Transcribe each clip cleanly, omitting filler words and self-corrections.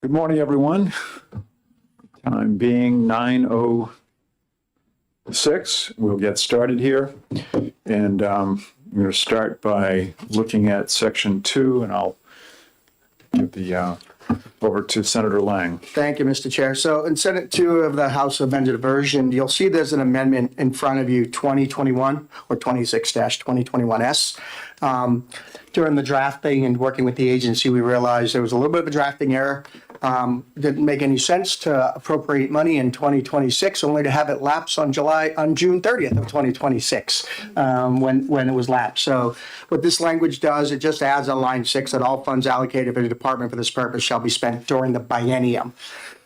Good morning, everyone. Time being 9:06. We'll get started here. And I'm going to start by looking at section 2, and I'll give the over to Senator Lang. Thank you, Mr. Chair. So in Senate 2 of the House amended version, you'll see there's an amendment in front of you, 2021 or 26-2021S. During the drafting and working with the agency, we realized there was a little bit of a drafting error. Didn't make any sense to appropriate money in 2026, only to have it lapse on June 30th of 2026, when it was lapsed. So what this language does, it just adds on line 6 that all funds allocated by the department for this purpose shall be spent during the biennium.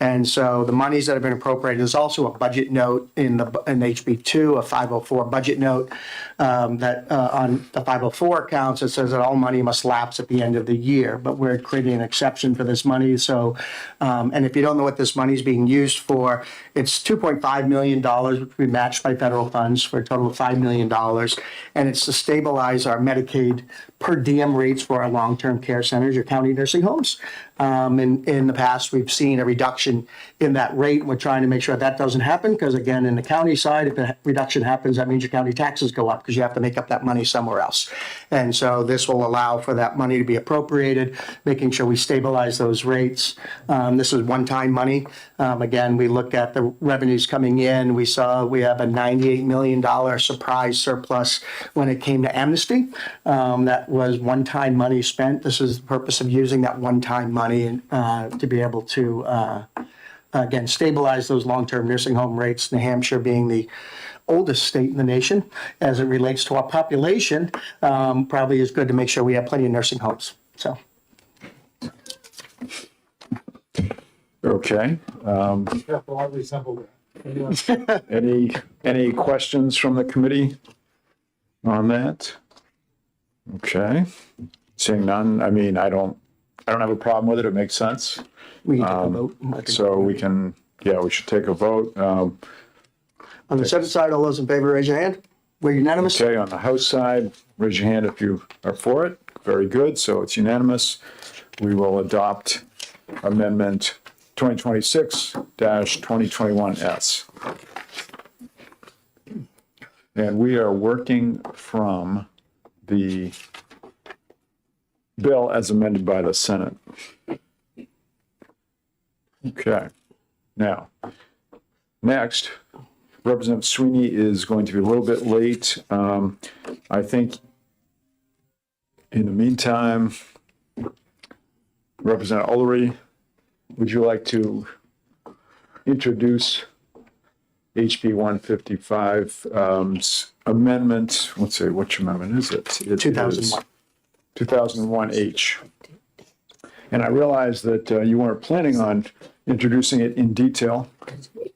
And so the monies that have been appropriated, there's also a budget note in HB2, a 504 budget note that on the 504 accounts, it says that all money must lapse at the end of the year, but we're creating an exception for this money. So, and if you don't know what this money is being used for, it's $2.5 million, which we matched by federal funds for a total of $5 million. And it's to stabilize our Medicaid per diem rates for our long-term care centers, your county nursing homes. In the past, we've seen a reduction in that rate. We're trying to make sure that doesn't happen because, again, in the county side, if a reduction happens, that means your county taxes go up because you have to make up that money somewhere else. And so this will allow for that money to be appropriated, making sure we stabilize those rates. This is one-time money. Again, we looked at the revenues coming in. We saw we have a $98 million surprise surplus when it came to amnesty. That was one-time money spent. This is the purpose of using that one-time money to be able to, again, stabilize those long-term nursing home rates, New Hampshire being the oldest state in the nation as it relates to our population. Probably is good to make sure we have plenty of nursing homes. So. Okay. Any questions from the committee on that? Okay. Seeing none, I mean, I don't have a problem with it. It makes sense. We can take a vote. So we can, we should take a vote. On the Senate side, all those in favor, raise your hand. We're unanimous. Okay, on the House side, raise your hand if you are for it. Very good. So it's unanimous. We will adopt Amendment 2026-2021S. And we are working from the bill as amended by the Senate. Okay. Now, next, Representative Sweeney is going to be a little bit late. I think in the meantime, Representative Ullery, would you like to introduce HB 155 amendment? Let's see, which amendment is it? It 2001. 2001H. And I realize that you weren't planning on introducing it in detail,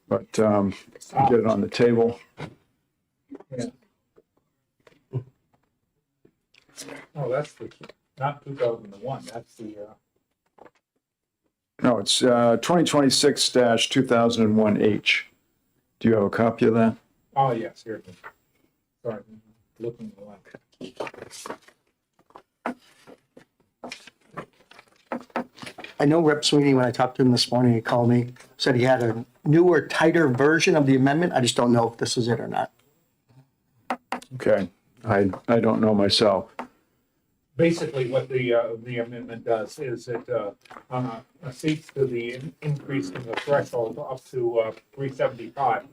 but get it on the table. Yeah. Oh, that's not 2001. That's the. No, it's 2026-2001H. Do you have a copy of that? Oh, yes, here it is. Sorry, looking at the left. I know Rep. Sweeney, when I talked to him this morning, he called me, said he had a newer, tighter version of the amendment. I just don't know if this is it or not. Okay, I don't know myself. Basically, what the amendment does is it seeks to the increase in the threshold up to 375.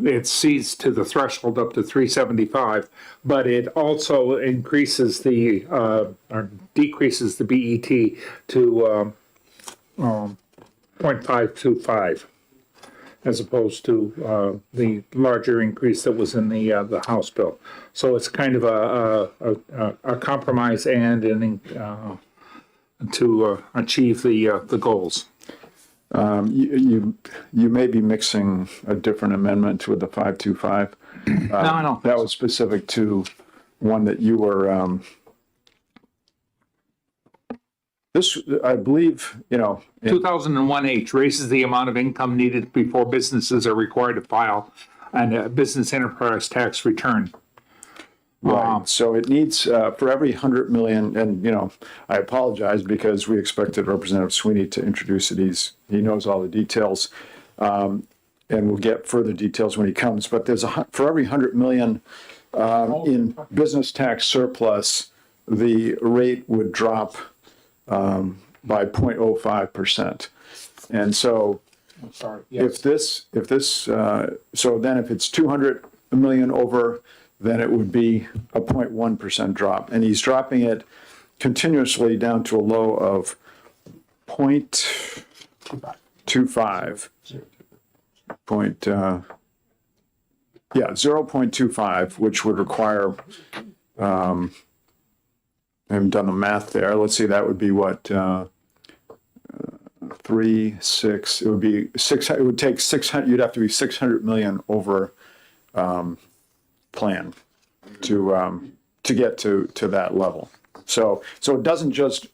It sees to the threshold up to 375, but it also increases the or decreases the BET to 0.525, as opposed to the larger increase that was in the House bill. So it's kind of a compromise and to achieve the goals. You may be mixing a different amendment with the 525. No. That was specific to one that you were. This, I believe, 2001H raises the amount of income needed before businesses are required to file a business enterprise tax return. Right. So it needs, for every 100 million, and, I apologize because we expected Representative Sweeney to introduce it. He knows all the details. And we'll get further details when he comes, but for every 100 million in business tax surplus, the rate would drop by 0.05%. And so I'm sorry. if it's 200 million over, then it would be a 0.1% drop. And he's dropping it continuously down to a low of 0.25. 0.25, which would require, I haven't done the math there. Let's see, that would be what, 3, 6, it would be 6, it would take 600, you'd have to be 600 million over plan to get to that level. So it doesn't just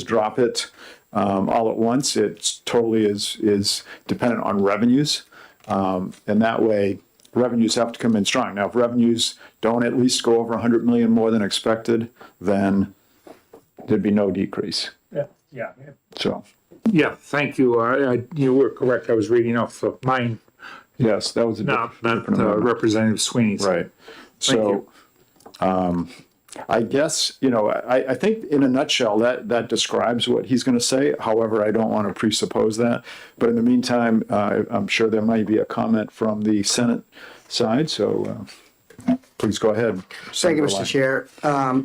drop it all at once. It totally is dependent on revenues, and that way revenues have to come in strong. Now, if revenues don't at least go over 100 million more than expected, then there'd be no decrease. Yeah. So Yeah, thank you. You were correct. I was reading off of mine, yes, that was a not different amendment. Representative Sweeney's. Right. So, I guess, I think in a nutshell, that describes what he's going to say. However, I don't want to presuppose that. But in the meantime, I'm sure there might be a comment from the Senate side. So please go ahead. Thank you, Mr. Chair.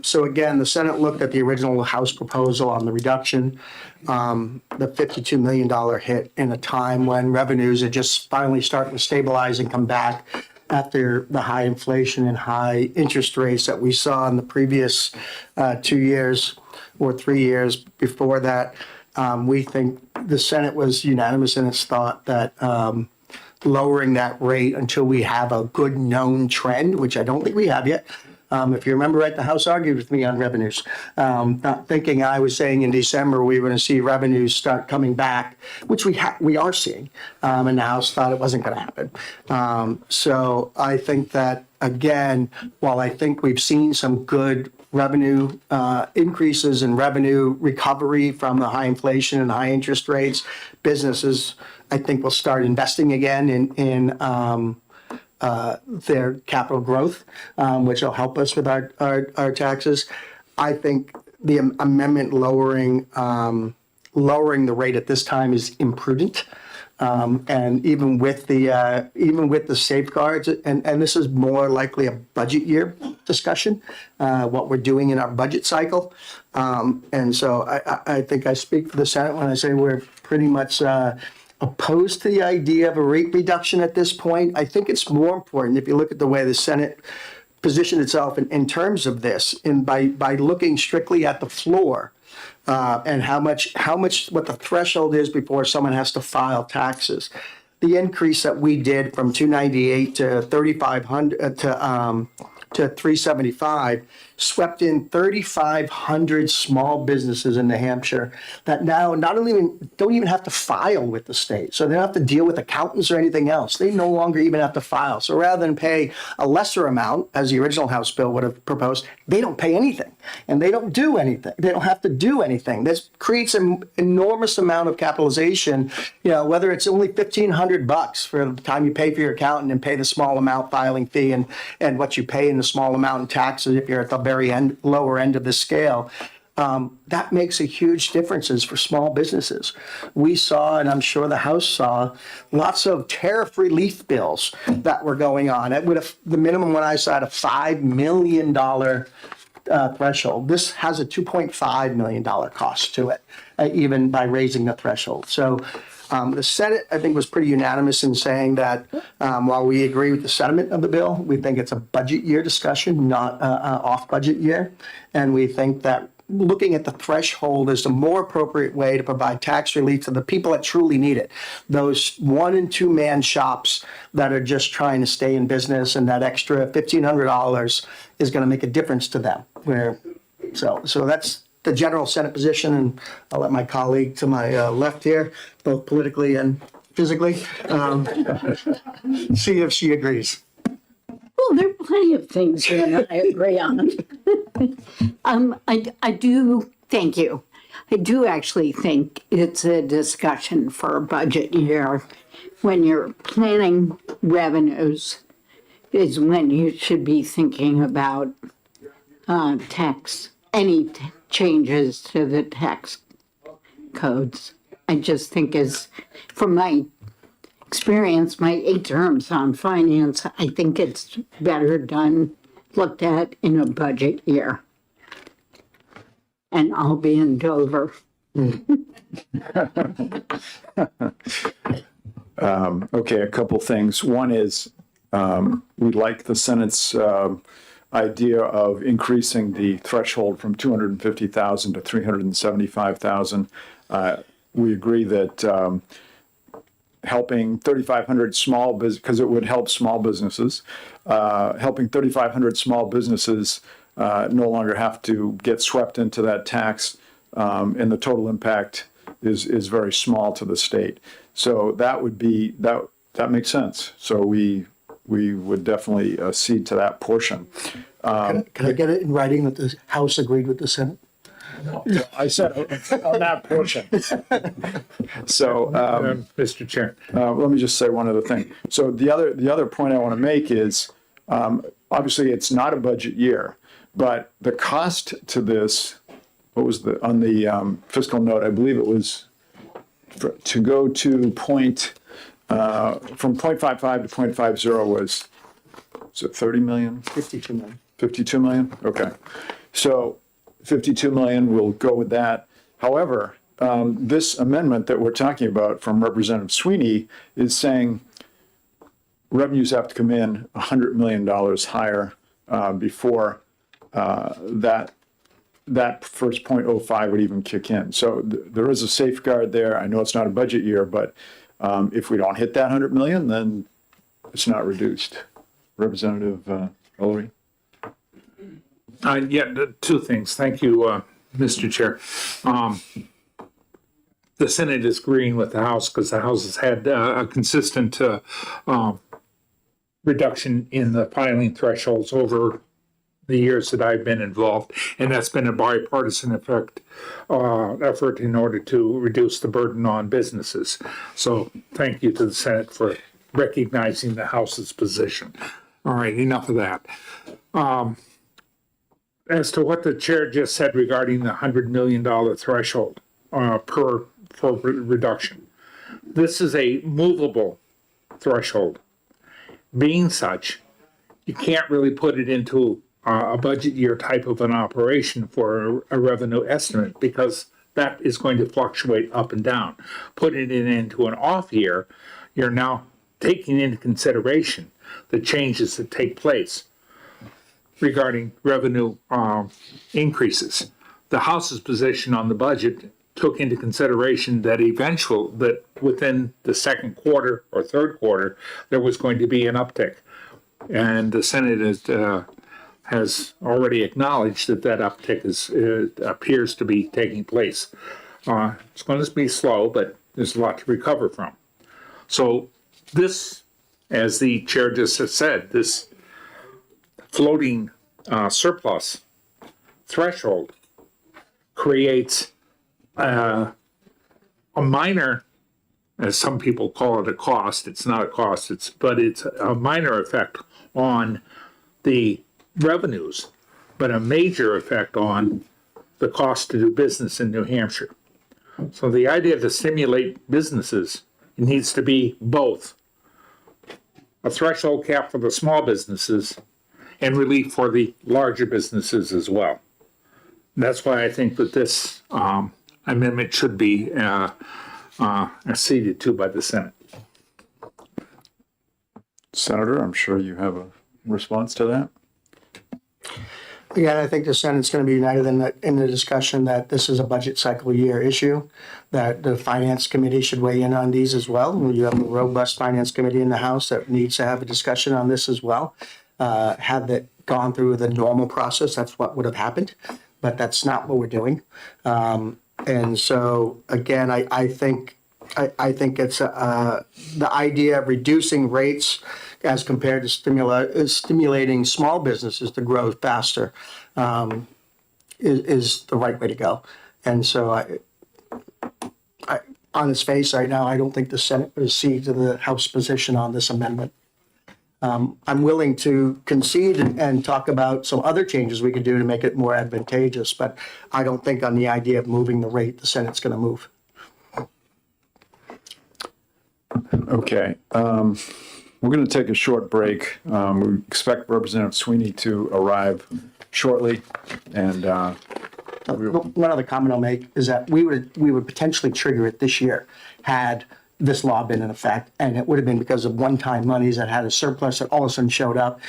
So again, the Senate looked at the original House proposal on the reduction, the $52 million hit in a time when revenues are just finally starting to stabilize and come back after the high inflation and high interest rates that we saw in the previous 2 years or 3 years before that. We think the Senate was unanimous in its thought that lowering that rate until we have a good known trend, which I don't think we have yet. If you remember right, the House argued with me on revenues, not thinking I was saying in December we were going to see revenues start coming back, which we are seeing, and the House thought it wasn't going to happen. So I think that, again, while I think we've seen some good revenue increases and revenue recovery from the high inflation and high interest rates, businesses, I think, will start investing again in their capital growth, which will help us with our taxes. I think the amendment lowering the rate at this time is imprudent. And even with the safeguards, and this is more likely a budget year discussion, what we're doing in our budget cycle. And so I think I speak for the Senate when I say we're pretty much opposed to the idea of a rate reduction at this point. I think it's more important if you look at the way the Senate positioned itself in terms of this, and by looking strictly at the floor and how much what the threshold is before someone has to file taxes. The increase that we did from 298 to 3,500 to 375 swept in 3,500 small businesses in New Hampshire that now don't even have to file with the state. So they don't have to deal with accountants or anything else. They no longer even have to file. So rather than pay a lesser amount, as the original House bill would have proposed, they don't pay anything and they don't do anything. They don't have to do anything. This creates an enormous amount of capitalization, whether it's only $1,500 for the time you pay for your accountant and pay the small amount filing fee and what you pay in the small amount in taxes if you're at the very lower end of the scale. That makes a huge differences for small businesses. We saw, and I'm sure the House saw, lots of tariff relief bills that were going on. The minimum one I saw had a $5 million threshold. This has a $2.5 million cost to it, even by raising the threshold. So the Senate, I think, was pretty unanimous in saying that while we agree with the sentiment of the bill, we think it's a budget year discussion, not an off-budget year. And we think that looking at the threshold is the more appropriate way to provide tax relief to the people that truly need it. Those 1- and 2-man shops that are just trying to stay in business, and that extra $1,500 is going to make a difference to them. So that's the general Senate position, and I'll let my colleague to my left here, both politically and physically, see if she agrees. Well, there are plenty of things you and I agree on. I do, thank you. I do actually think it's a discussion for a budget year. When you're planning revenues is when you should be thinking about any changes to the tax codes. I just think from my experience, my 8 terms on finance, I think it's better looked at in a budget year. And I'll be in Dover. Okay, a couple things. One is we like the Senate's idea of increasing the threshold from 250,000 to 375,000. We agree that helping 3,500 small business, because it would help small businesses, helping 3,500 small businesses no longer have to get swept into that tax, and the total impact is very small to the state. So that would be that makes sense. So we would definitely cede to that portion. Can I get it in writing that the House agreed with the Senate? I said on that portion. So, Mr. Chair. let me just say one other thing. So the other point I want to make is, obviously it's not a budget year, but the cost to this, what was on the fiscal note? I believe it was to go to from 0.55 to 0.50 was it 30 million? 52 million. 52 million? Okay. So 52 million, we'll go with that. However, this amendment that we're talking about from Representative Sweeney is saying revenues have to come in $100 million higher before that first 0.05 would even kick in. So there is a safeguard there. I know it's not a budget year, but if we don't hit that 100 million, then it's not reduced. Representative Ulrich. Two things. Thank you, Mr. Chair. The Senate is agreeing with the House because the House has had a consistent reduction in the filing thresholds over the years that I've been involved, and that's been a bipartisan effort in order to reduce the burden on businesses. So thank you to the Senate for recognizing the House's position. All right, enough of that. As to what the chair just said regarding the $100 million threshold for reduction, this is a movable threshold. Being such, you can't really put it into a budget year type of an operation for a revenue estimate because that is going to fluctuate up and down. Putting it into an off year, you're now taking into consideration the changes that take place regarding revenue increases. The House's position on the budget took into consideration that within the second quarter or third quarter, there was going to be an uptick. And the Senate has already acknowledged that uptick appears to be taking place. It's going to be slow, but there's a lot to recover from. So this, as the chair just said, this floating surplus threshold creates a minor, as some people call it, a cost. It's not a cost, but it's a minor effect on the revenues, but a major effect on the cost to do business in New Hampshire. So the idea to stimulate businesses, it needs to be both a threshold cap for the small businesses and relief for the larger businesses as well. That's why I think that this amendment should be acceded to by the Senate. Senator, I'm sure you have a response to that. Again, I think the Senate's going to be united in the discussion that this is a budget cycle year issue, that the Finance Committee should weigh in on these as well. You have a robust Finance Committee in the House that needs to have a discussion on this as well. Had that gone through the normal process, that's what would have happened, but that's not what we're doing. And so, again, I think I think it's the idea of reducing rates as compared to stimulating small businesses to grow faster is the right way to go. And so on its face right now, I don't think the Senate would accede to the House position on this amendment. I'm willing to concede and talk about some other changes we could do to make it more advantageous, but I don't think on the idea of moving the rate, the Senate's going to move. Okay, we're going to take a short break. We expect Representative Sweeney to arrive shortly, and One other comment I'll make is that we would potentially trigger it this year had this law been in effect, and it would have been because of one-time monies that had a surplus that all of a sudden showed up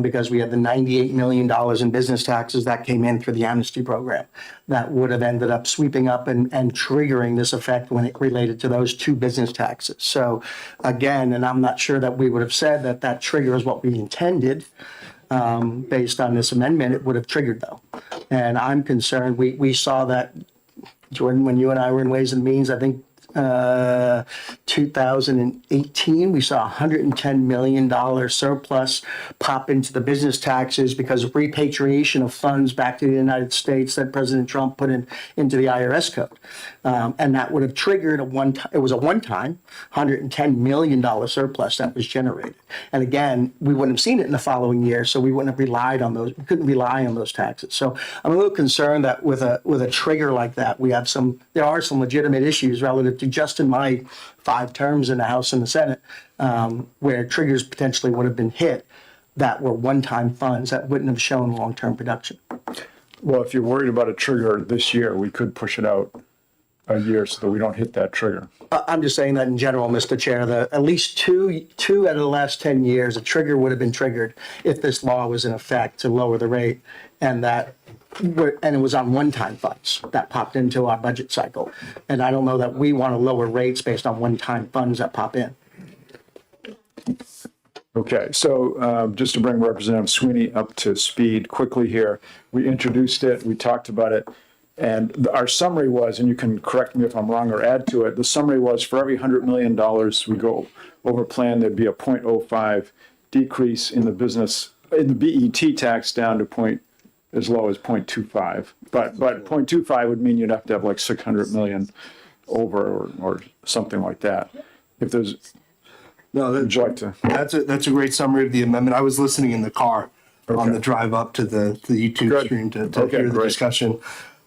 because we had the $98 million in business taxes that came in through the amnesty program that would have ended up sweeping up and triggering this effect when it related to those two business taxes. So again, and I'm not sure that we would have said that that trigger is what we intended, based on this amendment, it would have triggered though. And I'm concerned, we saw that, Jordan, when you and I were in Ways and Means, I think 2018, we saw $110 million surplus pop into the business taxes because of repatriation of funds back to the United States that President Trump put into the IRS code. And that would have triggered it was a one-time $110 million surplus that was generated. And again, we wouldn't have seen it in the following year, so we wouldn't have relied on those. We couldn't rely on those taxes. So I'm a little concerned that with a trigger like that, there are some legitimate issues relative to just in my 5 terms in the House and the Senate, where triggers potentially would have been hit that were one-time funds that wouldn't have shown long-term production. well, if you're worried about a trigger this year, we could push it out a year so that we don't hit that trigger. I'm just saying that in general, Mr. Chair, at least two out of the last 10 years, a trigger would have been triggered if this law was in effect to lower the rate, and it was on one-time funds that popped into our budget cycle. And I don't know that we want to lower rates based on one-time funds that pop in. Okay, so just to bring Representative Sweeney up to speed quickly here, we introduced it, we talked about it, and our summary was, and you can correct me if I'm wrong or add to it, the summary was for every $100 million we go over plan, there'd be a 0.05 decrease in the BET tax down to as low as 0.25. But 0.25 would mean you'd have to have like 600 million over or something like that. If there's, No, would you like to? that's a great summary of the amendment. I was listening in the car on the drive up to the YouTube Good. stream to Okay, hear the great. discussion.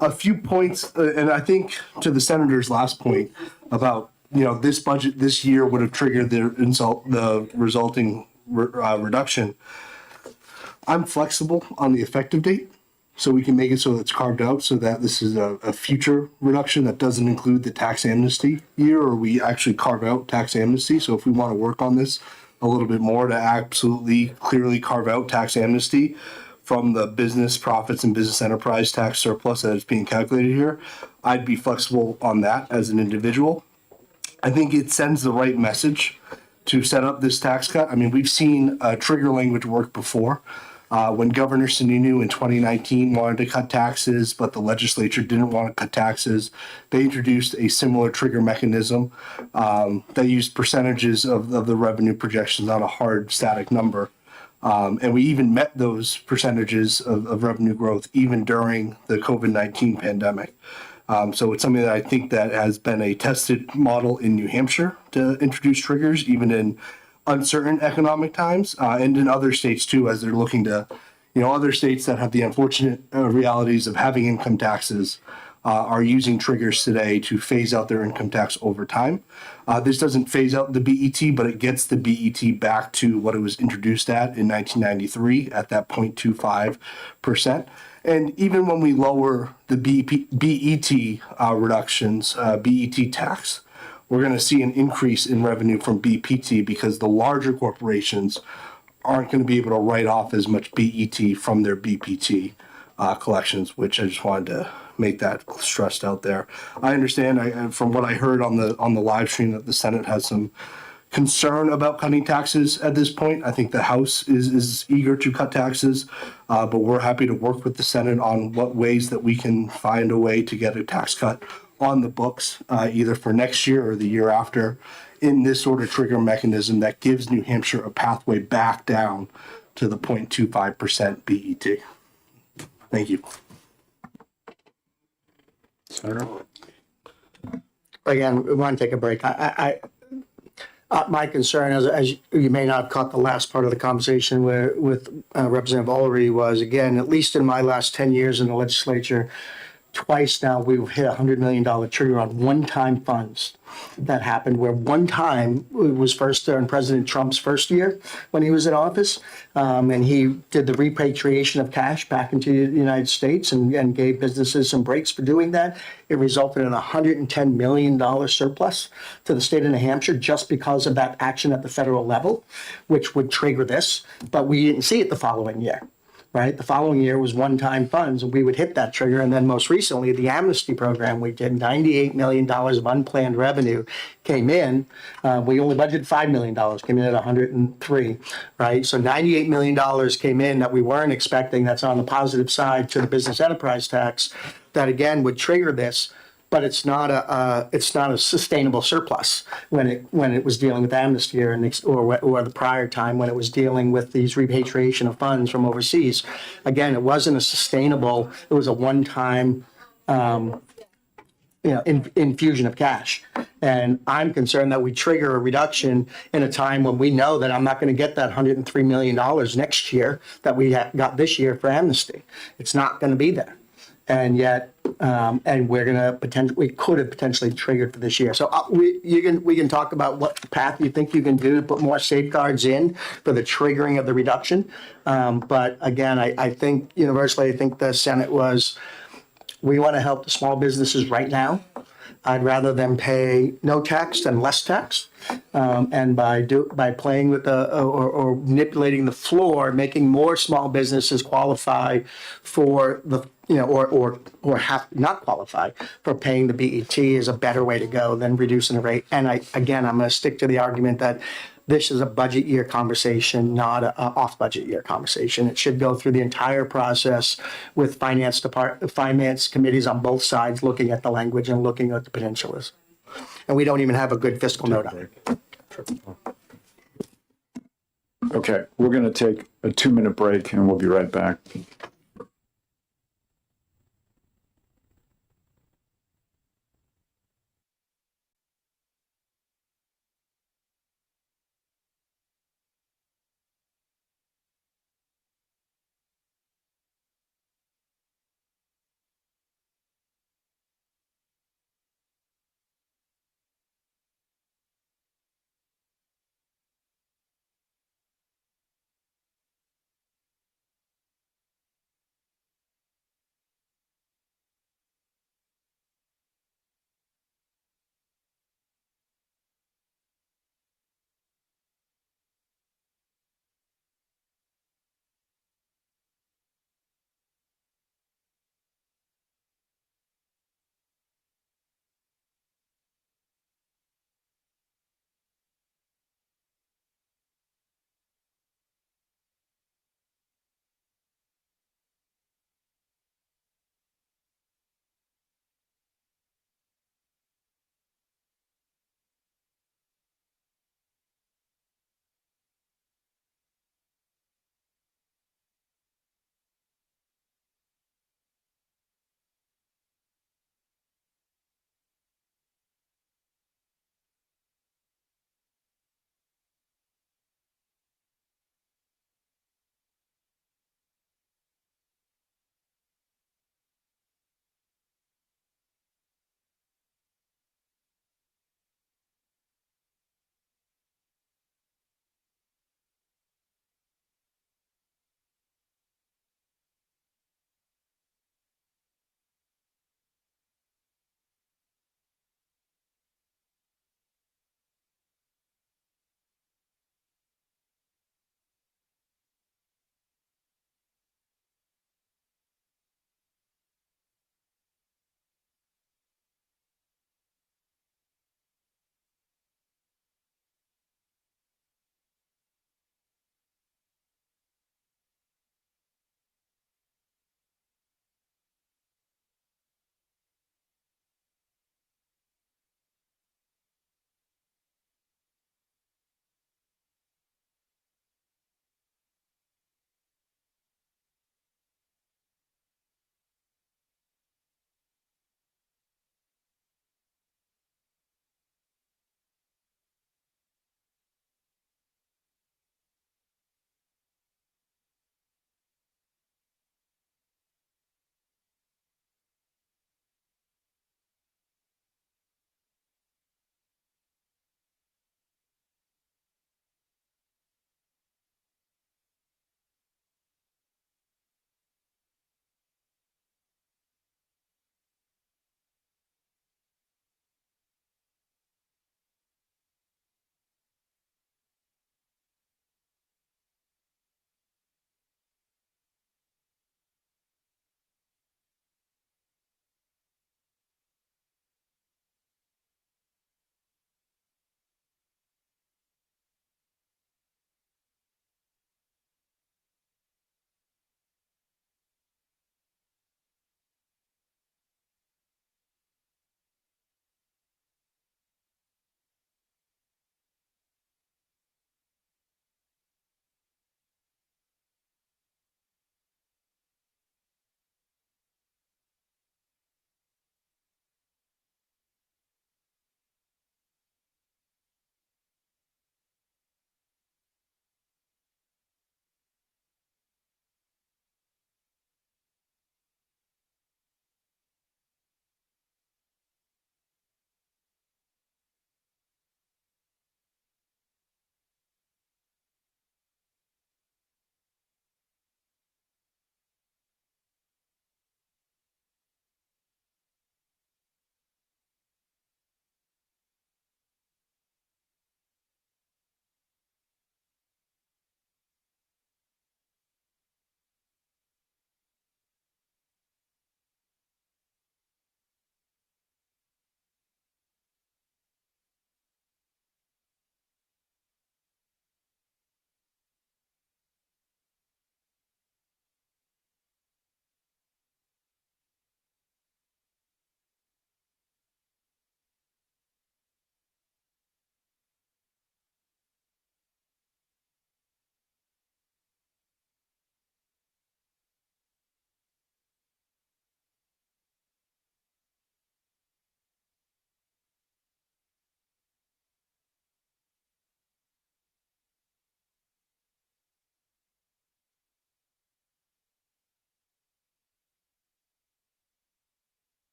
A few points, and I think to the senator's last point about this budget this year would have triggered the resulting reduction. I'm flexible on the effective date, so we can make it so it's carved out so that this is a future reduction that doesn't include the tax amnesty year, or we actually carve out tax amnesty. So if we want to work on this a little bit more to absolutely clearly carve out tax amnesty from the business profits and business enterprise tax surplus that is being calculated here, I'd be flexible on that as an individual. I think it sends the right message to set up this tax cut. I mean, we've seen trigger language work before. When Governor Sununu in 2019 wanted to cut taxes, but the legislature didn't want to cut taxes, they introduced a similar trigger mechanism that used percentages of the revenue projections, not a hard static number. And we even met those percentages of revenue growth even during the COVID-19 pandemic. So it's something that I think that has been a tested model in New Hampshire to introduce triggers, even in uncertain economic times, and in other states too, as they're looking to, other states that have the unfortunate realities of having income taxes are using triggers today to phase out their income tax over time. This doesn't phase out the BET, but it gets the BET back to what it was introduced at in 1993 at that 0.25%. And even when we lower the BET reductions, BET tax, we're going to see an increase in revenue from BPT because the larger corporations aren't going to be able to write off as much BET from their BPT collections, which I just wanted to make that stressed out there. I understand from what I heard on the live stream that the Senate has some concern about cutting taxes at this point. I think the House is eager to cut taxes, but we're happy to work with the Senate on what ways that we can find a way to get a tax cut on the books, either for next year or the year after, in this sort of trigger mechanism that gives New Hampshire a pathway back down to the 0.25% BET. Thank you. Senator? Again, we want to take a break. My concern, as you may not have caught the last part of the conversation with Representative Ulrey, was, again, at least in my last 10 years in the legislature, twice now we've hit $100 million trigger on one-time funds. That happened where one time it was first during President Trump's first year when he was in office, and he did the repatriation of cash back into the United States and gave businesses some breaks for doing that. It resulted in a $110 million surplus to the state of New Hampshire just because of that action at the federal level, which would trigger this, but we didn't see it the following year. Right? The following year was one-time funds, and we would hit that trigger. And then most recently, the amnesty program, we did $98 million of unplanned revenue came in. We only budgeted $5 million, came in at 103, right? So $98 million came in that we weren't expecting. That's on the positive side to the business enterprise tax that, again, would trigger this. But it's not a sustainable surplus when it was dealing with amnesty or the prior time when it was dealing with these repatriation of funds from overseas. Again, it wasn't a sustainable. It was a one-time, infusion of cash. And I'm concerned that we trigger a reduction in a time when we know that I'm not going to get that $103 million next year that we got this year for amnesty. It's not going to be there. And yet, and we could have potentially triggered for this year. So we can talk about what path you think you can do to put more safeguards in for the triggering of the reduction. But again, I think universally, I think the Senate we want to help the small businesses right now. I'd rather them pay no tax than less tax. And by playing with or manipulating the floor, making more small businesses qualify for the, or have not qualify for paying the BET is a better way to go than reducing the rate. And I'm going to stick to the argument that this is a budget year conversation, not an off-budget year conversation. It should go through the entire process with finance committees on both sides looking at the language and looking at what the potential is. And we don't even have a good fiscal note on it. Okay, we're going to take a 2-minute break and we'll be right back.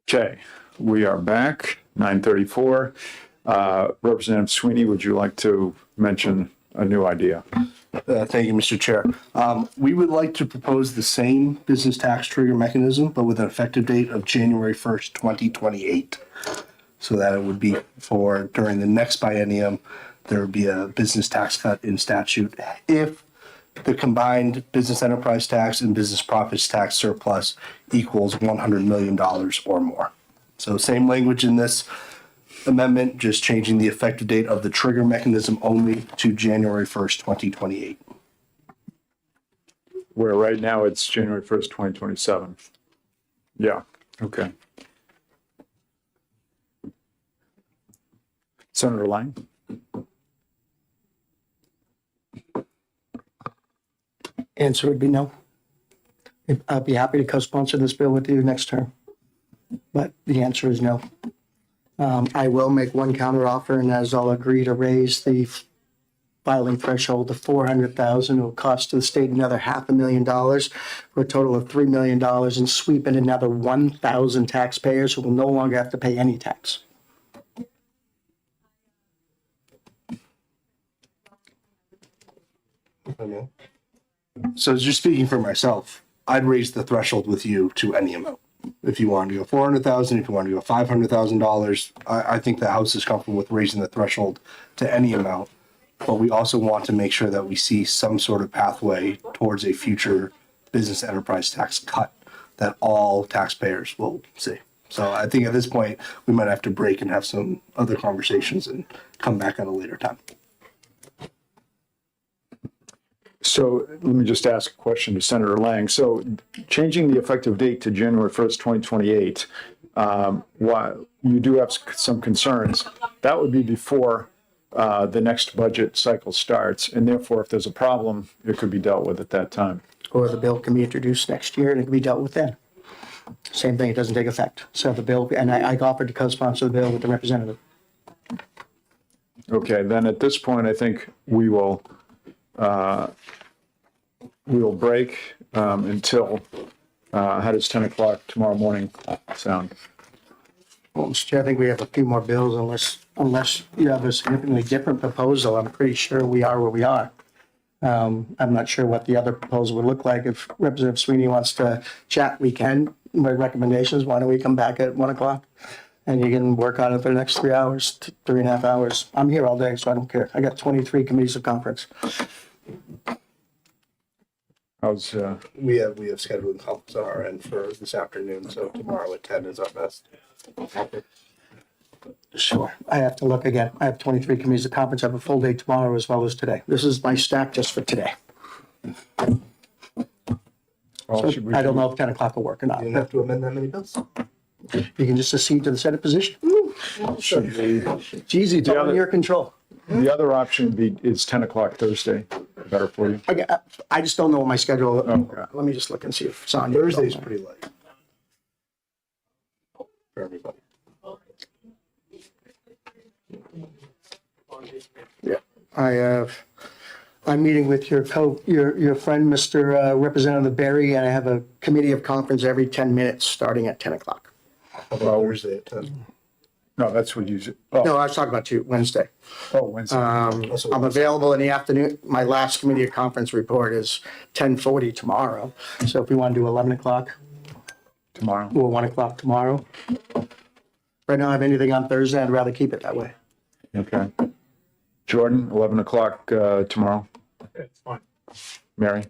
Okay, we are back, 9:34. Representative Sweeney, would you like to mention a new idea? Thank you, Mr. Chair. We would like to propose the same business tax trigger mechanism, but with an effective date of January 1st, 2028. So that it would be for during the next biennium, there would be a business tax cut in statute if the combined business enterprise tax and business profits tax surplus equals $100 million or more. So same language in this amendment, just changing the effective date of the trigger mechanism only to January 1st, 2028. Where right now it's January 1st, 2027. Yeah, okay. Senator Lang? Answer would be no. I'd be happy to co-sponsor this bill with you next term, but the answer is no. I will make one counteroffer, and as I'll agree to raise the filing threshold to 400,000. It will cost to the state another $500,000 for a total of $3 million, and sweep in another 1,000 taxpayers who will no longer have to pay any tax. So just speaking for myself, I'd raise the threshold with you to any amount. If you want to go 400,000, if you want to go $500,000, I think the House is comfortable with raising the threshold to any amount. But we also want to make sure that we see some sort of pathway towards a future business enterprise tax cut that all taxpayers will see. So I think at this point, we might have to break and have some other conversations and come back at a later time. So let me just ask a question to Senator Lang. So changing the effective date to January 1st, 2028, while you do have some concerns, that would be before the next budget cycle starts. And therefore, if there's a problem, it could be dealt with at that time. Or the bill can be introduced next year and it can be dealt with then. Same thing, it doesn't take effect. So the bill, and I offered to co-sponsor the bill with the representative. Okay, then at this point, I think we will break until, how does 10 o'clock tomorrow morning sound? Well, Mr. Chair, I think we have a few more bills unless you have a significantly different proposal. I'm pretty sure we are where we are. I'm not sure what the other proposal would look like. If Representative Sweeney wants to chat, we can. My recommendations, why don't we come back at 1 o'clock? And you can work on it for the next 3 hours, 3.5 hours. I'm here all day, so I don't care. I got 23 committees of conference. How's, We have scheduled conference on our end for this afternoon, so tomorrow at 10 is our best. Sure. I have to look again. I have 23 committees of conference. I have a full day tomorrow as well as today. This is my stack just for today. well, should we- I don't know if 10 o'clock will work or not. You didn't have to amend that many bills? You can just accede to the Senate position. should we- It's easy. It's all other- in your control. The other option would be, is 10 o'clock Thursday better for you? I just don't know what my schedule. Okay. Let me just look and see if it's on. your Thursday's calendar. pretty light. For everybody. Yeah, I'm meeting with your friend, Mr. Representative Berry, and I have a committee of conference every 10 minutes, starting at 10 o'clock. How about Thursday at 10? No, that's what you, No, I was talking about Wednesday. Wednesday. I'm available in the afternoon. My last committee of conference report is 10:40 tomorrow. So if we want to do 11 o'clock Tomorrow. or 1 o'clock tomorrow. Right now, I have anything on Thursday. I'd rather keep it that way. Okay. Jordan, 11 o'clock tomorrow. It's fine. Mary?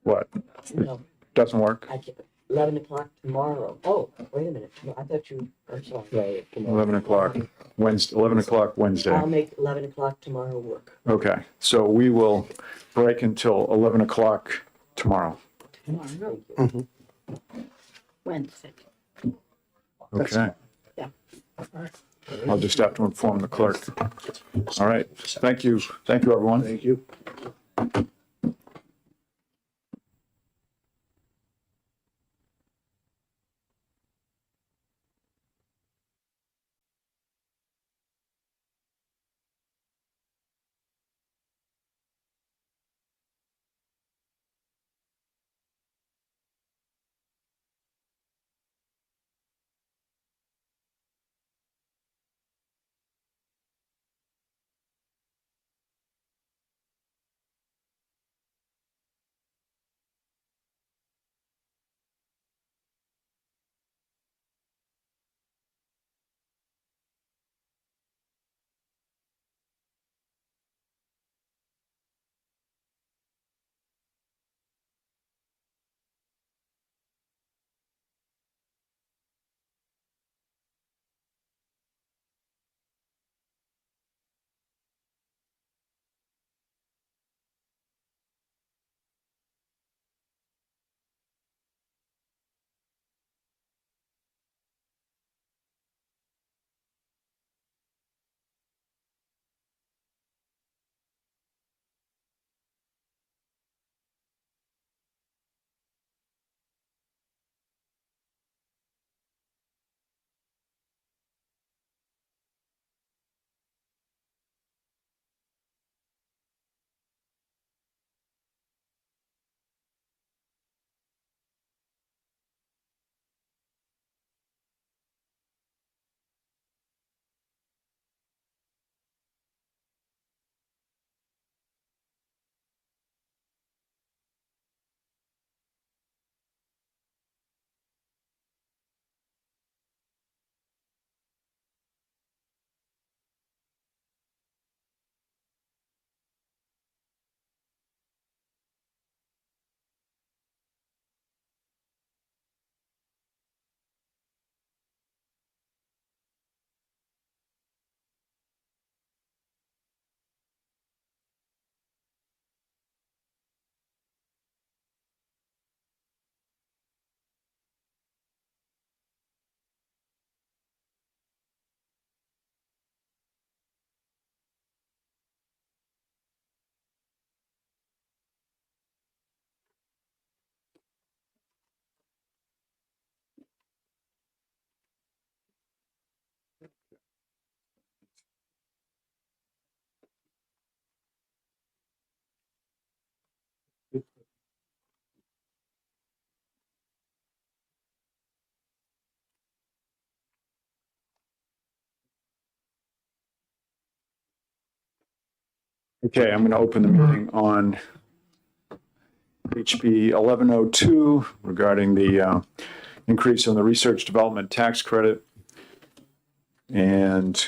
What? No, Doesn't work? I can't. 11 o'clock tomorrow. Oh, wait a minute. No, I thought you, I'm sorry. 11 o'clock Wednesday, 11 o'clock Wednesday. I'll make 11 o'clock tomorrow work. Okay, so we will break until 11 o'clock tomorrow. Tomorrow? Wednesday. Okay. Yeah. I'll just have to inform the clerk. All right, thank you. Thank you, everyone. Thank you. Okay, I'm going to open the meeting on HB 1102 regarding the increase in the research development tax credit. And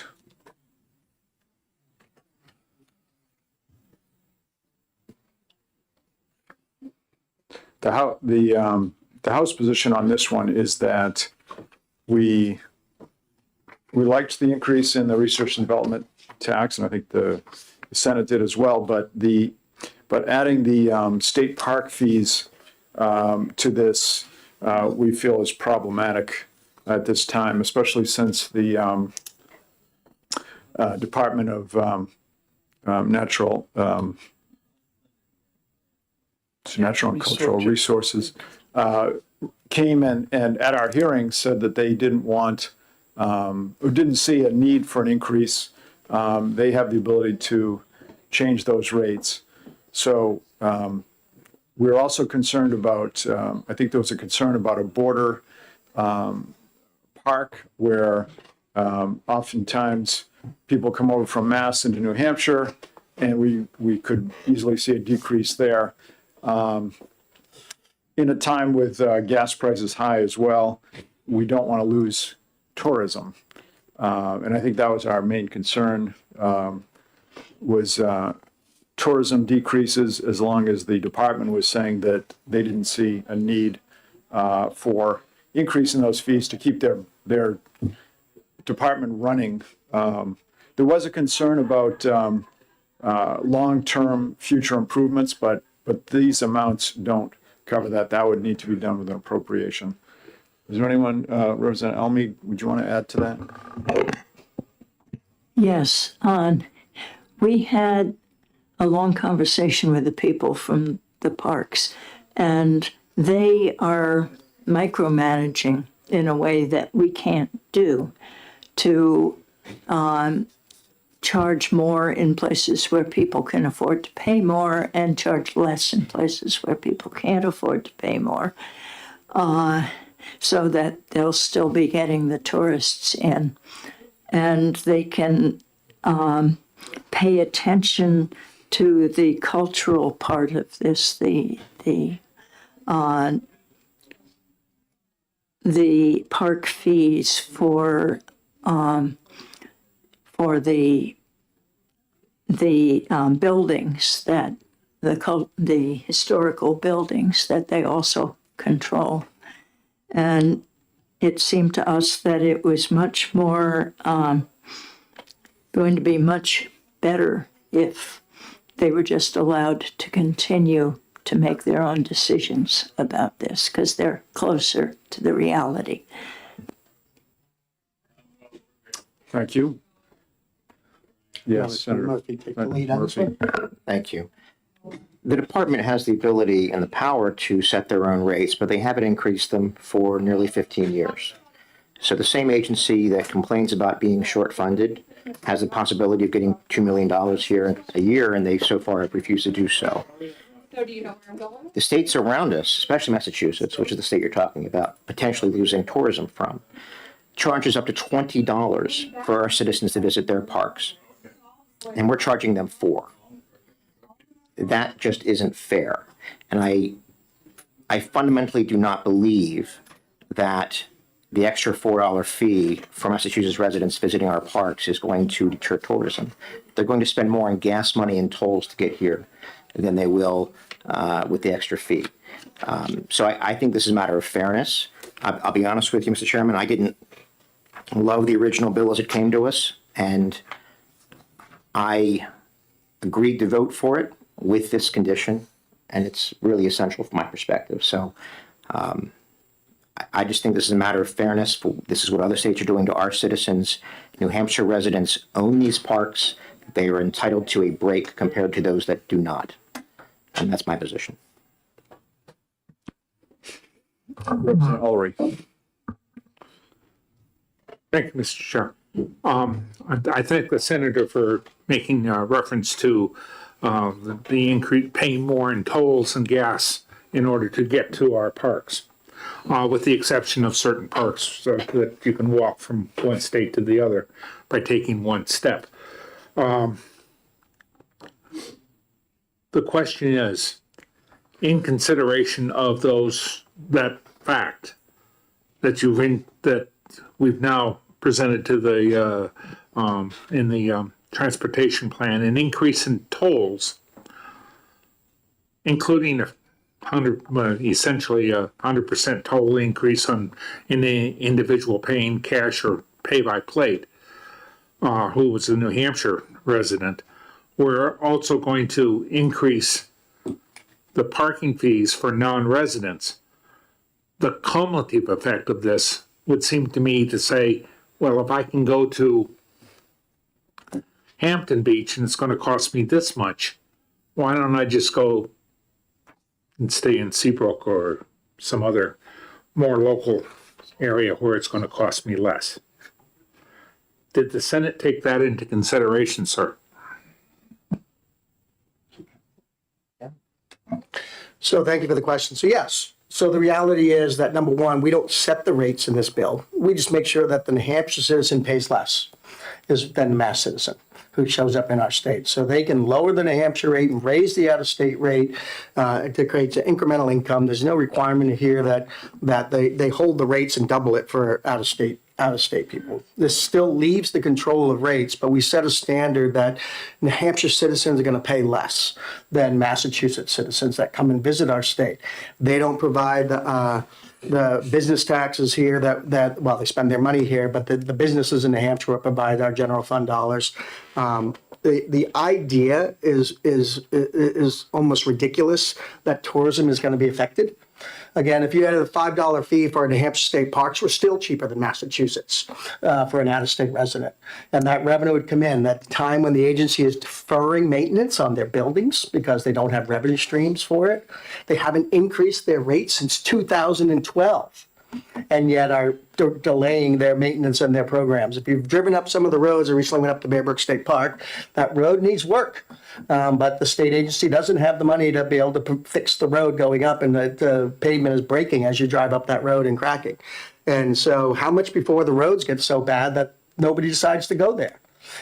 the House position on this one is that we liked the increase in the research and development tax, and I think the Senate did as well, but adding the state park fees to this, we feel is problematic at this time, especially since the Department of Natural and Cultural Resources came and at our hearing said that they didn't want or didn't see a need for an increase. They have the ability to change those rates. So we're also concerned about, I think there was a concern about a border park where oftentimes people come over from Mass into New Hampshire, and we could easily see a decrease there. In a time with gas prices high as well, we don't want to lose tourism. And I think that was our main concern, was tourism decreases as long as the department was saying that they didn't see a need for increasing those fees to keep their department running. There was a concern about long-term future improvements, but these amounts don't cover that. That would need to be done with an appropriation. Is there anyone, Representative Elmy, would you want to add to that? Yes, we had a long conversation with the people from the parks, and they are micromanaging in a way that we can't do to charge more in places where people can afford to pay more and charge less in places where people can't afford to pay more, so that they'll still be getting the tourists in. And they can pay attention to the cultural part of this, the park fees for the buildings that the historical buildings that they also control. And it seemed to us that it was much more going to be much better if they were just allowed to continue to make their own decisions about this, because they're closer to the reality. Thank you. Yes, Senator Murphy, take the lead on this Murphy. one. Thank you. The department has the ability and the power to set their own rates, but they haven't increased them for nearly 15 years. So the same agency that complains about being short-funded has the possibility of getting $2 million here a year, and they so far have refused to do so. So do you know where I'm going? The states around us, especially Massachusetts, which is the state you're talking about, potentially losing tourism from, charges up to $20 for our citizens to visit their parks. And we're charging them $4. That just isn't fair. And I fundamentally do not believe that the extra $4 fee for Massachusetts residents visiting our parks is going to deter tourism. They're going to spend more on gas money and tolls to get here than they will with the extra fee. So I think this is a matter of fairness. I'll be honest with you, Mr. Chairman, I didn't love the original bill as it came to us, and I agreed to vote for it with this condition, and it's really essential from my perspective. So I just think this is a matter of fairness. This is what other states are doing to our citizens. New Hampshire residents own these parks. They are entitled to a break compared to those that do not. And that's my position. Representative Ulrich. Thank you, Mr. Chair. I thank the senator for making reference to the increase, paying more in tolls and gas in order to get to our parks, with the exception of certain parks so that you can walk from one state to the other by taking one step. The question is, in consideration of that fact that that we've now presented to the in the transportation plan, an increase in tolls, including essentially 100% toll increase in the individual paying cash or pay by plate, who was a New Hampshire resident. We're also going to increase the parking fees for non-residents. The cumulative effect of this would seem to me to say, well, if I can go to Hampton Beach and it's going to cost me this much, why don't I just go and stay in Seabrook or some other more local area where it's going to cost me less? Did the Senate take that into consideration, sir? So thank you for the question. So yes, so the reality is that number one, we don't set the rates in this bill. We just make sure that the New Hampshire citizen pays less than the Mass citizen who shows up in our state. So they can lower the New Hampshire rate and raise the out-of-state rate to create an incremental income. There's no requirement here that they hold the rates and double it for out-of-state people. This still leaves the control of rates, but we set a standard that New Hampshire citizens are going to pay less than Massachusetts citizens that come and visit our state. They don't provide the business taxes here that well, they spend their money here, but the businesses in New Hampshire provide our general fund dollars. The idea is almost ridiculous that tourism is going to be affected. Again, if you had a $5 fee for New Hampshire state parks, we're still cheaper than Massachusetts for an out-of-state resident. And that revenue would come in at the time when the agency is deferring maintenance on their buildings because they don't have revenue streams for it. They haven't increased their rates since 2012. And yet are delaying their maintenance and their programs. If you've driven up some of the roads, I recently went up to Bear Brook State Park, that road needs work. But the state agency doesn't have the money to be able to fix the road going up, and the pavement is breaking as you drive up that road and cracking. And so how much before the roads get so bad that nobody decides to go there?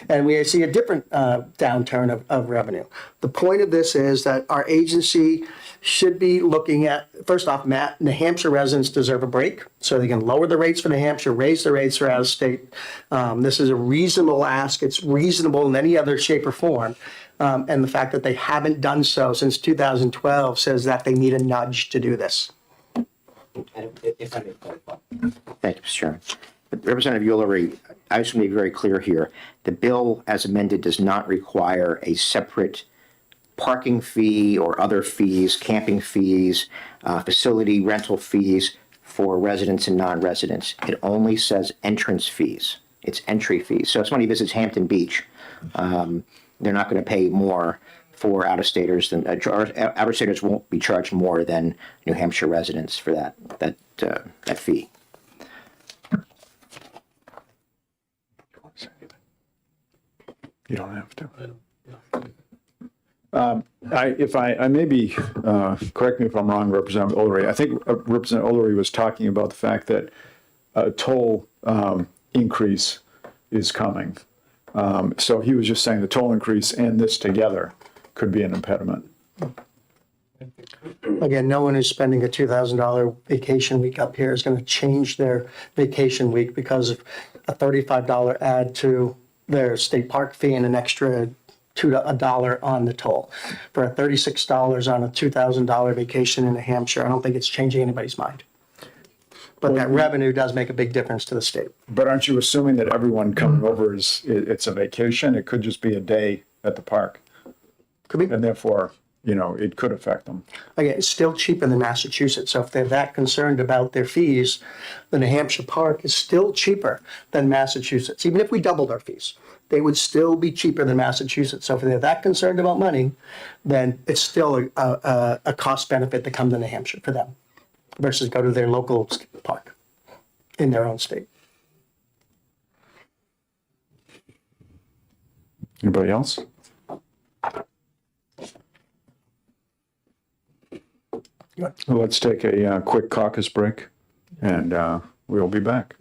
And we see a different downturn of revenue. The point of this is that our agency should be looking at, first off, New Hampshire residents deserve a break, so they can lower the rates for New Hampshire, raise the rates for out of state. This is a reasonable ask. It's reasonable in any other shape or form. And the fact that they haven't done so since 2012 says that they need a nudge to do this. If I may clarify. Thank you, Mr. Chairman. Representative Ullery, I just want to be very clear here. The bill as amended does not require a separate parking fee or other fees, camping fees, facility rental fees for residents and non-residents. It only says entrance fees. It's entry fees. So if somebody visits Hampton Beach, they're not going to pay more for out-of-staters than out-of-staters won't be charged more than New Hampshire residents for that fee. You don't have to. I may be, correct me if I'm wrong, Representative Ullery. I think Representative Ullery was talking about the fact that a toll increase is coming. So he was just saying the toll increase and this together could be an impediment. Again, no one who's spending a $2,000 vacation week up here is going to change their vacation week because of a $35 add to their state park fee and an extra $1 on the toll. For a $36 on a $2,000 vacation in New Hampshire, I don't think it's changing anybody's mind. But that revenue does make a big difference to the state. But aren't you assuming that everyone coming over it's a vacation? It could just be a day at the park. Could be. And therefore, it could affect them. Again, it's still cheaper than Massachusetts. So if they're that concerned about their fees, the New Hampshire park is still cheaper than Massachusetts. Even if we doubled our fees, they would still be cheaper than Massachusetts. So if they're that concerned about money, then it's still a cost benefit to come to New Hampshire for them versus go to their local park in their own state. Anybody else? Let's take a quick caucus break, and we'll be back.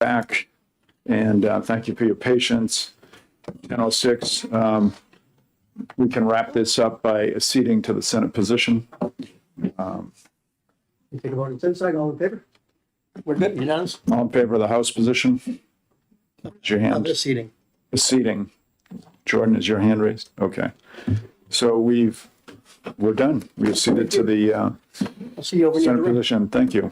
back, and thank you for your patience. 10:06, we can wrap this up by acceding to the Senate position. You take a vote on Senate side, all in favor? We're good, unanimous? All in favor of the House position? Raise your On hand. this seating. Acceding. Jordan, is your hand raised? Okay. So we're done. We've acceded to the I'll see you over in the Senate room. position. Thank you.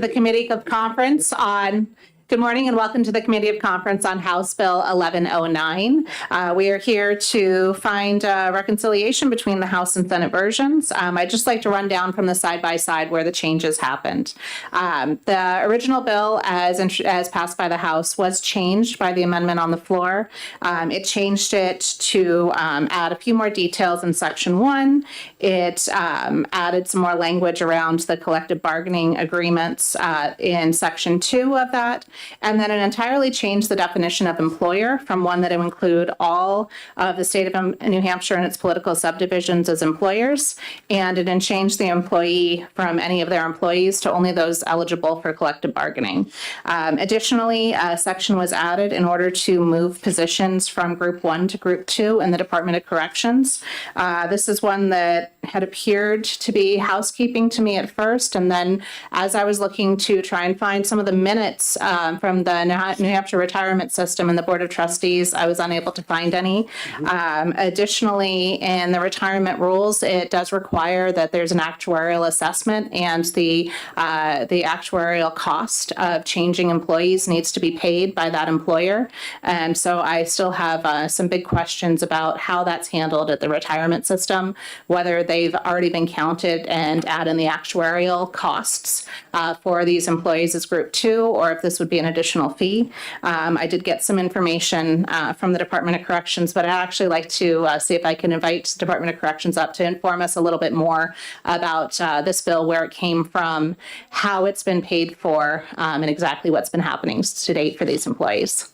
The Committee of Conference on, good morning and welcome to the Committee of Conference on House Bill 1109. We are here to find reconciliation between the House and Senate versions. I'd just like to run down from the side-by-side where the changes happened. The original bill as passed by the House was changed by the amendment on the floor. It changed it to add a few more details in Section 1. It added some more language around the collective bargaining agreements in Section 2 of that. And then it entirely changed the definition of employer from one that would include all of the state of New Hampshire and its political subdivisions as employers. And it then changed the employee from any of their employees to only those eligible for collective bargaining. Additionally, a section was added in order to move positions from Group 1 to Group 2 in the Department of Corrections. This is one that had appeared to be housekeeping to me at first. And then as I was looking to try and find some of the minutes from the New Hampshire Retirement System and the Board of Trustees, I was unable to find any. Additionally, in the retirement rules, it does require that there's an actuarial assessment, and the actuarial cost of changing employees needs to be paid by that employer. And so I still have some big questions about how that's handled at the retirement system, whether they've already been counted and add in the actuarial costs for these employees as Group 2, or if this would be an additional fee. I did get some information from the Department of Corrections, but I'd actually like to see if I can invite the Department of Corrections up to inform us a little bit more about this bill, where it came from, how it's been paid for, and exactly what's been happening to date for these employees.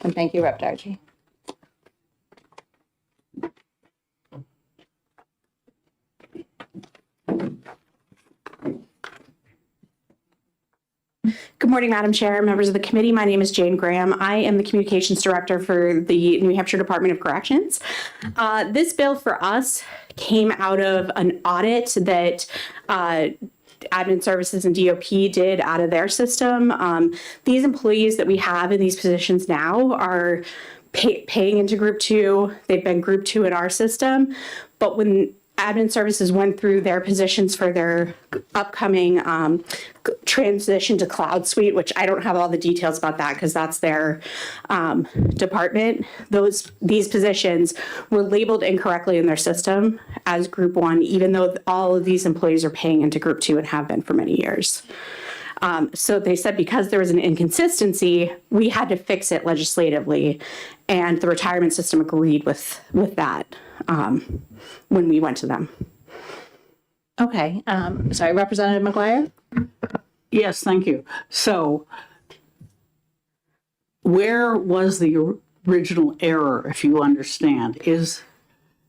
And thank you, Rep. Dargy. Good morning, Madam Chair, members of the committee. My name is Jane Graham. I am the Communications Director for the New Hampshire Department of Corrections. This bill for us came out of an audit that Admin Services and DOP did out of their system. These employees that we have in these positions now are paying into Group 2. They've been Group 2 in our system, but when Admin Services went through their positions for their upcoming transition to Cloud Suite, which I don't have all the details about that because that's their department. These positions were labeled incorrectly in their system as Group 1, even though all of these employees are paying into Group 2 and have been for many years. So they said because there was an inconsistency, we had to fix it legislatively, and the retirement system agreed with that when we went to them. Okay. Sorry, Representative McGuire? Yes, thank you. So where was the original error, if you understand, is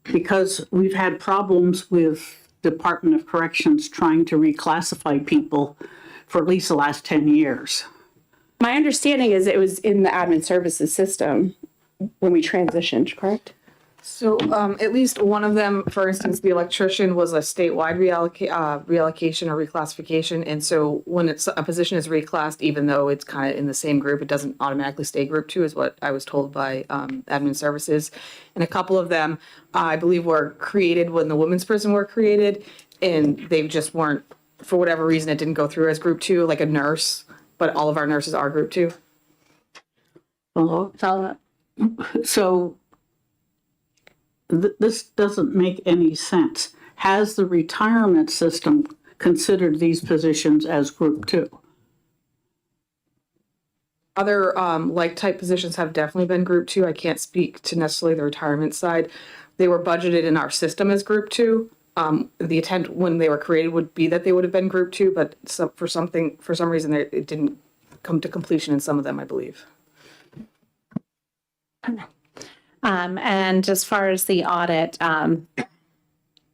because we've had problems with Department of Corrections trying to reclassify people for at least the last 10 years. My understanding is it was in the Admin Services system when we transitioned, correct? So at least one of them, for instance, the electrician was a statewide reallocation or reclassification. And so when a position is reclassed, even though it's kind of in the same group, it doesn't automatically stay Group 2 is what I was told by Admin Services. And a couple of them, I believe, were created when the women's prison were created, and they just weren't, for whatever reason, it didn't go through as Group 2, like a nurse, but all of our nurses are Group 2. Follow up. So this doesn't make any sense. Has the retirement system considered these positions as Group 2? Other like type positions have definitely been Group 2. I can't speak to necessarily the retirement side. They were budgeted in our system as Group 2. The intent when they were created would be that they would have been Group 2, but for some reason it didn't come to completion in some of them, I believe. And as far as the audit,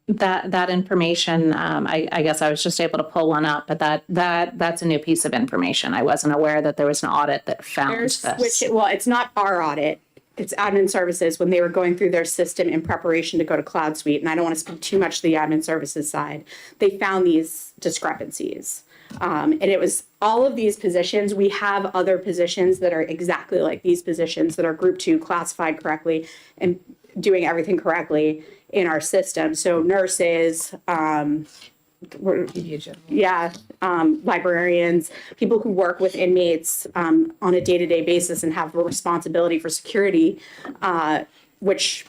that information, I guess I was just able to pull one up, but that's a new piece of information. I wasn't aware that there was an audit that found this. Well, it's not our audit. It's Admin Services when they were going through their system in preparation to go to Cloud Suite. And I don't want to speak too much to the Admin Services side. They found these discrepancies. And it was all of these positions. We have other positions that are exactly like these positions that are Group 2 classified correctly and doing everything correctly in our system. So nurses, librarians, people who work with inmates on a day-to-day basis and have a responsibility for security, which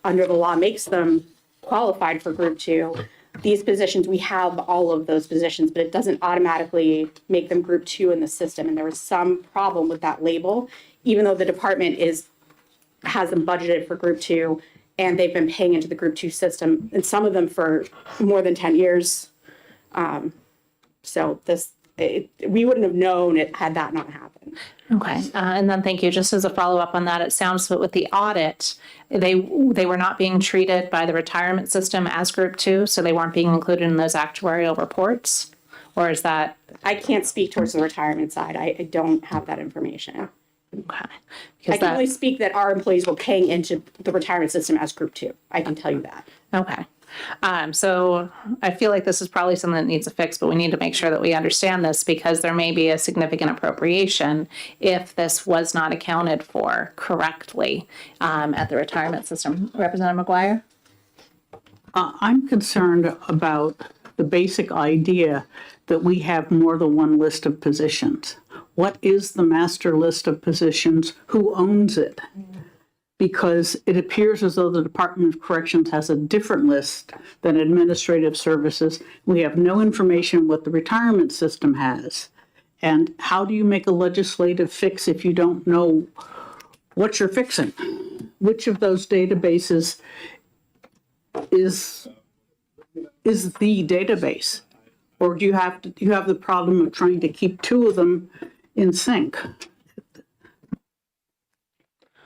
under the law makes them qualified for group 2. These positions, we have all of those positions, but it doesn't automatically make them group 2 in the system. And there was some problem with that label, even though the department has them budgeted for group 2 and they've been paying into the group 2 system, and some of them for more than 10 years. So we wouldn't have known it had that not happened. Okay, and then thank you. Just as a follow-up on that, it sounds that with the audit, they were not being treated by the retirement system as group 2, so they weren't being included in those actuarial reports? Or is that? I can't speak towards the retirement side. I don't have that information. Okay. I can only speak that our employees were paying into the retirement system as group 2. I can tell you that. Okay. So I feel like this is probably something that needs a fix, but we need to make sure that we understand this because there may be a significant appropriation if this was not accounted for correctly at the retirement system. Representative McGuire? I'm concerned about the basic idea that we have more than one list of positions. What is the master list of positions? Who owns it? Because it appears as though the Department of Corrections has a different list than administrative services. We have no information what the retirement system has. And how do you make a legislative fix if you don't know what you're fixing? Which of those databases is the database? Or do you have the problem of trying to keep two of them in sync?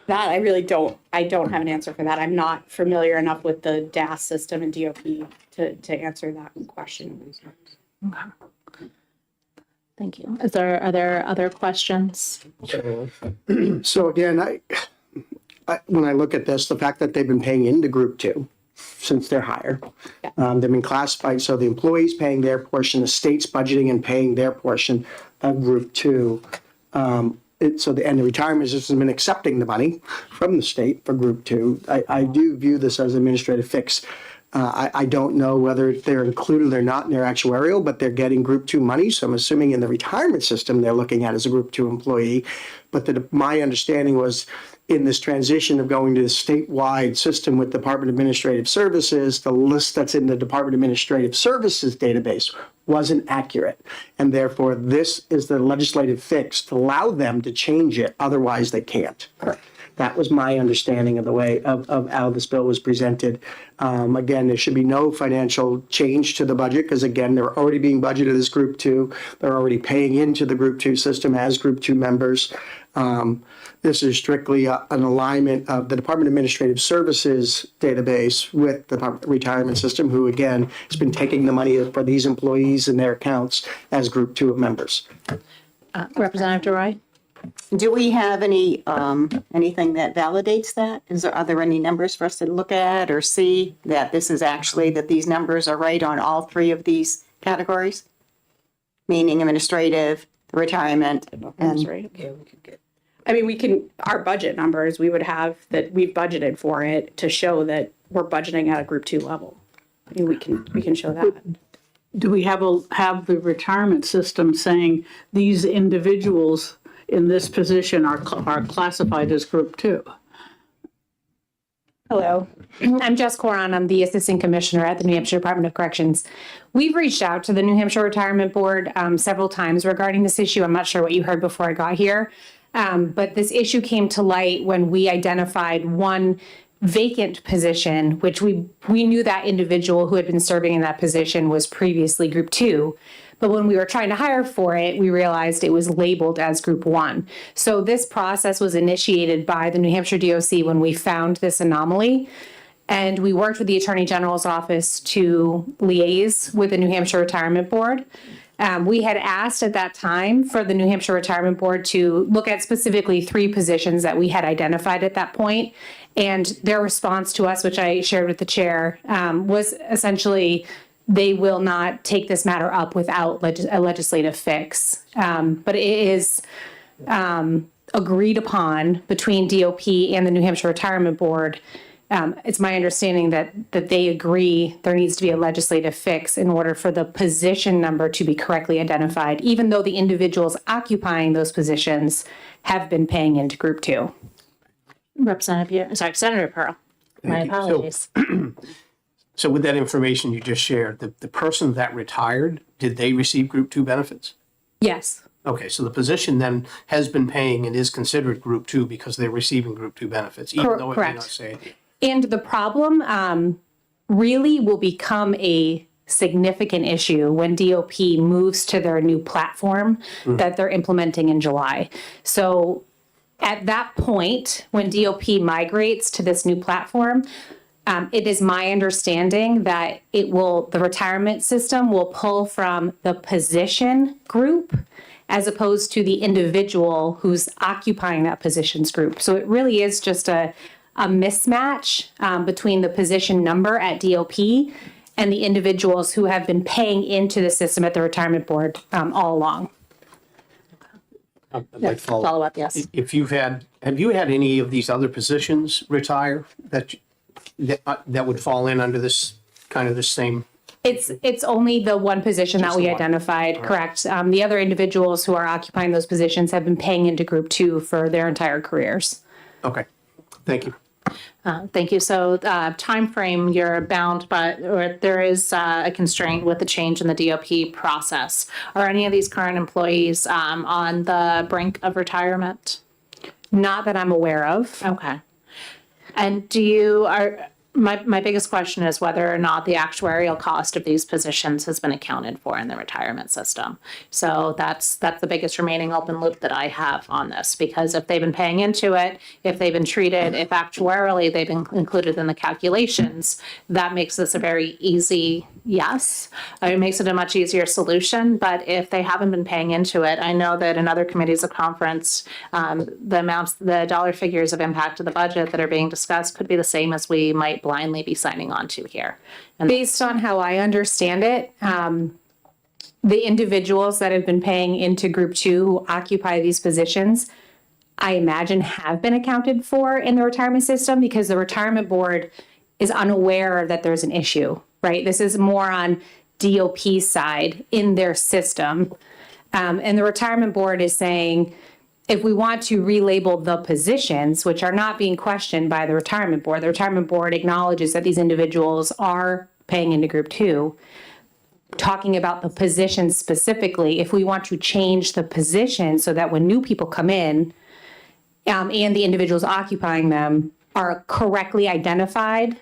That I really don't have an answer for that. I'm not familiar enough with the DAS system and DOP to answer that question. Okay. Thank you. Are there other questions? So again, when I look at this, the fact that they've been paying into group 2 since they're hired, they've been classified, so the employees paying their portion, the state's budgeting and paying their portion of group 2. And the retirement system has been accepting the money from the state for group 2. I do view this as an administrative fix. I don't know whether they're included or not in their actuarial, but they're getting group 2 money. So I'm assuming in the retirement system, they're looking at as a group 2 employee. But my understanding was in this transition of going to the statewide system with Department of Administrative Services, the list that's in the Department of Administrative Services database wasn't accurate. And therefore, this is the legislative fix to allow them to change it. Otherwise, they can't. That was my understanding of the way of how this bill was presented. Again, there should be no financial change to the budget because, again, they're already being budgeted as Group 2. They're already paying into the Group 2 system as Group 2 members. This is strictly an alignment of the Department of Administrative Services database with the retirement system, who, again, has been taking the money for these employees in their accounts as Group 2 members. Representative DeRoy? Do we have any, anything that validates that? Are there any numbers for us to look at or see that this is actually, that these numbers are right on all three of these categories? Meaning administrative, retirement, and I mean, we can, our budget numbers, we would have that we've budgeted for it to show that we're budgeting at a Group 2 level. I mean, we can show that. Do we have the retirement system saying these individuals in this position are classified as Group 2? Hello, I'm Jess Coron. I'm the Assistant Commissioner at the New Hampshire Department of Corrections. We've reached out to the New Hampshire Retirement Board several times regarding this issue. I'm not sure what you heard before I got here, but this issue came to light when we identified one vacant position, which we knew that individual who had been serving in that position was previously Group 2. But when we were trying to hire for it, we realized it was labeled as Group 1. So this process was initiated by the New Hampshire DOC when we found this anomaly. And we worked with the Attorney General's office to liaise with the New Hampshire Retirement Board. We had asked at that time for the New Hampshire Retirement Board to look at specifically 3 positions that we had identified at that point. And their response to us, which I shared with the chair, was essentially they will not take this matter up without a legislative fix. But it is agreed upon between DOP and the New Hampshire Retirement Board It's my understanding that they agree there needs to be a legislative fix in order for the position number to be correctly identified, even though the individuals occupying those positions have been paying into Group 2. Senator Pearl. My apologies. So with that information you just shared, the person that retired, did they receive Group 2 benefits? Yes. Okay, so the position then has been paying and is considered Group 2 because they're receiving Group 2 benefits, even though it may not Correct. say it. And the problem really will become a significant issue when DOP moves to their new platform that they're implementing in July. So at that point, when DOP migrates to this new platform, it is my understanding that the retirement system will pull from the position group as opposed to the individual who's occupying that positions group. So it really is just a mismatch between the position number at DOP and the individuals who have been paying into the system at the retirement board all along. I'd like to Follow up, yes. If have you had any of these other positions retire that would fall in under this same? It's only the one position that Just we the one. identified, correct? The other individuals who are occupying those positions have been paying into Group 2 for their entire careers. Okay, thank you. Thank you. So timeframe, you're bound by, or there is a constraint with the change in the DOP process. Are any of these current employees on the brink of retirement? Not that I'm aware of. Okay. And my biggest question is whether or not the actuarial cost of these positions has been accounted for in the retirement system. So that's the biggest remaining open loop that I have on this, because if they've been paying into it, if they've been treated, if actuarially they've been included in the calculations, that makes this a very easy yes. It makes it a much easier solution. But if they haven't been paying into it, I know that in other committees of conference, the dollar figures of impact to the budget that are being discussed could be the same as we might blindly be signing on to here. And Based on how I understand it, the individuals that have been paying into Group 2 who occupy these positions, I imagine have been accounted for in the retirement system because the retirement board is unaware that there's an issue, right? This is more on DOP's side in their system. And the retirement board is saying, if we want to relabel the positions, which are not being questioned by the retirement board acknowledges that these individuals are paying into Group 2. Talking about the positions specifically, if we want to change the position so that when new people come in and the individuals occupying them are correctly identified,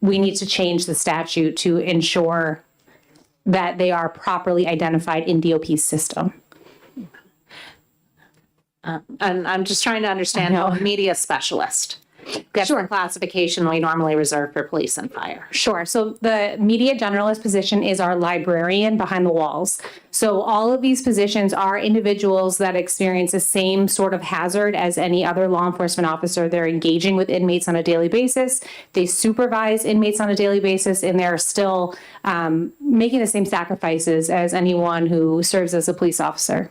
we need to change the statute to ensure that they are properly identified in DOP's system. And I'm just trying to understand how a media specialist gets the classification we normally reserve for police and fire. Sure. So the media generalist position is our librarian behind the walls. So all of these positions are individuals that experience the same sort of hazard as any other law enforcement officer. They're engaging with inmates on a daily basis. They supervise inmates on a daily basis, and they're still making the same sacrifices as anyone who serves as a police officer.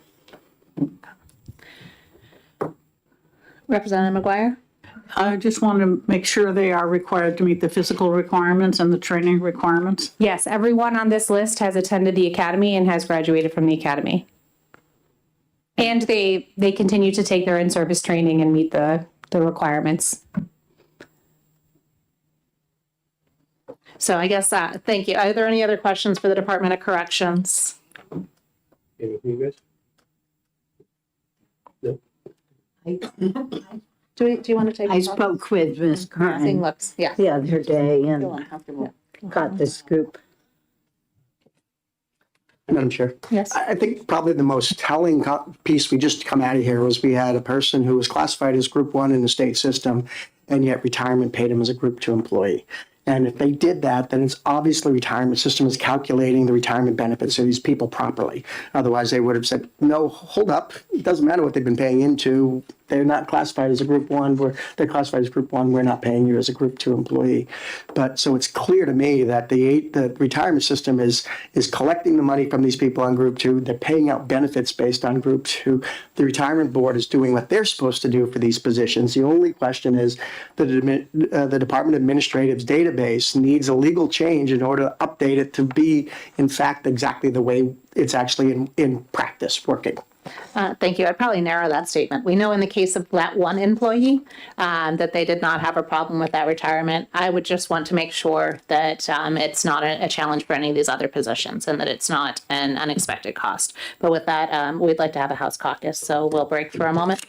Representative McGuire? I just want to make sure they are required to meet the physical requirements and the training requirements. Yes, everyone on this list has attended the academy and has graduated from the academy. And they continue to take their in-service training and meet the requirements. So I guess, thank you. Are there any other questions for the Department of Corrections? Anything, guys? Do you want to take? I spoke with Ms. Thing Kern looks, yeah. the other day Feel and uncomfortable. got the scoop. Madam Chair. Yes. I think probably the most telling piece we just come out of here was we had a person who was classified as Group 1 in the state system, and yet retirement paid him as a Group 2 employee. And if they did that, then it's obviously retirement system is calculating the retirement benefits of these people properly. Otherwise, they would have said, no, hold up. It doesn't matter what they've been paying into. they're not classified as a group one, they're classified as group one, we're not paying you as a group two employee. But so it's clear to me that the retirement system is collecting the money from these people on group two. They're paying out benefits based on group two. The retirement board is doing what they're supposed to do for these positions. The only question is the Department of Administrative's database needs a legal change in order to update it to be, in fact, exactly the way it's actually in practice working. Thank you. I'd probably narrow that statement. We know in the case of that one employee that they did not have a problem with that retirement. I would just want to make sure that it's not a challenge for any of these other positions and that it's not an unexpected cost. But with that, we'd like to have a House caucus, so we'll break for a moment.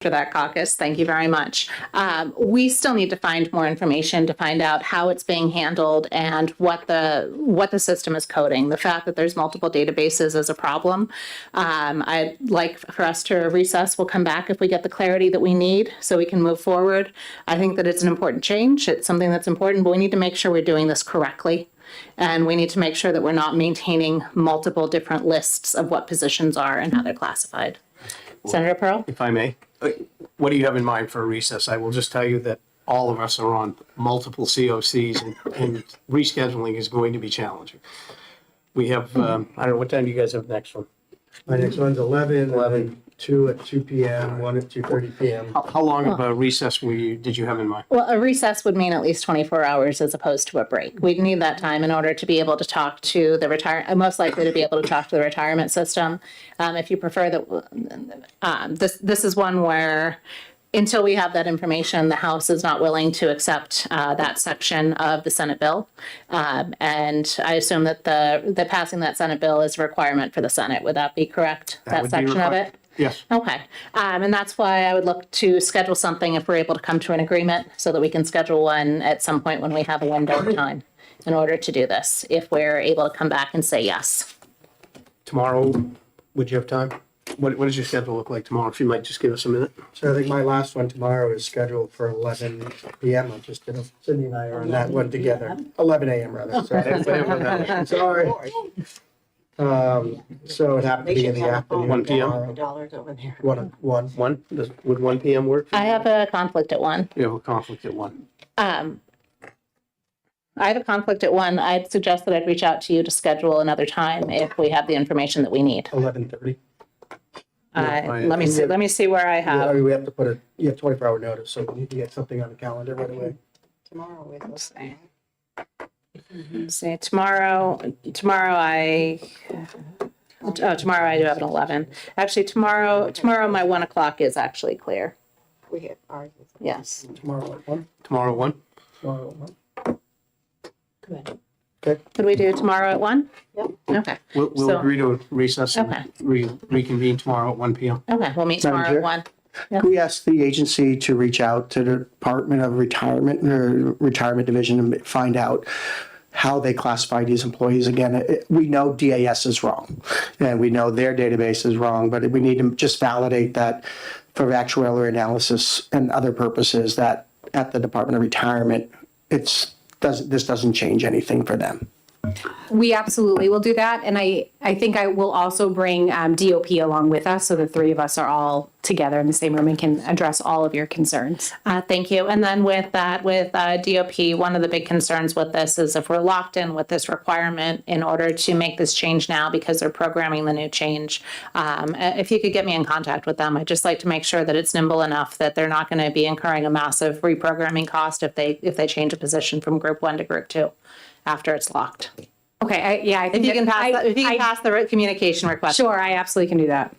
after that caucus. Thank you very much. We still need to find more information to find out how it's being handled and what the system is coding. The fact that there's multiple databases is a problem. I'd like for us to recess. We'll come back if we get the clarity that we need so we can move forward. I think that it's an important change. It's something that's important, but we need to make sure we're doing this correctly. And we need to make sure that we're not maintaining multiple different lists of what positions are and how they're classified. Senator Pearl? If I may, what do you have in mind for a recess? I will just tell you that all of us are on multiple COCs and rescheduling is going to be challenging. We have, I don't know, what time do you guys have next one? My next one's 11, 2 at 2 p.m., 1 at 2:30 p.m. How long of a recess did you have in mind? Well, a recess would mean at least 24 hours as opposed to a break. We'd need that time in order to be able to talk to the most likely to be able to talk to the retirement system. If you prefer that, this is one where until we have that information, the House is not willing to accept that section of the Senate bill. And I assume that the passing that Senate bill is a requirement for the Senate. Would that be correct? That would be section of required. it? Yes. Okay. And that's why I would look to schedule something if we're able to come to an agreement so that we can schedule one at some point when we have a window of time in order to do this, if we're able to come back and say yes. Tomorrow, would you have time? What does your schedule look like tomorrow? If you might just give us a minute. So I think my last one tomorrow is scheduled for 11 p.m. I just did Cindy and I are on that one together. 11 a.m. rather. Sorry. So it happened to be in the afternoon. 1 p.m.? tomorrow. $1 over there. 1? Would 1 p.m. work? I have a conflict at 1. You have a conflict at 1. I have a conflict at 1. I'd suggest that I'd reach out to you to schedule another time if we have the information that we need. 11:30. Let me see where I I have. mean, we have to put you have 24-hour notice, so we need to get something on the calendar right away. Tomorrow we Let's see, tomorrow I do have an 11. Actually, tomorrow my 1 o'clock is actually clear. We have ours. Yes. Tomorrow at 1? Tomorrow 1? Tomorrow at 1. Good. Okay. Could we do tomorrow at 1? Yep. Okay. We'll So- agree to recess and Okay. reconvene tomorrow at 1 p.m. Okay, we'll meet Madam tomorrow Chair? at 1. Can we ask the agency to reach out to the Department of Retirement or Retirement Division and find out how they classify these employees again? We know DAS is wrong and we know their database is wrong, but we need to just validate that for actuarial analysis and other purposes that at the Department of Retirement, this doesn't change anything for them. We absolutely will do that. And I think I will also bring DOP along with us so the three of us are all together in the same room and can address all of your concerns. Thank you. And then with DOP, one of the big concerns with this is if we're locked in with this requirement in order to make this change now because they're programming the new change, if you could get me in contact with them, I'd just like to make sure that it's nimble enough that they're not going to be incurring a massive reprogramming cost if they change a position from group 1 to group 2 after it's locked. Okay, I think If you can that- pass the communication request. Sure, I absolutely can do that.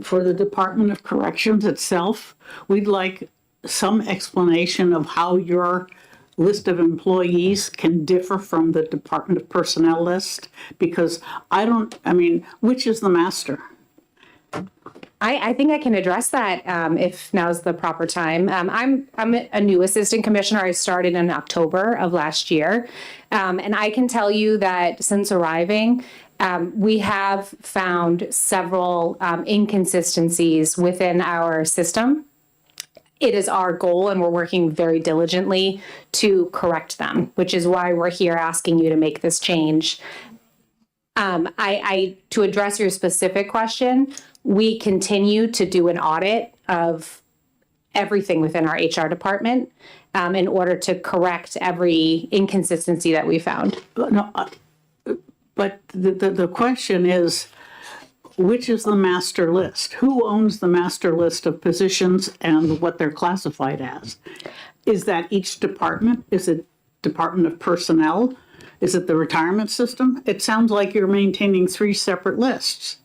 For the Department of Corrections itself, we'd like some explanation of how your list of employees can differ from the Department of Personnel list, because which is the master? I think I can address that if now's the proper time. I'm a new assistant commissioner. I started in October of last year. And I can tell you that since arriving, we have found several inconsistencies within our system. It is our goal, and we're working very diligently to correct them, which is why we're here asking you to make this change. To address your specific question, we continue to do an audit of everything within our HR department in order to correct every inconsistency that we found. But the question is, which is the master list? Who owns the master list of positions and what they're classified as? Is that each department? Is it Department of Personnel? Is it the retirement system? It sounds like you're maintaining 3 separate lists.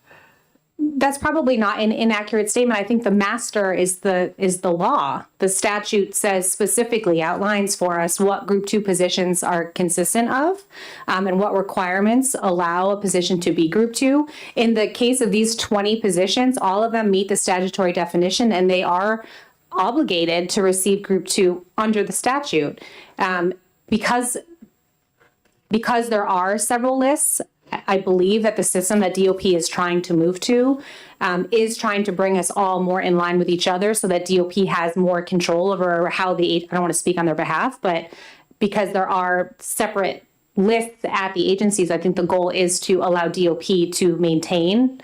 That's probably not an inaccurate statement. I think the master is the law. The statute says specifically outlines for us what group 2 positions are consistent of, and what requirements allow a position to be group 2. In the case of these 20 positions, all of them meet the statutory definition, and they are obligated to receive group 2 under the statute. Because there are several lists, I believe that the system that DOP is trying to move to is trying to bring us all more in line with each other so that DOP has more control over how I don't want to speak on their behalf, but because there are separate lists at the agencies, I think the goal is to allow DOP to maintain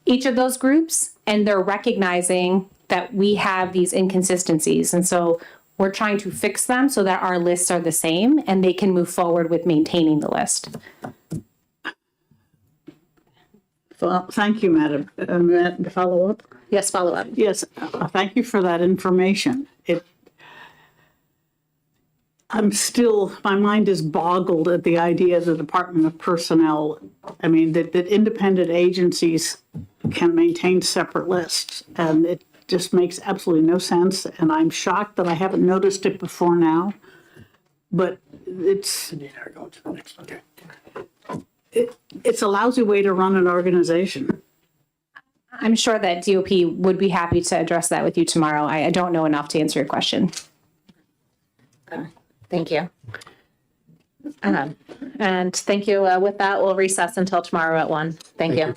each of those groups, and they're recognizing that we have these inconsistencies. And so we're trying to fix them so that our lists are the same and they can move forward with maintaining the list. Well, thank you, Madam. Follow up? Yes, follow up. Yes, thank you for that information. My mind is boggled at the idea of the Department of Personnel. I mean, that independent agencies can maintain separate lists, and it just makes absolutely no sense. And I'm shocked that I haven't noticed it before now. But it's a lousy way to run an organization. I'm sure that DOP would be happy to address that with you tomorrow. I don't know enough to answer your question. Thank you. And thank you. With that, we'll recess until tomorrow at 1. Thank you.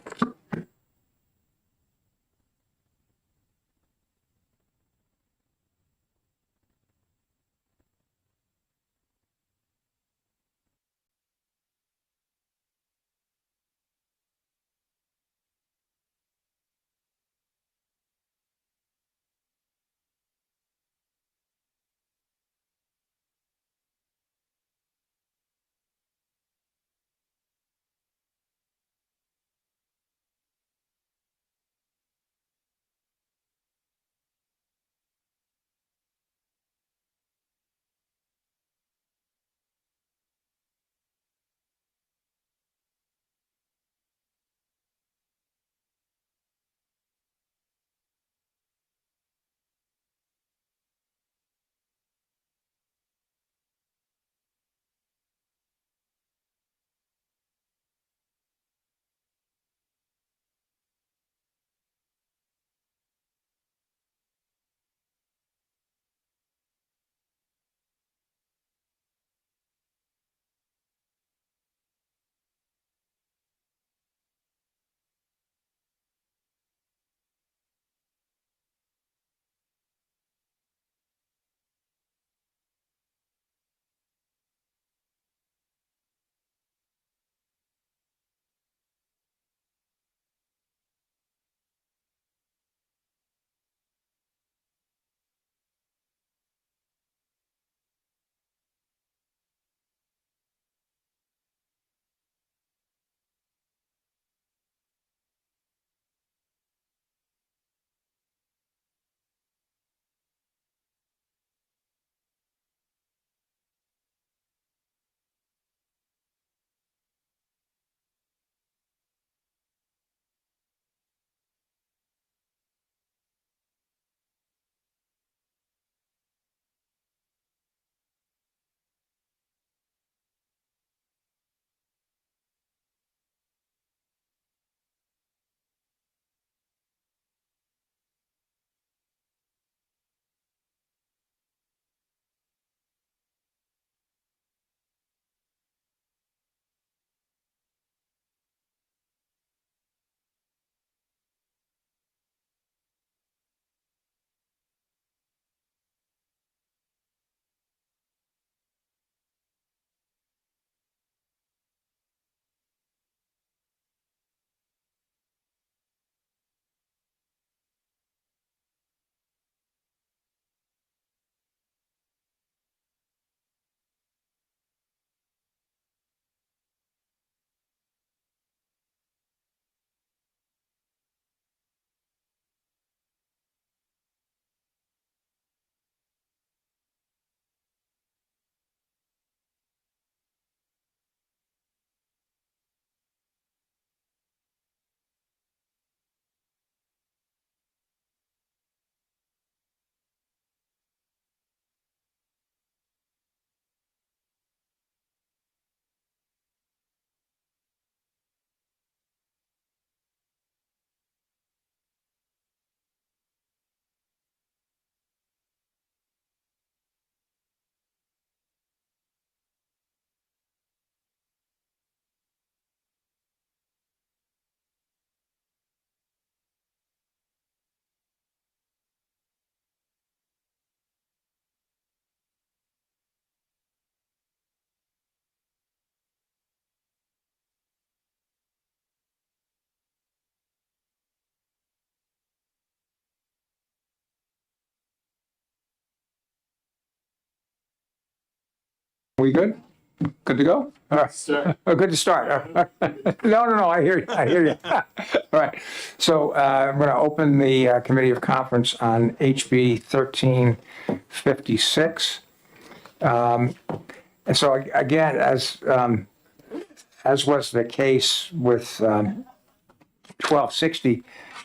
We good? Good to go? All right. Oh, good to start. No, I hear you. All right. So I'm going to open the committee of conference on HB 1356. And so again, as was the case with 1260,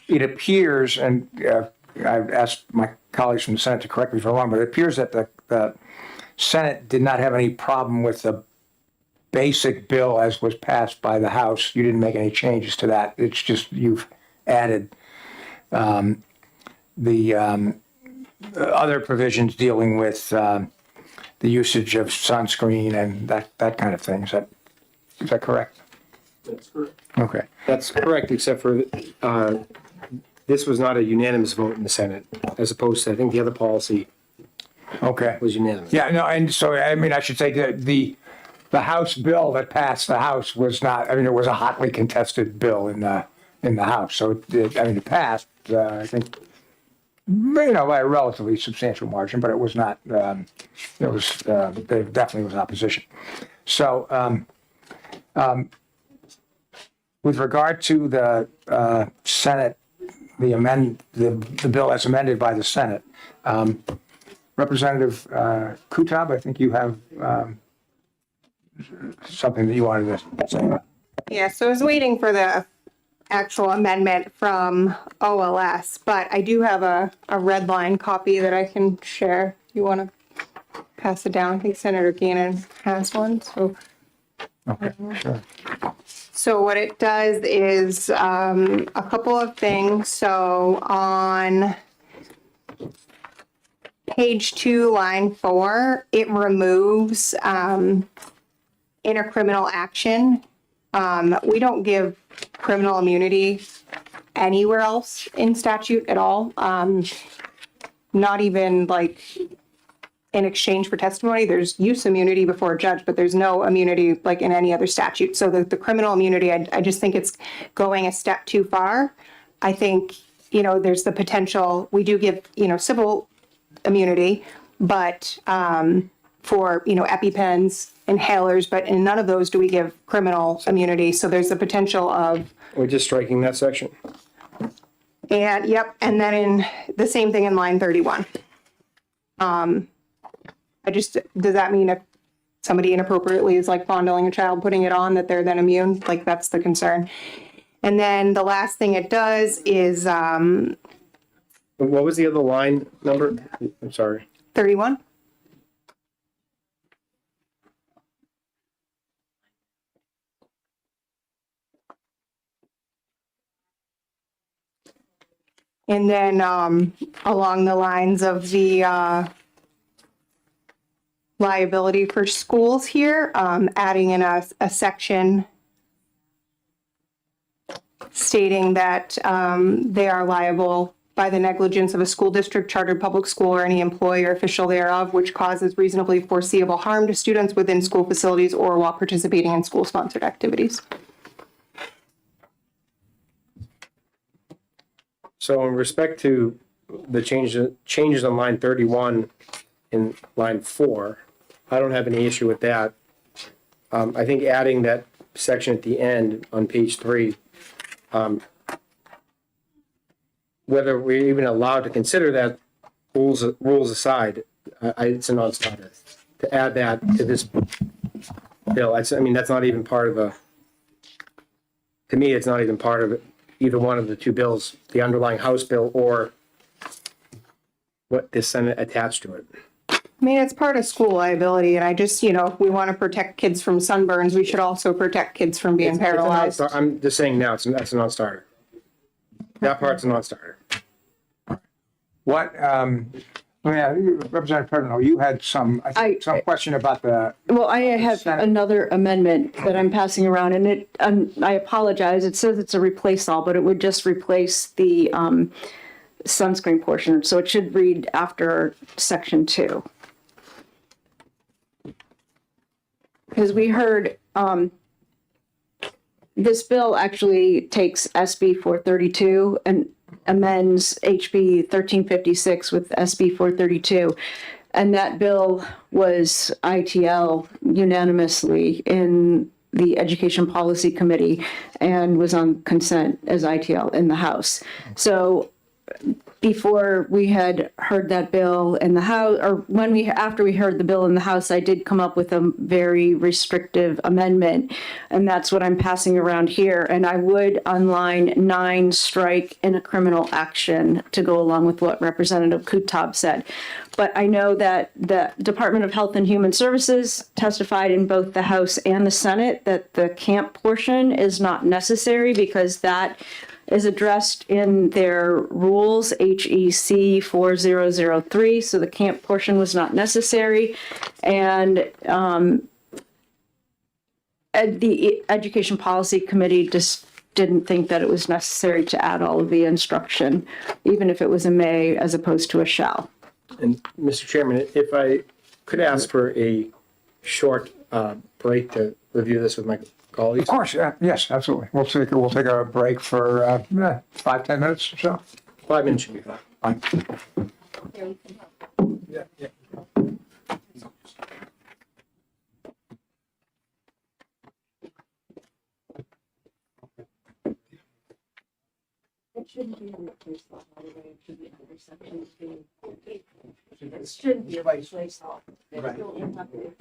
it appears, and I've asked my colleagues from the Senate to correct me if I'm wrong, but it appears that the Senate did not have any problem with the basic bill as was passed by the House. You didn't make any changes to that. It's just you've added the other provisions dealing with the usage of sunscreen and that kind of thing. Is that correct? That's correct. Okay. That's correct, except for this was not a unanimous vote in the Senate, as opposed to, I think the other policy was unanimous. Yeah, no, and so, I mean, I should say that the House bill that passed the House was not, I mean, it was a hotly contested bill in the House. So, it passed, I think, by a relatively substantial margin, but it was not, there definitely was opposition. So, with regard to the Senate, the bill as amended by the Senate, Representative Kutab, I think you have something that you wanted to say. Yeah, so I was waiting for the actual amendment from OLS, but I do have a red line copy that I can share. You want to pass it down? I think Senator Gannon has one, so. Okay, sure. So what it does is a couple of things. So on page 2, line 4, it removes intercriminal action. We don't give criminal immunity anywhere else in statute at all. Not even like in exchange for testimony. There's use immunity before a judge, but there's no immunity like in any other statute. So the criminal immunity, I just think it's going a step too far. I think, there's the potential, we do give, civil immunity, but for, EpiPens, inhalers, but in none of those do we give criminal immunity. So there's the potential of. We're just striking that section. And and then in the same thing in line 31. Does that mean if somebody inappropriately is like fondling a child, putting it on, that they're then immune? Like that's the concern. And then the last thing it does is. What was the other line number? I'm sorry. 31. And then along the lines of the liability for schools here, adding in a section stating that they are liable by the negligence of a school district, chartered public school, or any employee or official thereof, which causes reasonably foreseeable harm to students within school facilities or while participating in school-sponsored activities. So in respect to the changes on line 31 in line 4, I don't have any issue with that. I think adding that section at the end on page 3, whether we're even allowed to consider that rules aside, it's a non-starter. To add that to this bill, that's not even part of to me, it's not even part of either one of the two bills, the underlying House bill or what the Senate attached to it. I mean, it's part of school liability, and I just, if we want to protect kids from sunburns, we should also protect kids from being paralyzed. I'm just saying now, that's a non-starter. That part's a non-starter. What, Representative Pedro, you had some question about the. Well, I have another amendment that I'm passing around, and I apologize. It says it's a replace all, but it would just replace the sunscreen portion. So it should read after section 2. Because we heard this bill actually takes SB 432 and amends HB 1356 with SB 432. And that bill was ITL unanimously in the Education Policy Committee and was on consent as ITL in the House. So before we had heard that bill in the House, or after we heard the bill in the House, I did come up with a very restrictive amendment, and that's what I'm passing around here. And I would on line 9 strike in a criminal action to go along with what Representative Kutab said. But I know that the Department of Health and Human Services testified in both the House and the Senate that the camp portion is not necessary because that is addressed in their rules, HEC 4003, so the camp portion was not necessary. And the Education Policy Committee just didn't think that it was necessary to add all of the instruction, even if it was a may as opposed to a shall. And Mr. Chairman, if I could ask for a short break to review this with my colleagues. Of course, yes, absolutely. We'll take a break for 5-10 minutes or so. 5 minutes should be fine. Yeah, yeah. It shouldn't be a replace law, by the way, it should be under section 2. It shouldn't be a replace law. It's still impacted.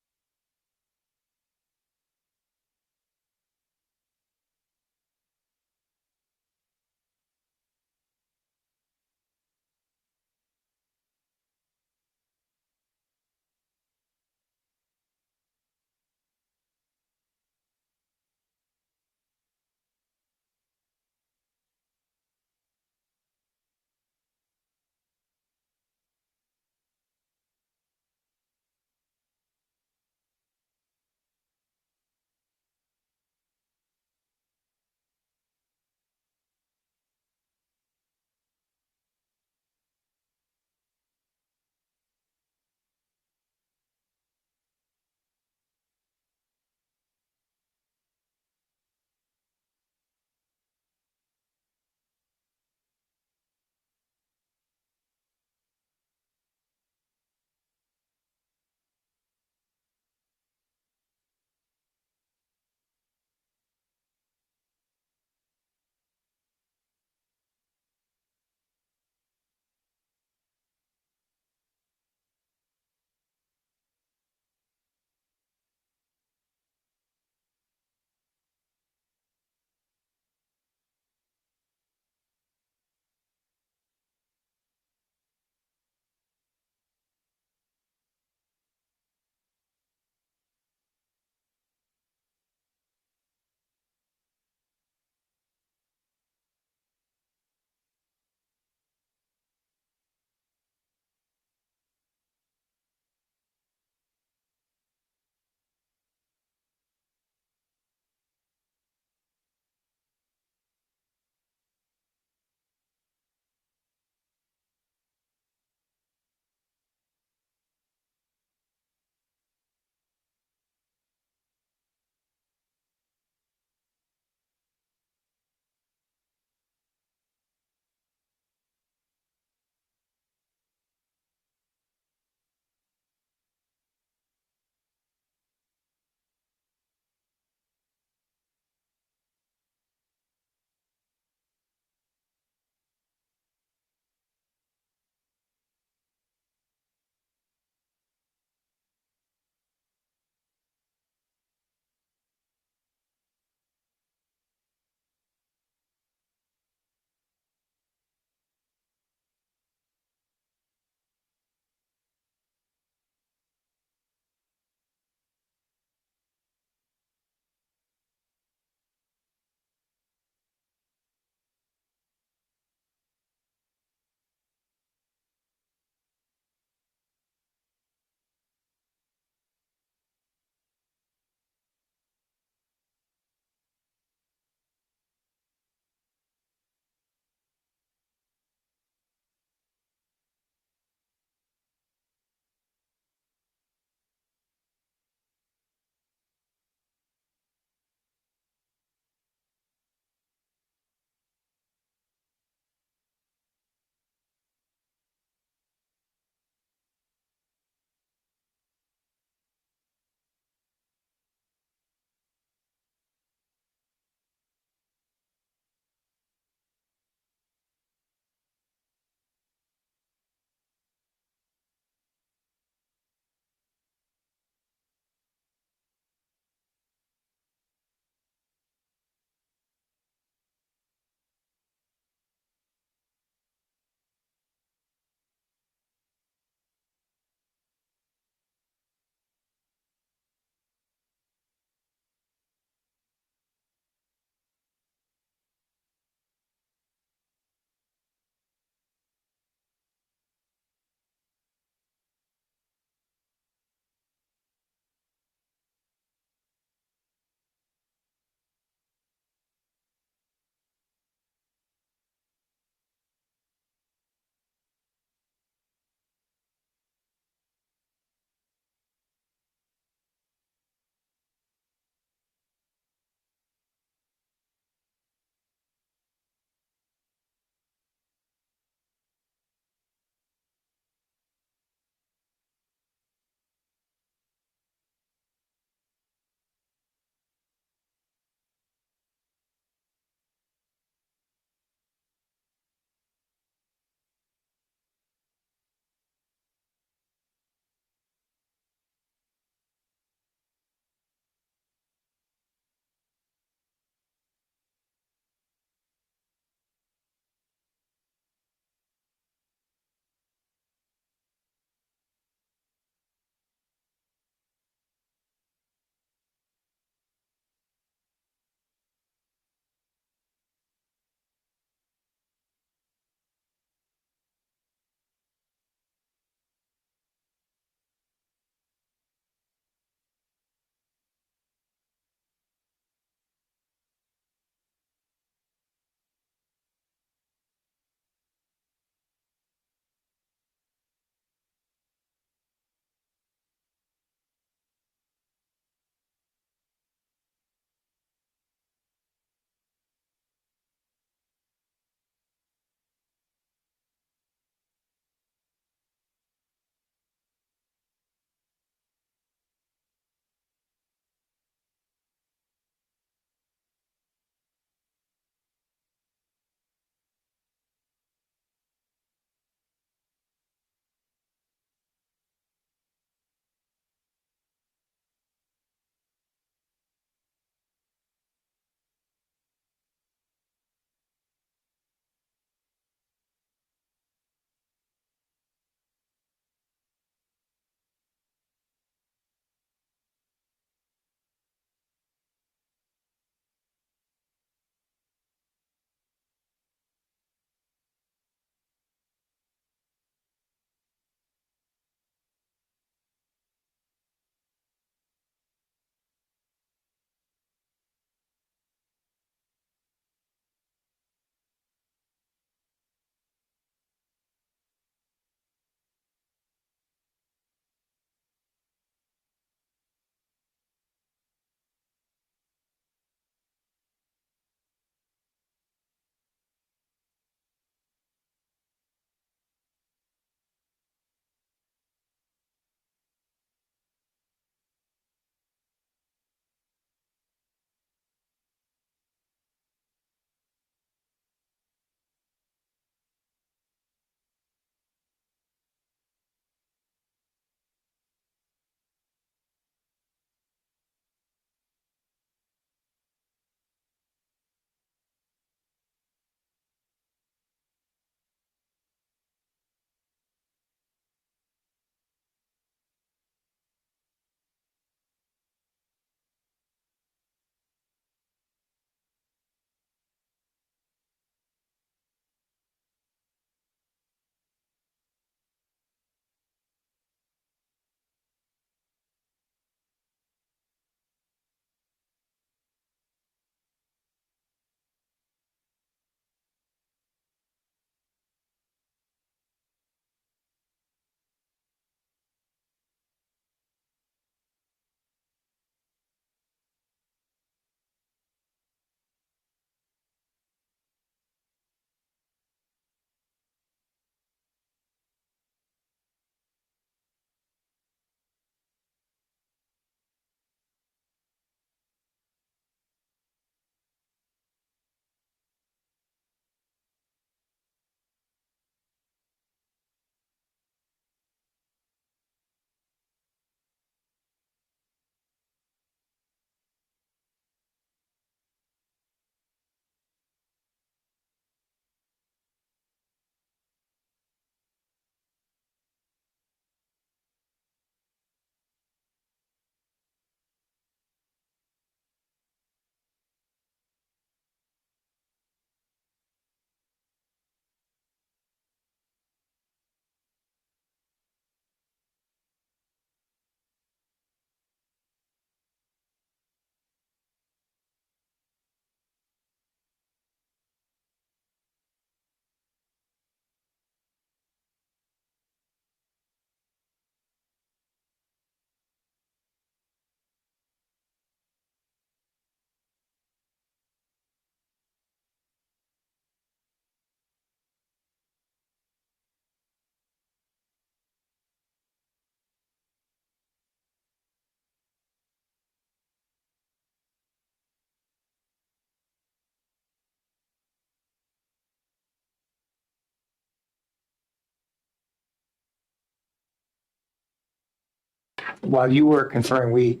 while you were conferring, we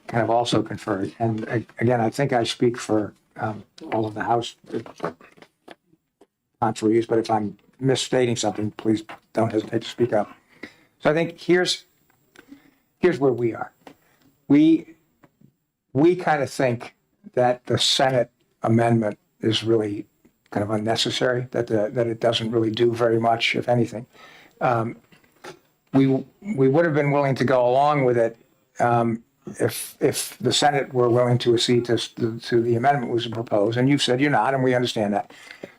kind of also conferred. And again, I think I speak for all of the House conferees, but if I'm misstating something, please don't hesitate to speak up. So I think here's where we are. We kind of think that the Senate amendment is really kind of unnecessary, that it doesn't really do very much, if anything. We would have been willing to go along with it if the Senate were willing to accede to the amendment was proposed, and you've said you're not, and we understand that.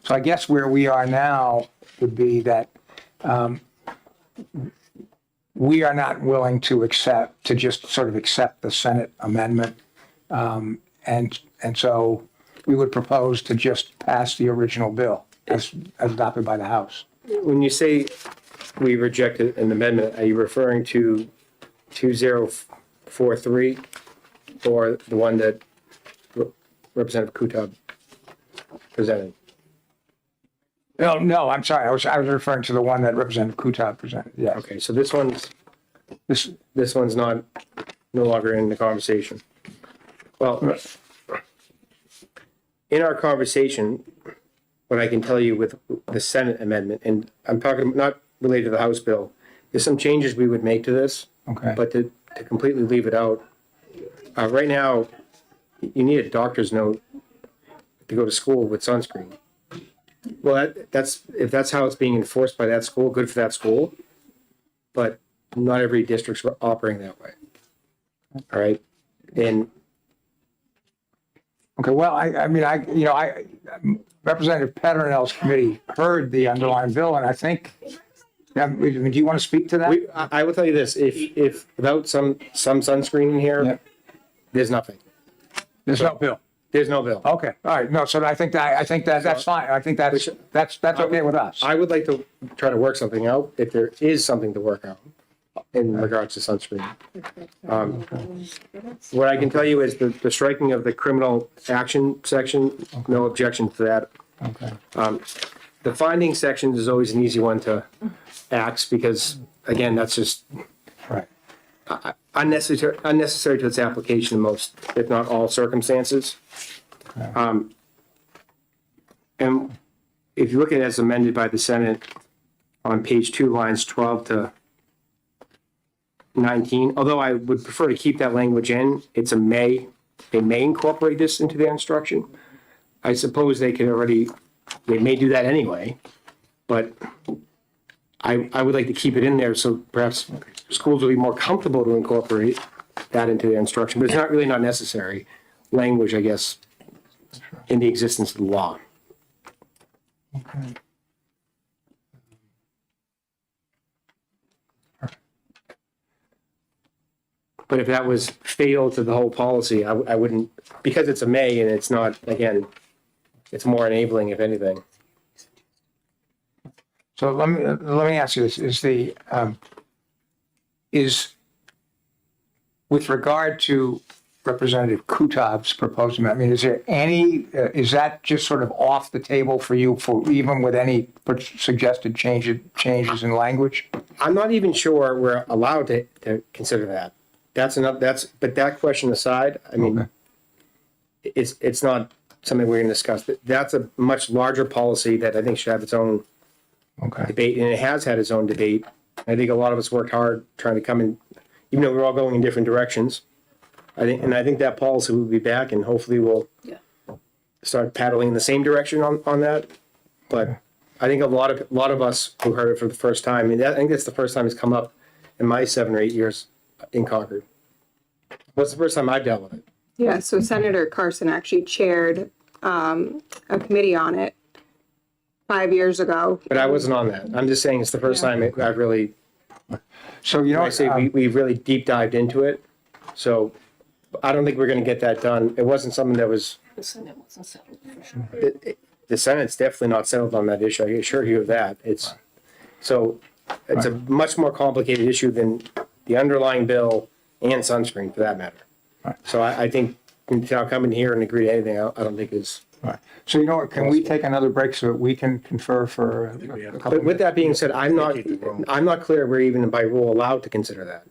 So I guess where we are now would be that we are not willing to just sort of accept the Senate amendment, and so we would propose to just pass the original bill as adopted by the House. When you say we rejected an amendment, are you referring to 2043 or the one that Representative Kutab presented? No, I'm sorry. I was referring to the one that Representative Kutab presented. Yeah. Okay, so this one's no longer in the conversation. Well, in our conversation, what I can tell you with the Senate amendment, and I'm talking not related to the House bill, there's some changes we would make to this. Okay. But to completely leave it out, right now, you need a doctor's note to go to school with sunscreen. Well, that's if that's how it's being enforced by that school, good for that school. But not every district's operating that way. All right, and okay. Well, Representative Petronel's committee heard the underlying bill, and I think. Do you want to speak to that? I will tell you this: if without some sunscreen in here, there's nothing. There's no bill. There's no bill. Okay, all right. No, so I think that's fine. I think that's okay with us. I would like to try to work something out if there is something to work out in regards to sunscreen. What I can tell you is the striking of the criminal action section, no objection to that. Okay. The finding section is always an easy one to axe because, again, that's just right. Unnecessary to its application in most, if not all, circumstances. Okay. And if you look at it as amended by the Senate on page 2, lines 12 to 19, although I would prefer to keep that language in, they may incorporate this into their instruction. I suppose they may do that anyway, but I would like to keep it in there so perhaps schools will be more comfortable to incorporate that into their instruction, but it's not necessary language, I guess, in the existence of the law. Okay. But if that was fatal to the whole policy, I wouldn't, because it's a may and it's not, again, it's more enabling if anything. So let me ask you this: is with regard to Representative Kutab's proposal, I mean, is there any? Is that just sort of off the table for you, for even with any suggested changes in language? I'm not even sure we're allowed to consider that. But that question aside, I mean, okay. It's not something we're going to discuss. That's a much larger policy that I think should have its own debate, and it has had its own debate. I think a lot of us worked hard trying to come in, even though we're all going in different directions. I think that policy will be back, and hopefully we'll start paddling in the same direction on that. But I think a lot of us who heard it for the first time, and I think that's the first time it's come up in my 7 or 8 years in Concord. What's the first time I've dealt with it? Yeah, so Senator Carson actually chaired a committee on it 5 years ago. But I wasn't on that. I'm just saying it's the first time I've really. So I say we really deep dived into it. So I don't think we're going to get that done. It wasn't something that was. The Senate wasn't settled for sure. The Senate's definitely not settled on that issue. I assure you of that. It's a much more complicated issue than the underlying bill and sunscreen, for that matter. Right. So I think to come in here and agree to anything, I don't think is. Right. So what? Can we take another break so that we can confer for a couple? But with that being said, I'm not clear we're even by rule allowed to consider that.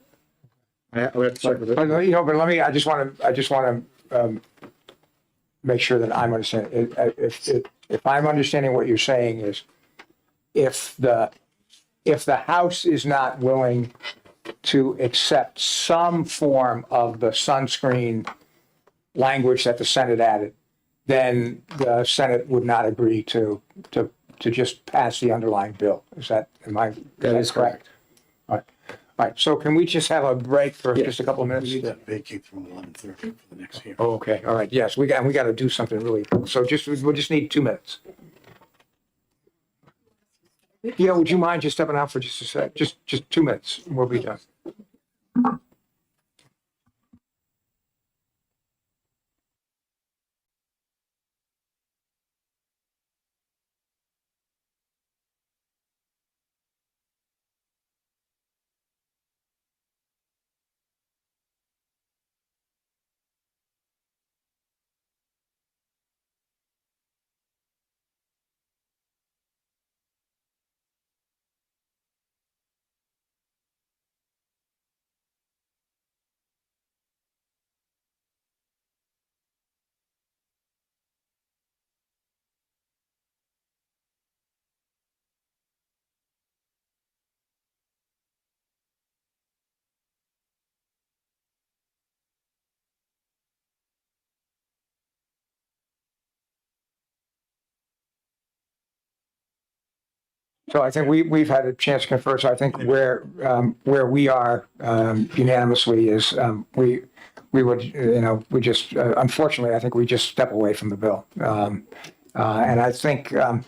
I would have to check with it. But, but let me, I just want to make sure that I'm understanding. If I'm understanding what you're saying is, if the House is not willing to accept some form of the sunscreen language that the Senate added, then the Senate would not agree to just pass the underlying bill. That is correct. All right, so can we just have a break for just a couple of minutes? Vacate from 11:30 for the next hearing. Oh, okay, all right, yes, we got to do something really, so we'll just need 2 minutes. Yeah, would you mind just stepping out for just a sec? Just 2 minutes, we'll be done. So I think we've had a chance to confer, so I think where we are unanimously is we would, we just, unfortunately, I think we just step away from the bill. And I think, I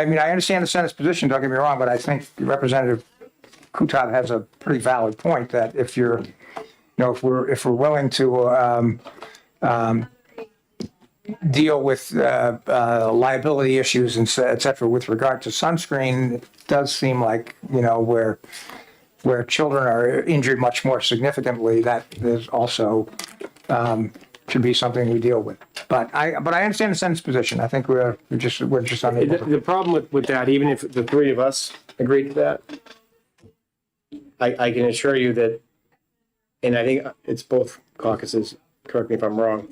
mean, I understand the Senate's position, don't get me wrong, but I think Representative Kutat has a pretty valid point that if you're, if we're willing to deal with liability issues and et cetera with regard to sunscreen, it does seem like, where children are injured much more significantly, that is also should be something we deal with. But I understand the Senate's position. I think we're just unable to. The problem with that, even if the three of us agree to that, I can assure you that, and I think it's both caucuses, correct me if I'm wrong,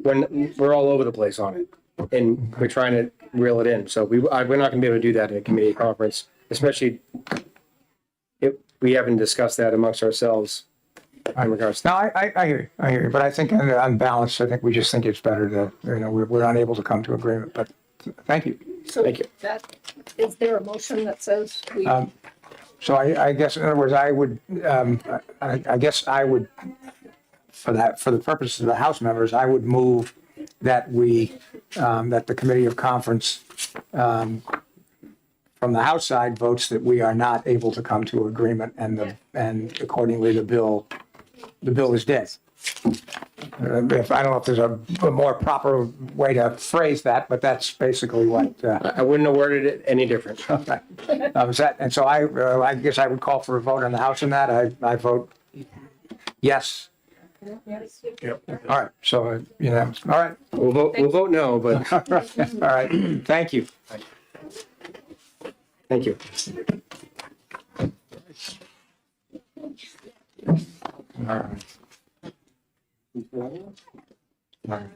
when we're all over the place on it, and we're trying to reel it in. So we're not going to be able to do that in a committee conference, especially if we haven't discussed that amongst ourselves in regards to. No, I hear you, but I think on balance, I think we just think it's better to, we're unable to come to agreement, but thank you. So Thank you. is there a motion that says we? So I guess, in other words, I would, I guess I would, for the purposes of the House members, I would move that that the Committee of Conference from the House side votes that we are not able to come to agreement, and accordingly the bill is dead. If I don't know if there's a more proper way to phrase that, but that's basically what. I wouldn't have worded it any different. Okay. And so I guess I would call for a vote on the House on that. I vote yes. Yep. All right. So all right. We'll vote no, but All right. Thank you. thank you. All right. All right.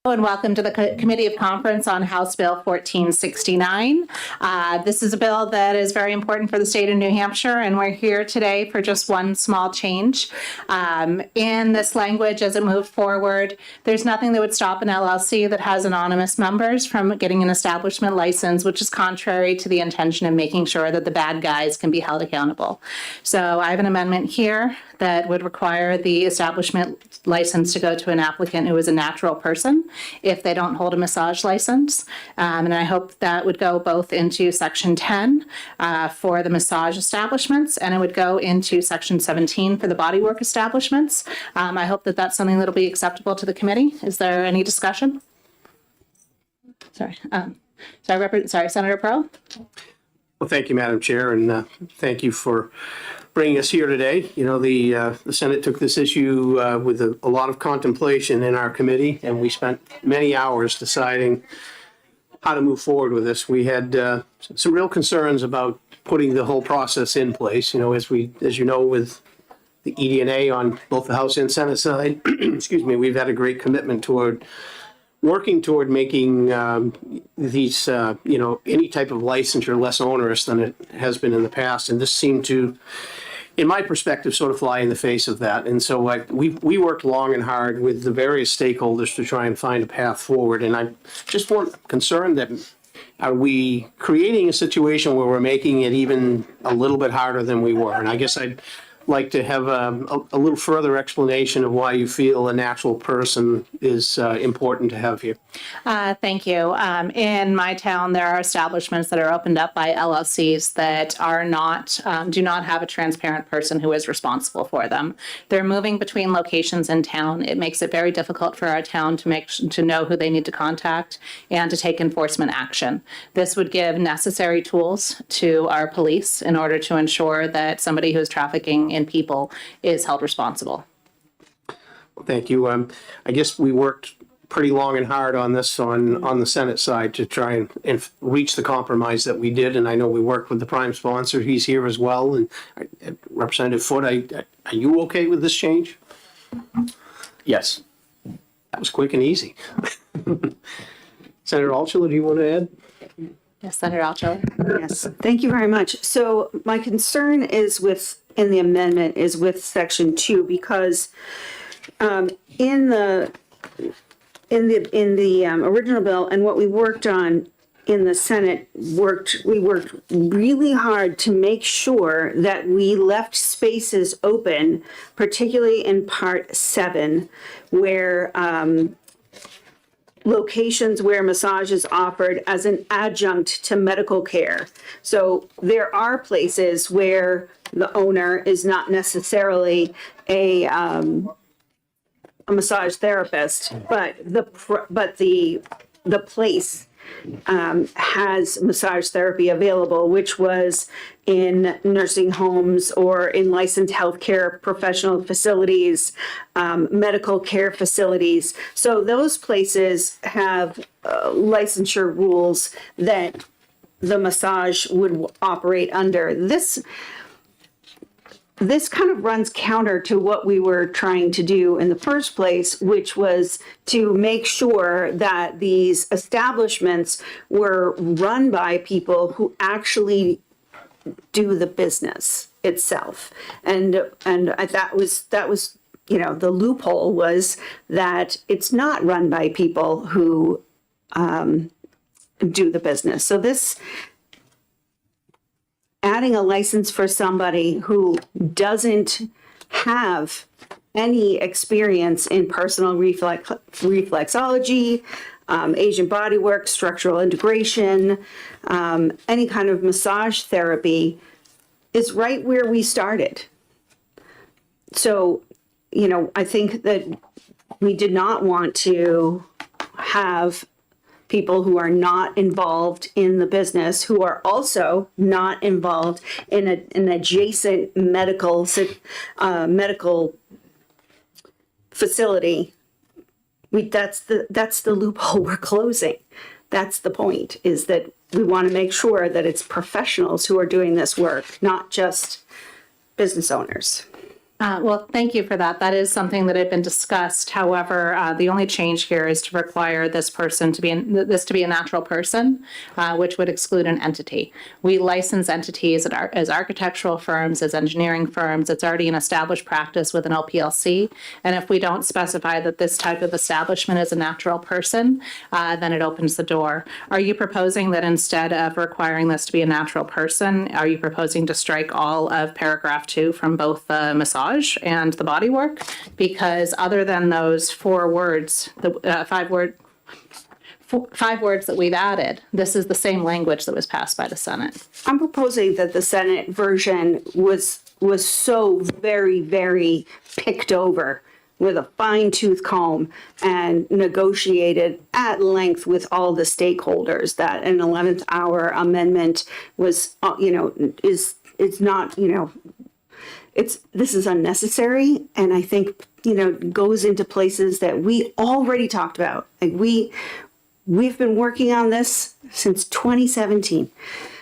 And welcome to the Committee of Conference on House Bill 1469. This is a bill that is very important for the state of New Hampshire, and we're here today for just one small change. In this language, as it moved forward, there's nothing that would stop an LLC that has anonymous members from getting an establishment license, which is contrary to the intention of making sure that the bad guys can be held accountable. So I have an amendment here that would require the establishment license to go to an applicant who is a natural person if they don't hold a massage license. And I hope that would go both into Section 10 for the massage establishments, and it would go into Section 17 for the bodywork establishments. I hope that that's something that'll be acceptable to the committee. Is there any discussion? Sorry, Senator Pro? Well, thank you, Madam Chair, and thank you for bringing us here today. You know, the Senate took this issue with a lot of contemplation in our committee, and we spent many hours deciding how to move forward with this. We had some real concerns about putting the whole process in place. You know, as you know, with the ED&A on both the House and Senate side, excuse me, we've had a great commitment toward working toward making these, any type of licensure less onerous than it has been in the past. And this seemed to, in my perspective, sort of fly in the face of that. And so we worked long and hard with the various stakeholders to try and find a path forward. And I just concerned that are we creating a situation where we're making it even a little bit harder than we were? And I guess I'd like to have a little further explanation of why you feel a natural person is important to have here. Thank you. In my town, there are establishments that are opened up by LLCs that are not, do not have a transparent person who is responsible for them. They're moving between locations in town. It makes it very difficult for our town to know who they need to contact and to take enforcement action. This would give necessary tools to our police in order to ensure that somebody who is trafficking in people is held responsible. Thank you. I guess we worked pretty long and hard on this on the Senate side to try and reach the compromise that we did. And I know we worked with the prime sponsor. He's here as well. And Representative Foote, are you okay with this change? Yes. That was quick and easy. Senator Altshuler, do you want to add? Yes, Senator Altshuler. Yes, thank you very much. So my concern is in the amendment is with Section 2, because in the original bill and what we worked on in the Senate, we worked really hard to make sure that we left spaces open, particularly in Part 7, where locations where massage is offered as an adjunct to medical care. So there are places where the owner is not necessarily a massage therapist, but the place has massage therapy available, which was in nursing homes or in licensed healthcare professional facilities, medical care facilities. So those places have licensure rules that the massage would operate under. This kind of runs counter to what we were trying to do in the first place, which was to make sure that these establishments were run by people who actually do the business itself. And that was, the loophole was that it's not run by people who do the business. So this, adding a license for somebody who doesn't have any experience in personal reflexology, Asian bodywork, structural integration, any kind of massage therapy is right where we started. So, I think that we did not want to have people who are not involved in the business, who are also not involved in an adjacent medical facility. That's the loophole we're closing. That's the point, is that we want to make sure that it's professionals who are doing this work, not just business owners. Well, thank you for that. That is something that had been discussed. However, the only change here is to require this person to be this to be a natural person, which would exclude an entity. We license entities as architectural firms, as engineering firms. It's already an established practice with an LPLC. And if we don't specify that this type of establishment is a natural person, then it opens the door. Are you proposing that instead of requiring this to be a natural person, are you proposing to strike all of paragraph 2 from both the massage and the bodywork? Because other than those 4 words, the 5 words that we've added, this is the same language that was passed by the Senate. I'm proposing that the Senate version was so very, very picked over with a fine tooth comb and negotiated at length with all the stakeholders that an 11th hour amendment was, is not, this is unnecessary. And I think, goes into places that we already talked about. Like we've been working on this since 2017.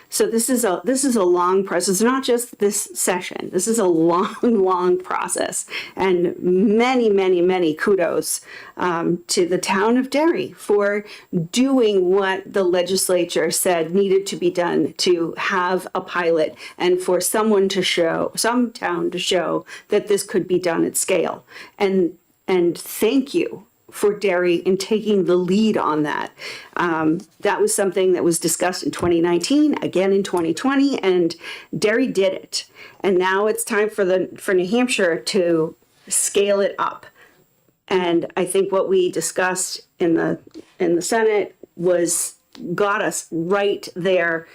So this is a long process, not just this session. This is a long process, and many kudos to the town of Derry for doing what the legislature said needed to be done to have a pilot, and for some town to show that this could be done at scale. And thank you for Derry in taking the lead on that. That was something that was discussed in 2019, again in 2020, and Derry did it. And now it's time for New Hampshire to scale it up. And I think what we discussed in the Senate got us right there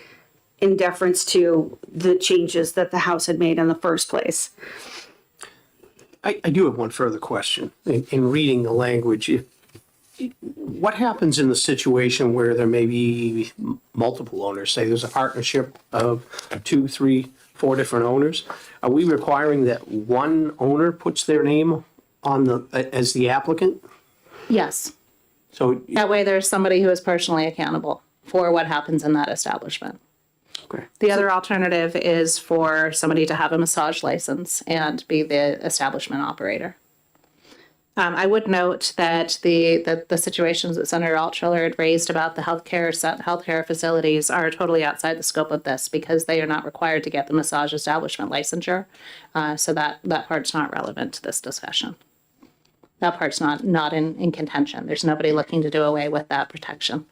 in deference to the changes that the House had made in the first place. I do have one further question. In reading the language, what happens in the situation where there may be multiple owners? Say there's a partnership of 2, 3, 4 different owners. Are we requiring that one owner puts their name on as the applicant? Yes. So that way there's somebody who is personally accountable for what happens in that establishment. Okay. The other alternative is for somebody to have a massage license and be the establishment operator. I would note that the situations that Senator Altshuler had raised about the healthcare facilities are totally outside the scope of this because they are not required to get the massage establishment licensure. So that part's not relevant to this discussion. That part's not in contention. There's nobody looking to do away with that protection.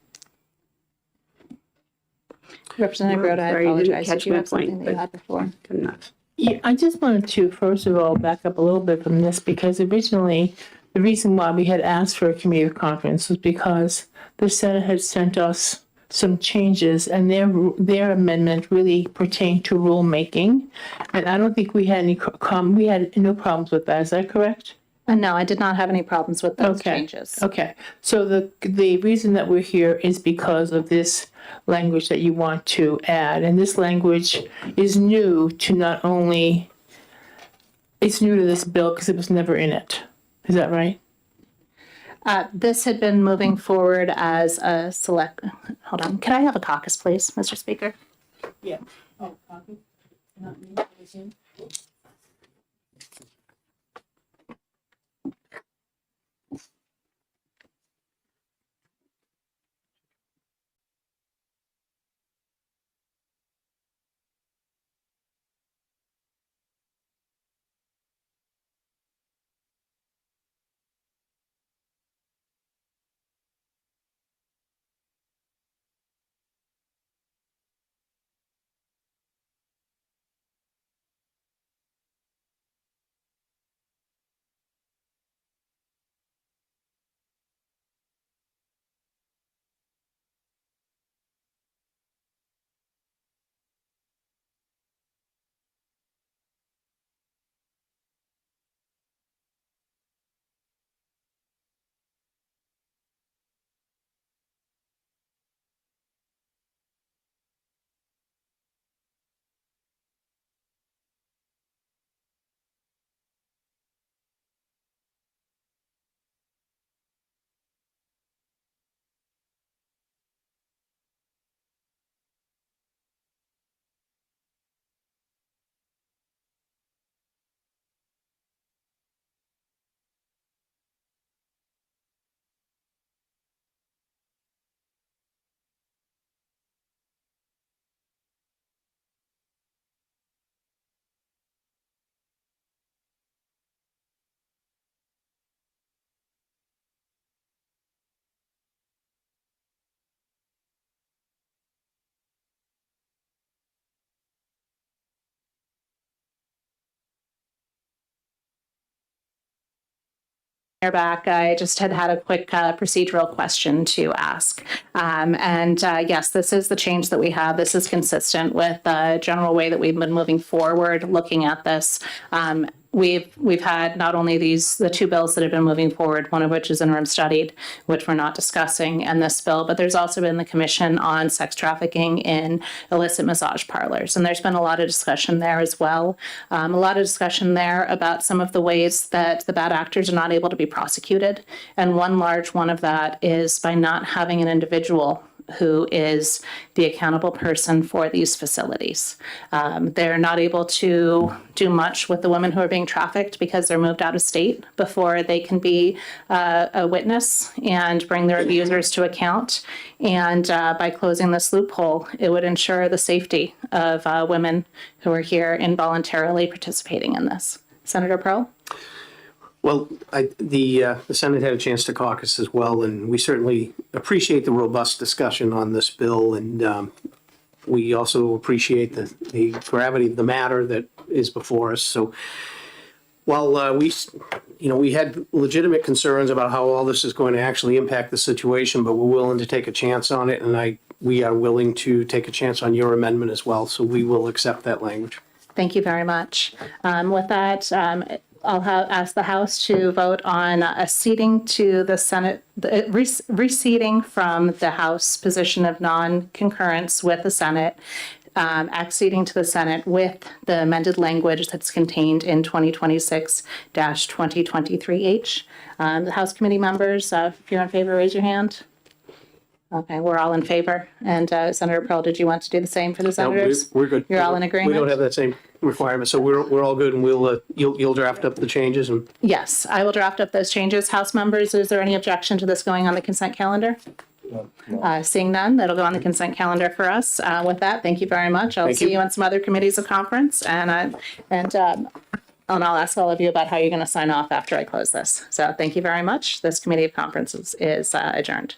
Representative Rhoda, I apologize. Did you have something that you had before? Good enough. Yeah, I just wanted to, first of all, back up a little bit from this because originally the reason why we had asked for a committee of conference was because the Senate had sent us some changes and their amendment really pertained to rulemaking. And I don't think we had we had no problems with that. Is that correct? No, I did not have any problems with those changes. Okay. So the reason that we're here is because of this language that you want to add. And this language is new to it's new to this bill because it was never in it. Is that right? This had been moving forward as a select, hold on. Can I have a caucus, please, Mr. Speaker? Yeah. Oh, caucus? Not me. back, I just had a quick procedural question to ask. Yes, this is the change that we have. This is consistent with the general way that we've been moving forward, looking at this. We've had not only the two bills that have been moving forward, one of which is interim studied, which we're not discussing in this bill, but there's also been the Commission on Sex Trafficking in Illicit Massage Parlors. And there's been a lot of discussion there as well. A lot of discussion there about some of the ways that the bad actors are not able to be prosecuted. And one large one of that is by not having an individual who is the accountable person for these facilities. They're not able to do much with the women who are being trafficked because they're moved out of state before they can be a witness and bring their abusers to account. And by closing this loophole, it would ensure the safety of women who are here involuntarily participating in this. Senator Pearl? Well, the Senate had a chance to caucus as well, and we certainly appreciate the robust discussion on this bill, and we also appreciate the gravity of the matter that is before us. So while we had legitimate concerns about how all this is going to actually impact the situation, but we're willing to take a chance on it, and we are willing to take a chance on your amendment as well, so we will accept that language. Thank you very much. With that, I'll ask the House to vote on acceding to the Senate, receding from the House position of non-concurrence with the Senate, acceding to the Senate with the amended language that's contained in 2026-2023H. The House committee members, if you're in favor, raise your hand. Okay, we're all in favor. And Senator Pearl, did you want to do the same for the senators? We're good. You're all in agreement? We don't have that same requirement, so we're all good, and you'll draft up the changes and. Yes, I will draft up those changes. House members, is there any objection to this going on the consent calendar? Seeing none, that'll go on the consent calendar for us. With that, thank you very much. I'll see you on some other committees of conference, and I'll ask all of you about how you're going to sign off after I close this. So thank you very much. This committee of conferences is adjourned.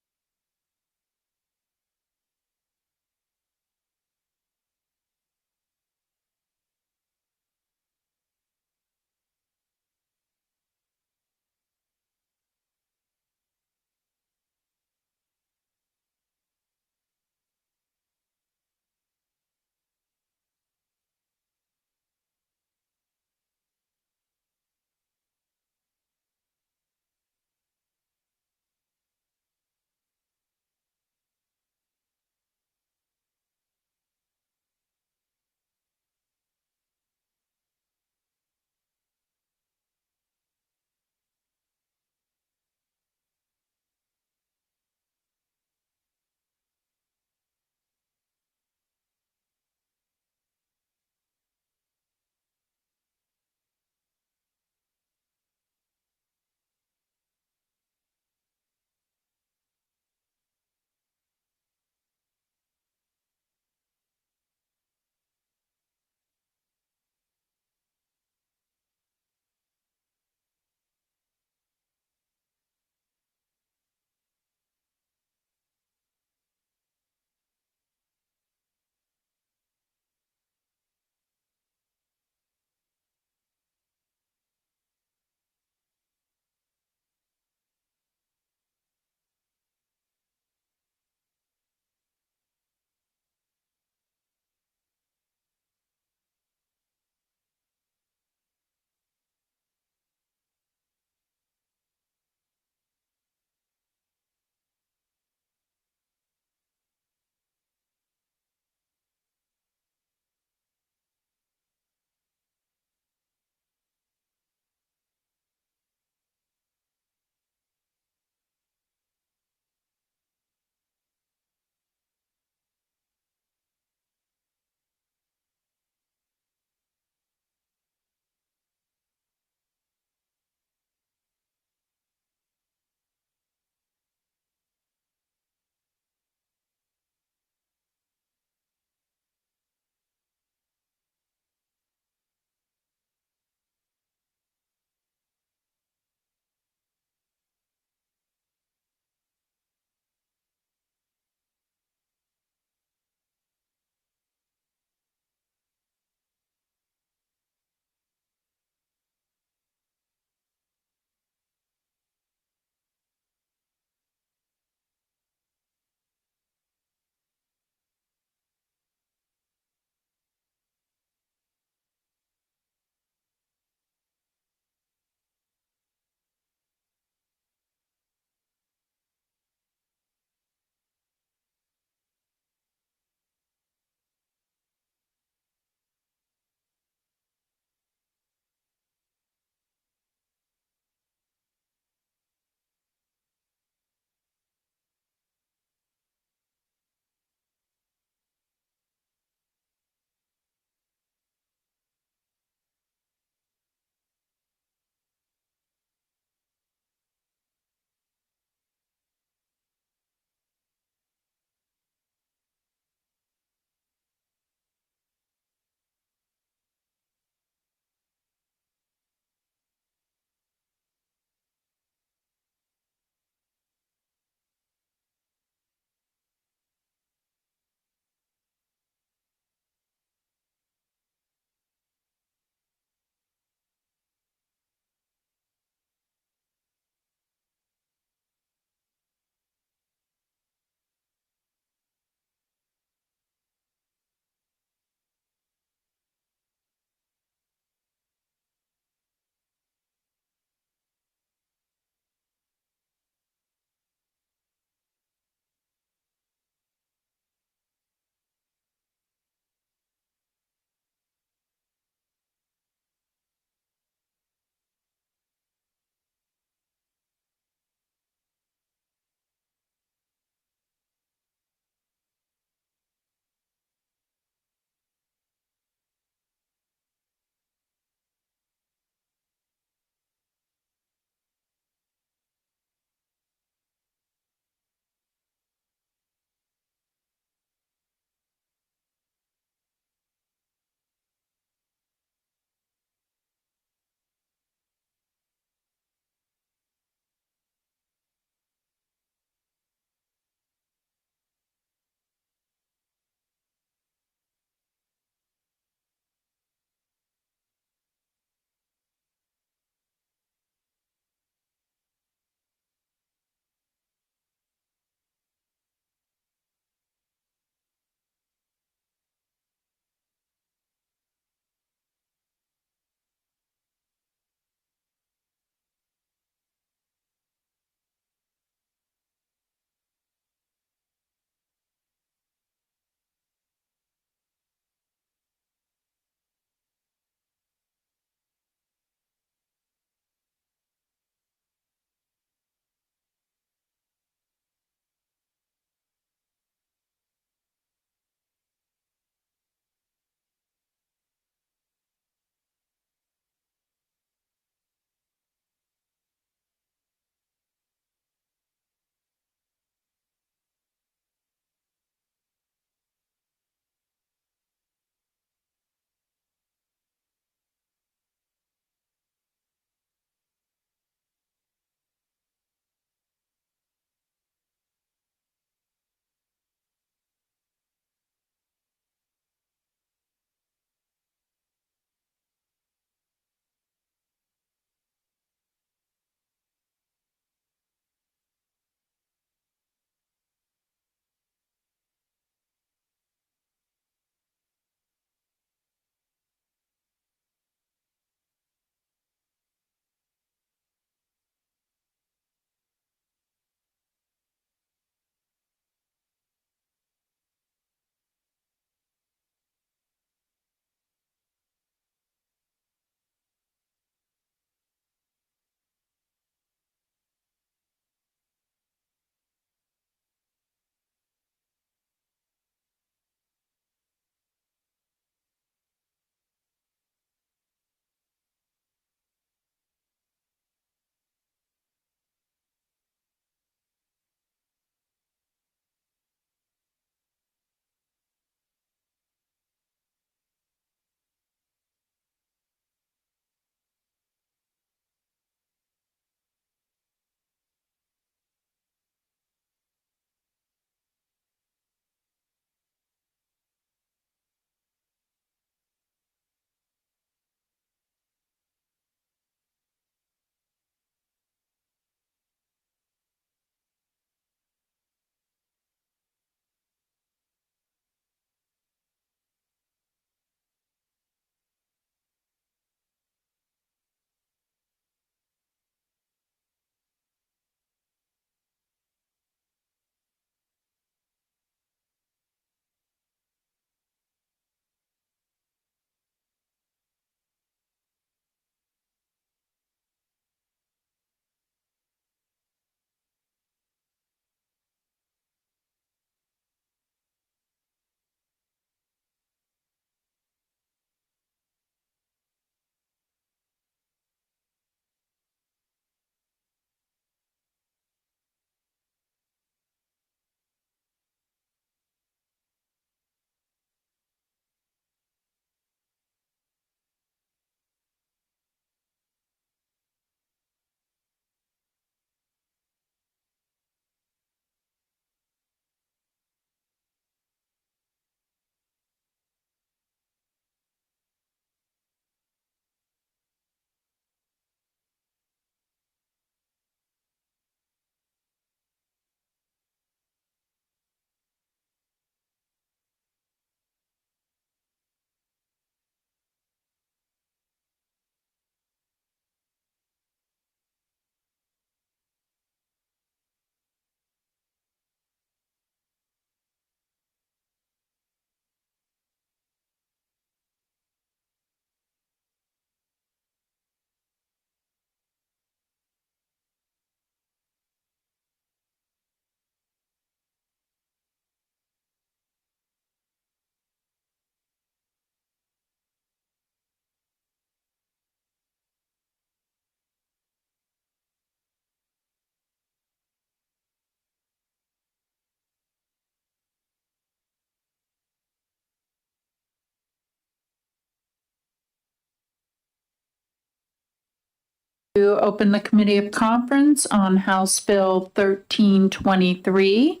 To open the committee of conference on House Bill 1323.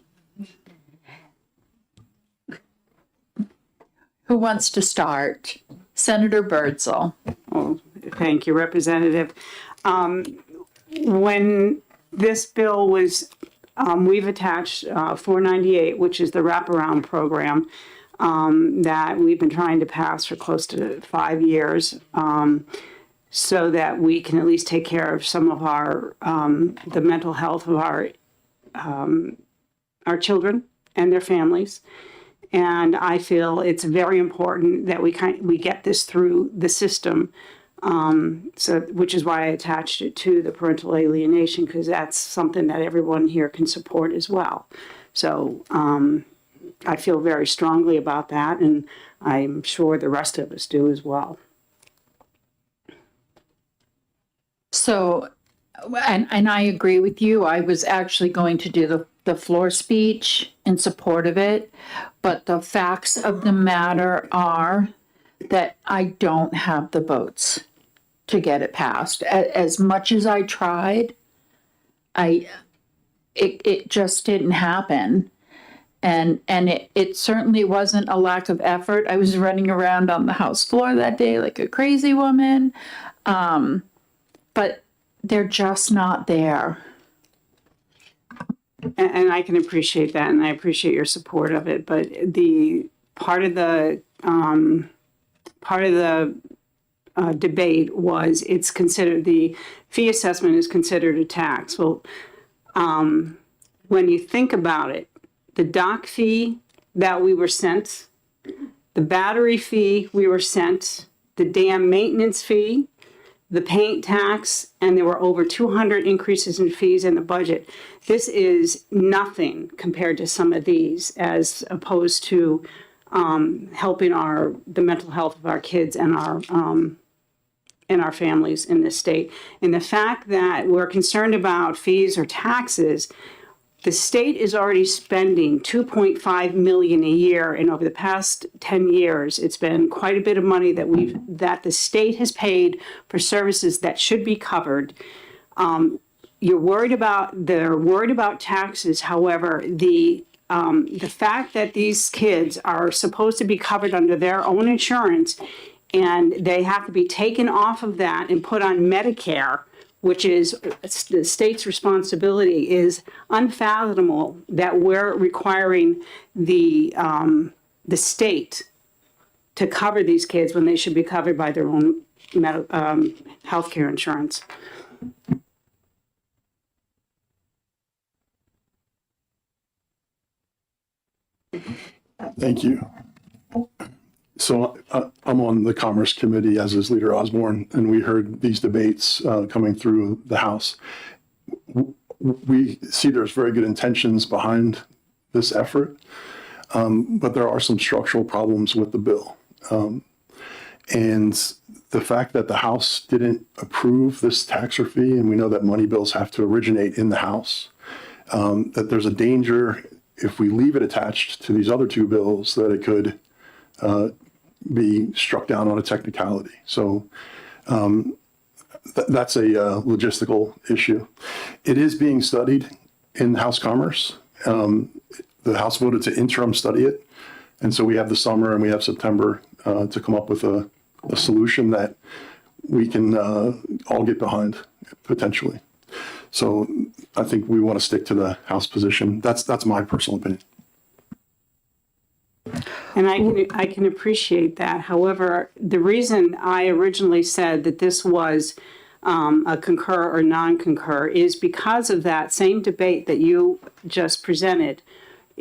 Who wants to start? Senator Birdsall. Oh, thank you, Representative. When this bill was, we've attached 498, which is the wraparound program that we've been trying to pass for close to 5 years, so that we can at least take care of some of our the mental health of our children and their families. And I feel it's very important that we get this through the system. Which is why I attached it to the parental alienation, because that's something that everyone here can support as well. So I feel very strongly about that, and I'm sure the rest of us do as well. So, and I agree with you. I was actually going to do the floor speech in support of it, but the facts of the matter are that I don't have the votes to get it passed. As much as I tried, it just didn't happen. And it certainly wasn't a lack of effort. I was running around on the House floor that day like a crazy woman. But they're just not there. And I can appreciate that, and I appreciate your support of it. But the part of the debate was it's considered, the fee assessment is considered a tax. Well, when you think about it, the dock fee that we were sent, the battery fee we were sent, the dam maintenance fee, the paint tax, and there were over 200 increases in fees in the budget. This is nothing compared to some of these, as opposed to helping the mental health of our kids and our families in this state. And the fact that we're concerned about fees or taxes, the state is already spending $2.5 million a year, and over the past 10 years, it's been quite a bit of money that the state has paid for services that should be covered. They're worried about taxes. However, the fact that these kids are supposed to be covered under their own insurance, and they have to be taken off of that and put on Medicare, which is the state's responsibility, is unfathomable that we're requiring the state to cover these kids when they should be covered by their own health care insurance. Thank you. So I'm on the Commerce Committee, as is Leader Osborne, and we heard these debates coming through the House. We see there's very good intentions behind this effort, but there are some structural problems with the bill. And the fact that the House didn't approve this tax or fee, and we know that money bills have to originate in the House, that there's a danger if we leave it attached to these other two bills that it could be struck down on a technicality. So that's a logistical issue. It is being studied in House Commerce. The House voted to interim study it. And so we have the summer and we have September to come up with a solution that we can all get behind, potentially. So I think we want to stick to the House position. That's my personal opinion. And I can appreciate that. However, the reason I originally said that this was a concur or non-concur is because of that same debate that you just presented.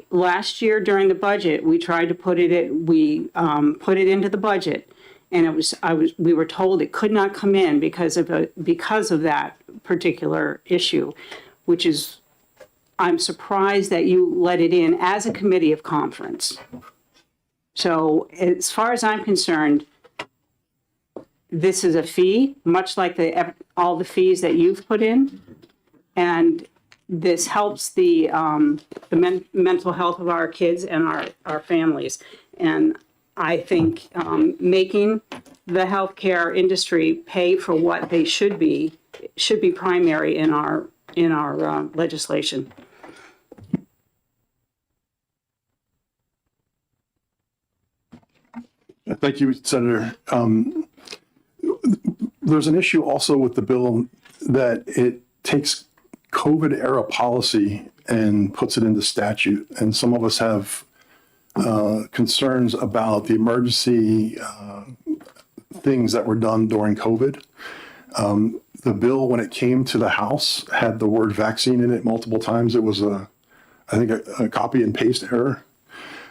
Last year during the budget, we tried to put it into the budget, and we were told it could not come in because of that particular issue, which is, I'm surprised that you let it in as a committee of conference. So as far as I'm concerned, this is a fee, much like all the fees that you've put in, and this helps the mental health of our kids and our families. And I think making the healthcare industry pay for what they should be should be primary in our legislation. Thank you, Senator. There's an issue also with the bill that it takes COVID era policy and puts it into statute. And some of us have concerns about the emergency things that were done during COVID. The bill, when it came to the House, had the word vaccine in it multiple times. It was I think a copy and paste error.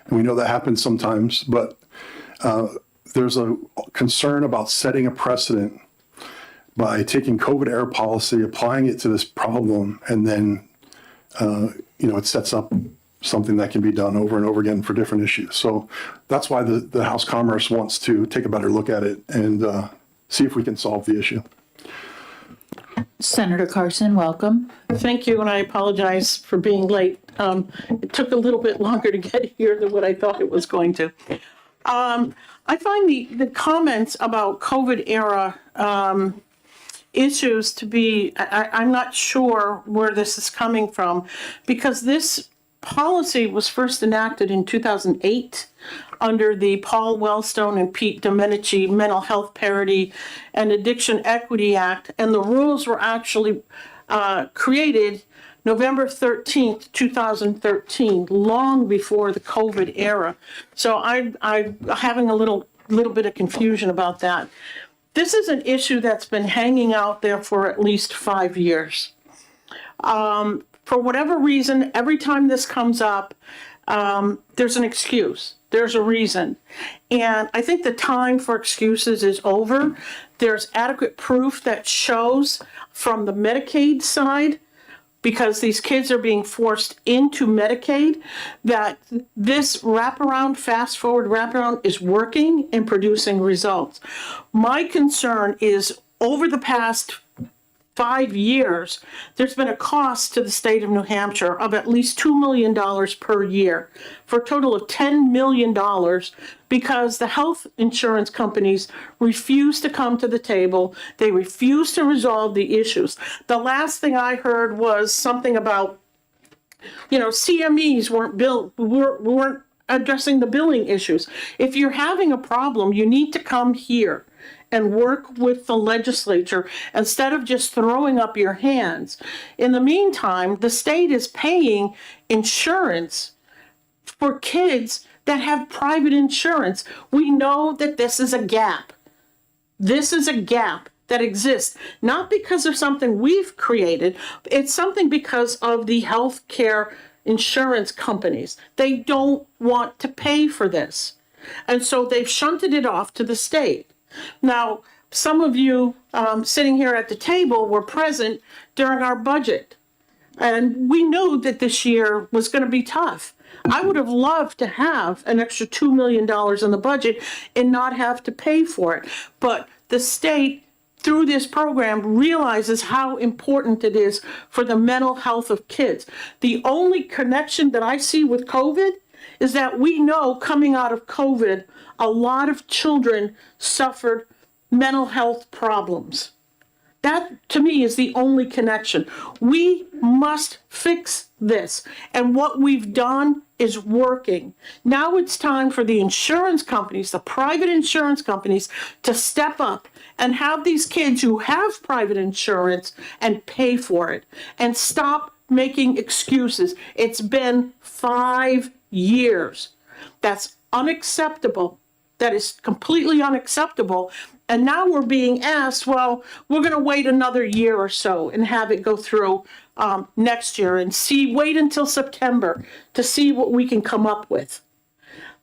And we know that happens sometimes, but there's a concern about setting a precedent by taking COVID era policy, applying it to this problem, and then, it sets up something that can be done over and over again for different issues. So that's why the House Commerce wants to take a better look at it and see if we can solve the issue. Senator Carson, welcome. Thank you, and I apologize for being late. It took a little bit longer to get here than what I thought it was going to. I find the comments about COVID era issues to be, I'm not sure where this is coming from, because this policy was first enacted in 2008 under the Paul Wellstone and Pete Domenici Mental Health Parity and Addiction Equity Act, and the rules were actually created November 13th, 2013, long before the COVID era. So I'm having a little bit of confusion about that. This is an issue that's been hanging out there for at least 5 years. For whatever reason, every time this comes up, there's an excuse. There's a reason. And I think the time for excuses is over. There's adequate proof that shows from the Medicaid side, because these kids are being forced into Medicaid, that this wraparound, fast forward wraparound is working and producing results. My concern is over the past 5 years, there's been a cost to the state of New Hampshire of at least $2 million per year, for a total of $10 million, because the health insurance companies refuse to come to the table. They refuse to resolve the issues. The last thing I heard was something about, CMEs weren't addressing the billing issues. If you're having a problem, you need to come here and work with the legislature instead of just throwing up your hands. In the meantime, the state is paying insurance for kids that have private insurance. We know that this is a gap. This is a gap that exists, not because of something we've created. It's something because of the healthcare insurance companies. They don't want to pay for this. And so they've shunted it off to the state. Now, some of you sitting here at the table were present during our budget, and we knew that this year was going to be tough. I would have loved to have an extra $2 million in the budget and not have to pay for it. But the state, through this program, realizes how important it is for the mental health of kids. The only connection that I see with COVID is that we know coming out of COVID, a lot of children suffered mental health problems. That, to me, is the only connection. We must fix this. And what we've done is working. Now it's time for the insurance companies, the private insurance companies, to step up and have these kids who have private insurance and pay for it. And stop making excuses. It's been 5 years. That's unacceptable. That is completely unacceptable. And now we're being asked, well, we're going to wait another year or so and have it go through next year and wait until September to see what we can come up with.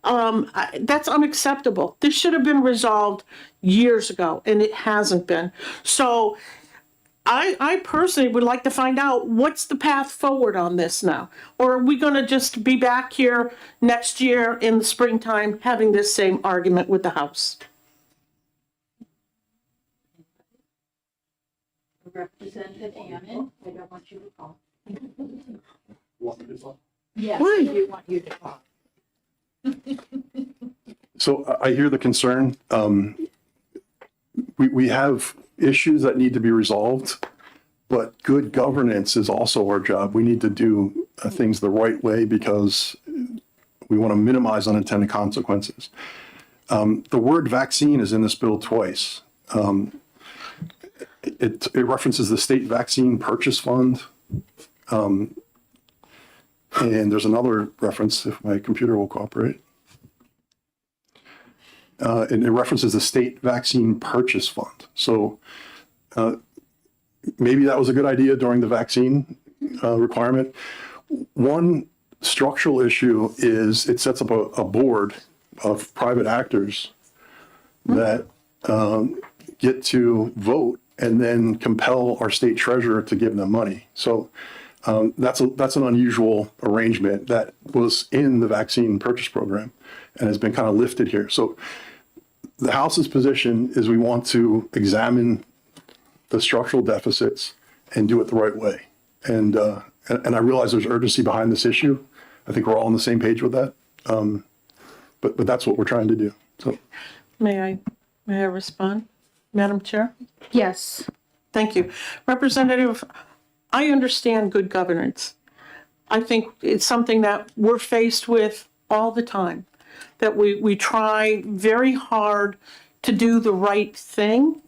That's unacceptable. This should have been resolved years ago, and it hasn't been. So I personally would like to find out what's the path forward on this now. Or are we going to just be back here next year in the springtime having this same argument with the House? Representative Ammon, I don't want you to talk. Yes, I do want you to talk. So I hear the concern. We have issues that need to be resolved. but good governance is also our job. We need to do things the right way because we want to minimize unintended consequences. The word vaccine is in this bill twice. It references the state vaccine purchase fund. And there's another reference, if my computer will cooperate. And it references the state vaccine purchase fund. So maybe that was a good idea during the vaccine requirement. One structural issue is it sets up a board of private actors that get to vote and then compel our state treasurer to give them money. So that's an unusual arrangement that was in the vaccine purchase program and has been kind of lifted here. So the House's position is we want to examine the structural deficits and do it the right way. And I realize there's urgency behind this issue. I think we're all on the same page with that. But that's what we're trying to do. So, May I respond, Madam Chair? Yes. Thank you. Representative, I understand good governance. I think it's something that we're faced with all the time, that we try very hard to do the right thing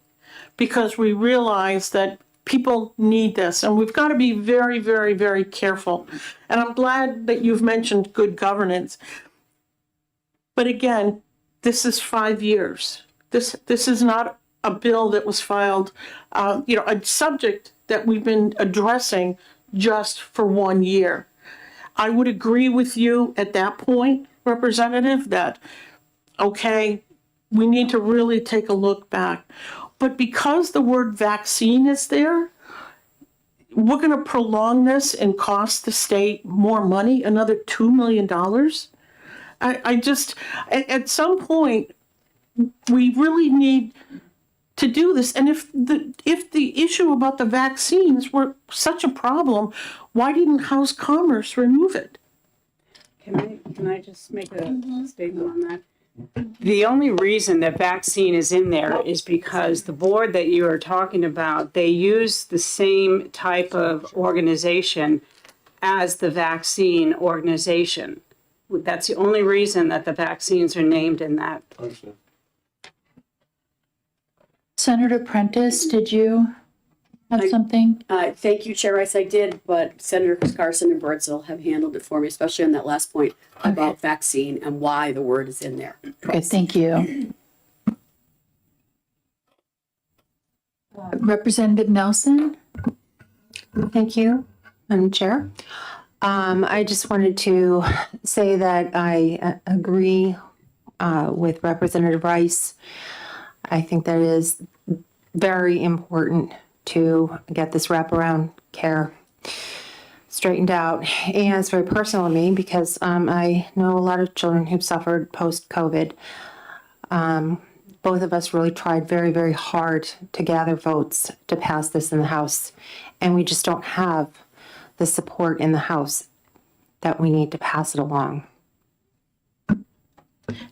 because we realize that people need this, and we've got to be very, very, very careful. And I'm glad that you've mentioned good governance. But again, this is 5 years. This is not a bill that was filed, a subject that we've been addressing just for 1 year. I would agree with you at that point, Representative, that, okay, we need to really take a look back. But because the word vaccine is there, we're going to prolong this and cost the state more money, another $2 million. I just, at some point, we really need to do this. And if the issue about the vaccines were such a problem, why didn't House Commerce remove it? Can I just make a statement on that? The only reason that vaccine is in there is because the board that you are talking about, they use the same type of organization as the vaccine organization. That's the only reason that the vaccines are named in that. Senator Prentice, did you have something? Thank you, Chair Rice. I did, but Senators Carson and Birdsell have handled it for me, especially on that last point about vaccine and why the word is in there. Okay, thank you. Representative Nelson? Thank you, Madam Chair. I just wanted to say that I agree with Representative Rice. I think that is very important to get this wraparound care straightened out. And it's very personal to me because I know a lot of children who've suffered post-COVID. Both of us really tried very, very hard to gather votes to pass this in the House. And we just don't have the support in the House that we need to pass it along.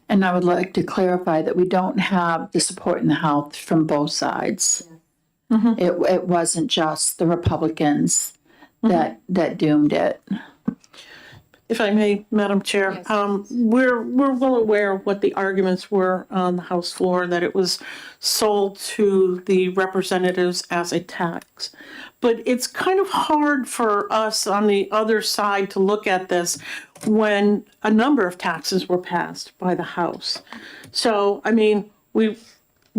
And I would like to clarify that we don't have the support in the House from both sides. Mm-hmm. It wasn't just the Republicans that doomed it. If I may, Madam Chair, yes. We're well aware of what the arguments were on the House floor, that it was sold to the representatives as a tax. But it's kind of hard for us on the other side to look at this when a number of taxes were passed by the House. So, I mean, we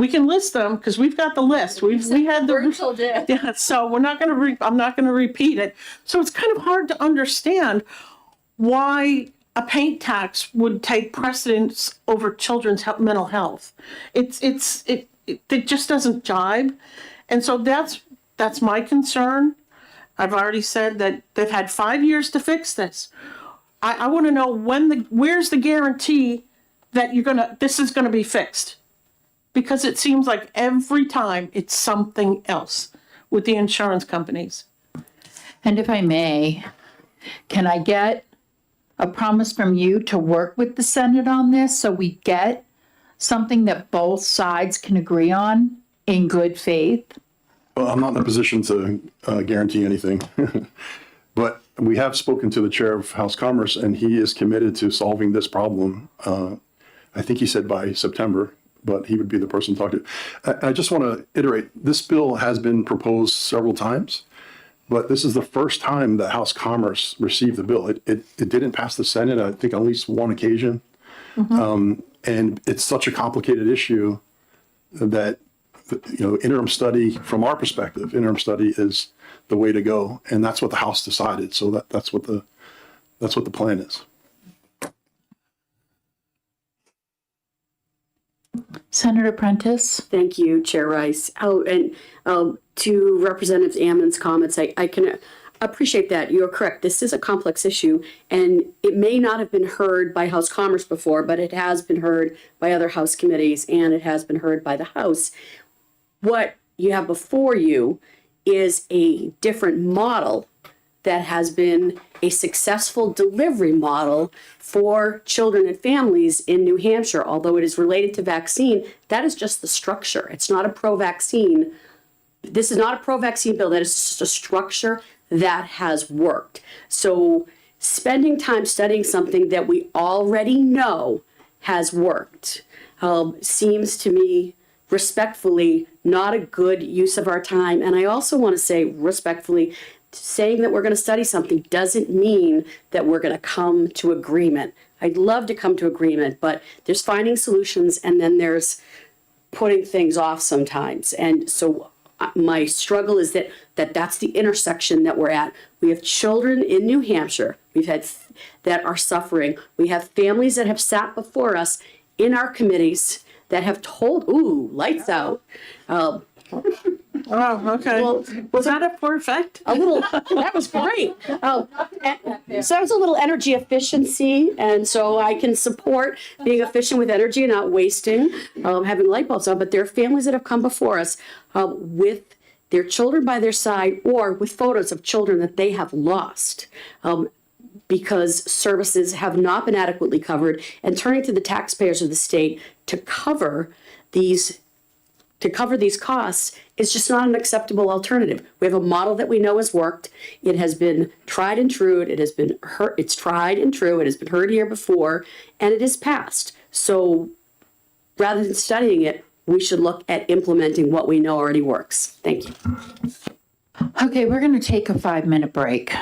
can list them because we've got the list. We had the yeah. So we're not going to. I'm not going to repeat it. So it's kind of hard to understand why a paint tax would take precedence over children's mental health. It just doesn't jibe, and so that's my concern. I've already said that they've had 5 years to fix this. I want to know where's the guarantee that this is gonna be fixed? Because it seems like every time it's something else with the insurance companies. And if I may, can I get a promise from you to work with the Senate on this so we get something that both sides can agree on in good faith? Well, I'm not in a position to guarantee anything. But we have spoken to the chair of House Commerce, and he is committed to solving this problem. I think he said by September, but he would be the person to talk to. I just want to iterate, this bill has been proposed several times, but this is the first time that House Commerce received the bill. It didn't pass the Senate, I think, on at least one occasion. And it's such a complicated issue that, interim study, from our perspective, interim study is the way to go. And that's what the House decided. So that's what the plan is. Senator Prentice? Thank you, Chair Rice. Oh, and to Representative Ammon's comments, I can appreciate that. You're correct. This is a complex issue, and it may not have been heard by House Commerce before, but it has been heard by other House committees, and it has been heard by the House. What you have before you is a different model that has been a successful delivery model for children and families in New Hampshire. Although it is related to vaccine, that is just the structure. It's not a pro-vaccine. This is not a pro-vaccine bill. That is just a structure that has worked. So spending time studying something that we already know has worked seems to me respectfully not a good use of our time. And I also want to say respectfully, saying that we're going to study something doesn't mean that we're going to come to agreement. I'd love to come to agreement, but there's finding solutions and then there's putting things off sometimes. And so my struggle is that's the intersection that we're at. We have children in New Hampshire that are suffering. We have families that have sat before us in our committees that have told, ooh, lights out. Oh, okay. Well, was that a perfect? A little, that was great. So that was a little energy efficiency. And so I can support being efficient with energy and not wasting, having light bulbs on. But there are families that have come before us with their children by their side or with photos of children that they have lost. Because services have not been adequately covered, and turning to the taxpayers of the state to cover these costs is just not an acceptable alternative. We have a model that we know has worked. It has been tried and true. It's tried and true. It has been heard here before, and it is passed. So rather than studying it, we should look at implementing what we know already works. Thank you. Okay, we're going to take a 5-minute break.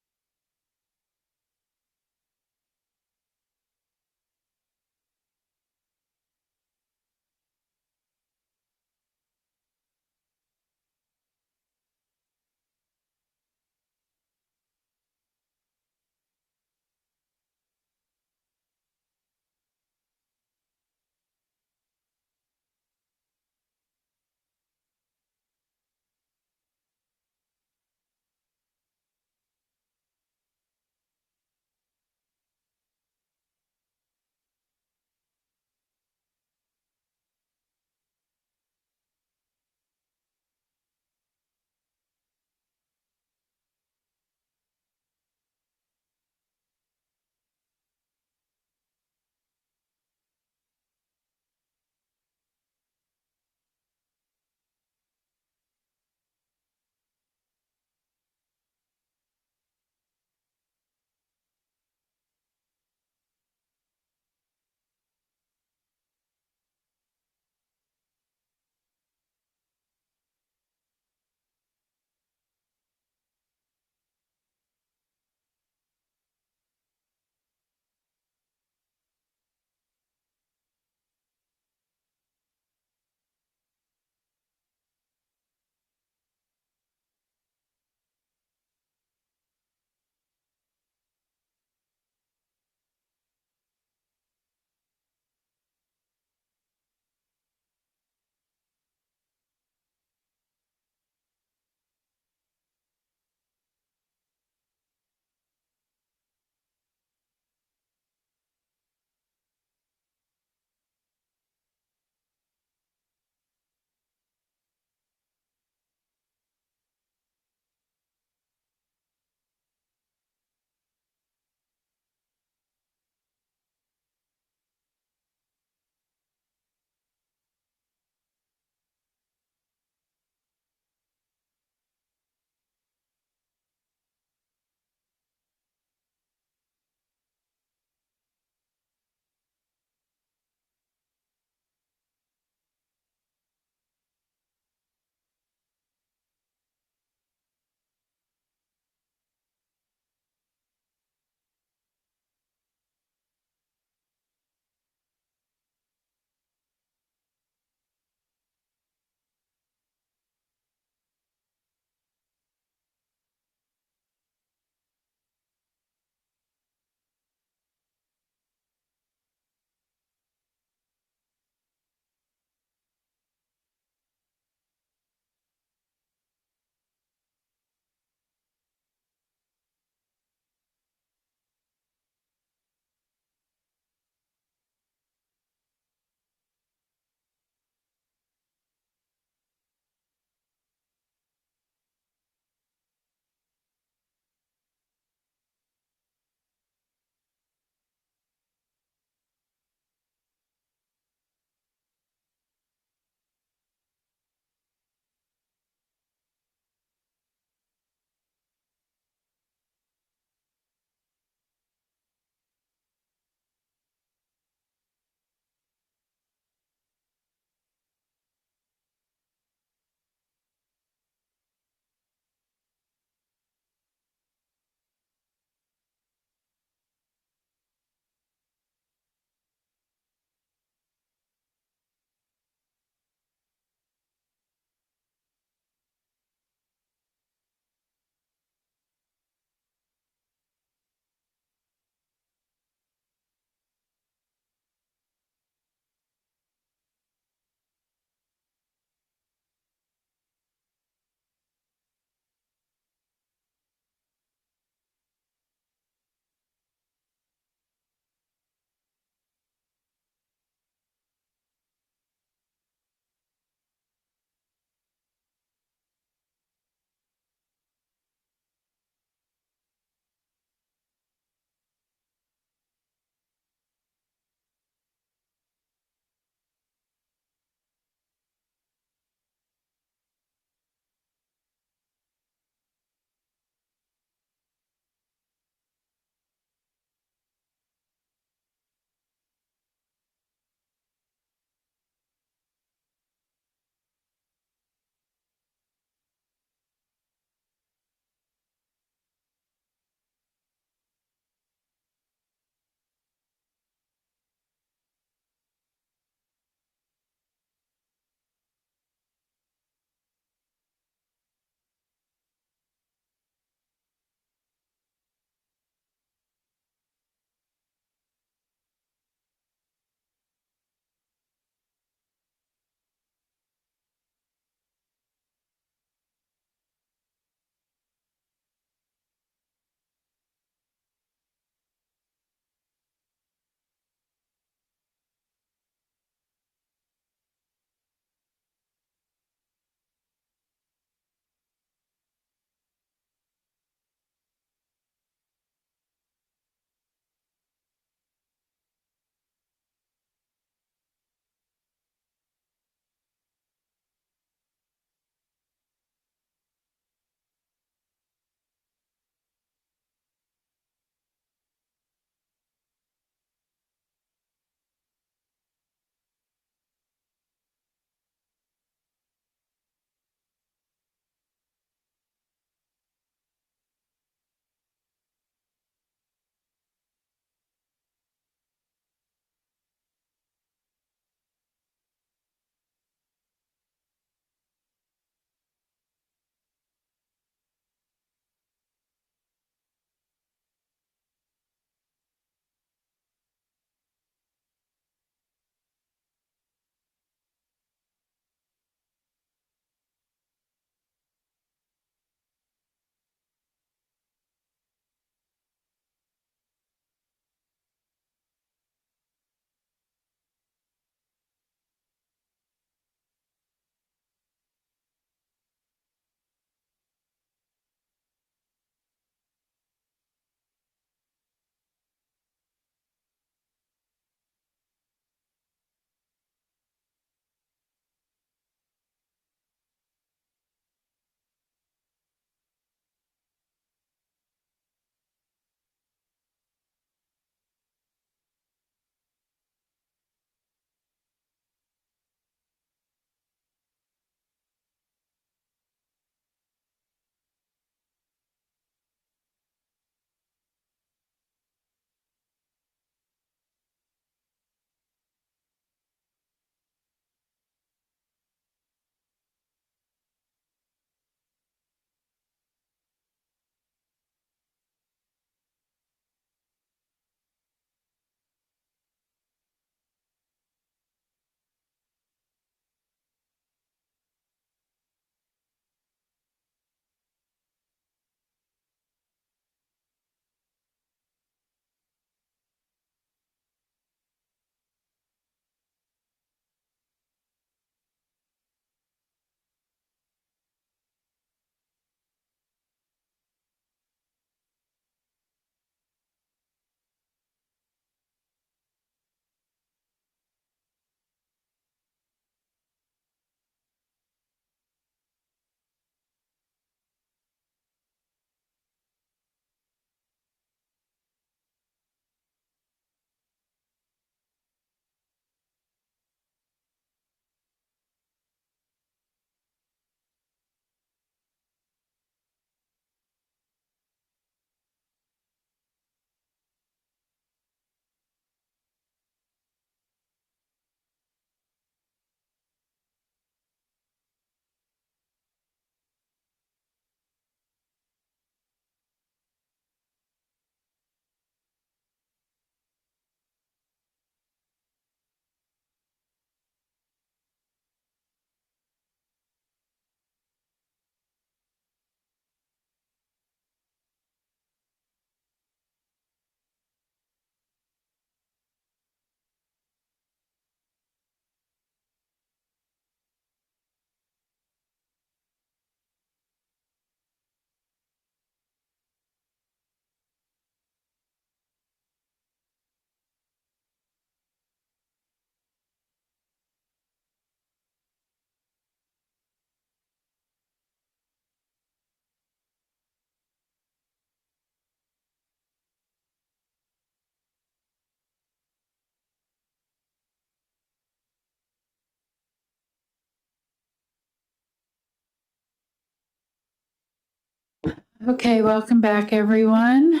Okay, welcome back, everyone.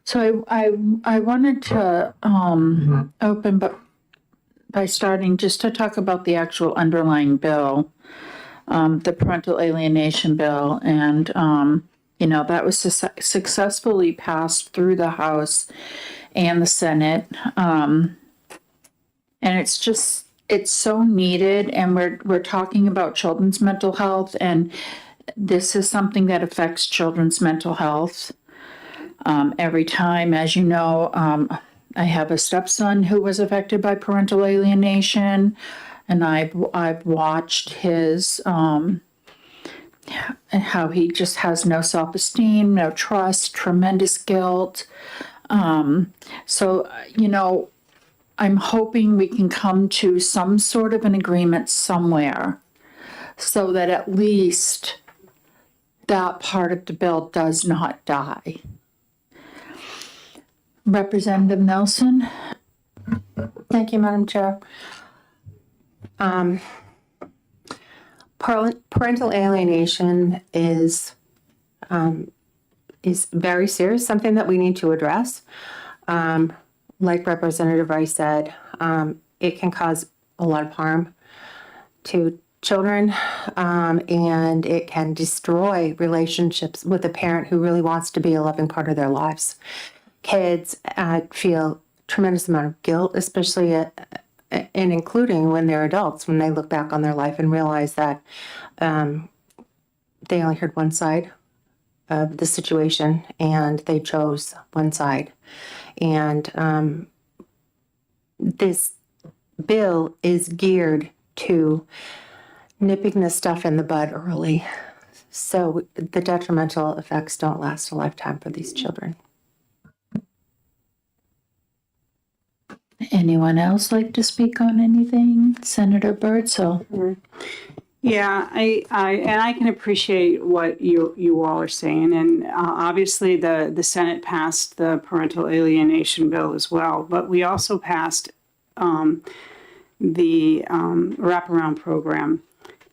So I wanted to open by starting just to talk about the actual underlying bill, the parental alienation bill, and that was successfully passed through the House and the Senate, and it's so needed, and we're talking about children's mental health, and this is something that affects children's mental health every time. As you know, I have a stepson who was affected by parental alienation, and I've watched his how he just has no self-esteem, no trust, tremendous guilt. So I'm hoping we can come to some sort of an agreement somewhere so that at least that part of the bill does not die. Representative Nelson? Thank you, Madam Chair. Parental alienation is very serious, something that we need to address. Like Representative Rice said, it can cause a lot of harm to children, and it can destroy relationships with a parent who really wants to be a loving part of their lives. Kids feel tremendous amount of guilt, especially and including when they're adults, when they look back on their life and realize that they only heard one side of the situation and they chose one side. And this bill is geared to nipping this stuff in the bud early, so the detrimental effects don't last a lifetime for these children. Anyone else like to speak on anything? Senator Birdsall? Yeah, I can appreciate what you all are saying, and obviously the Senate passed the parental alienation bill as well, but we also passed the wraparound program.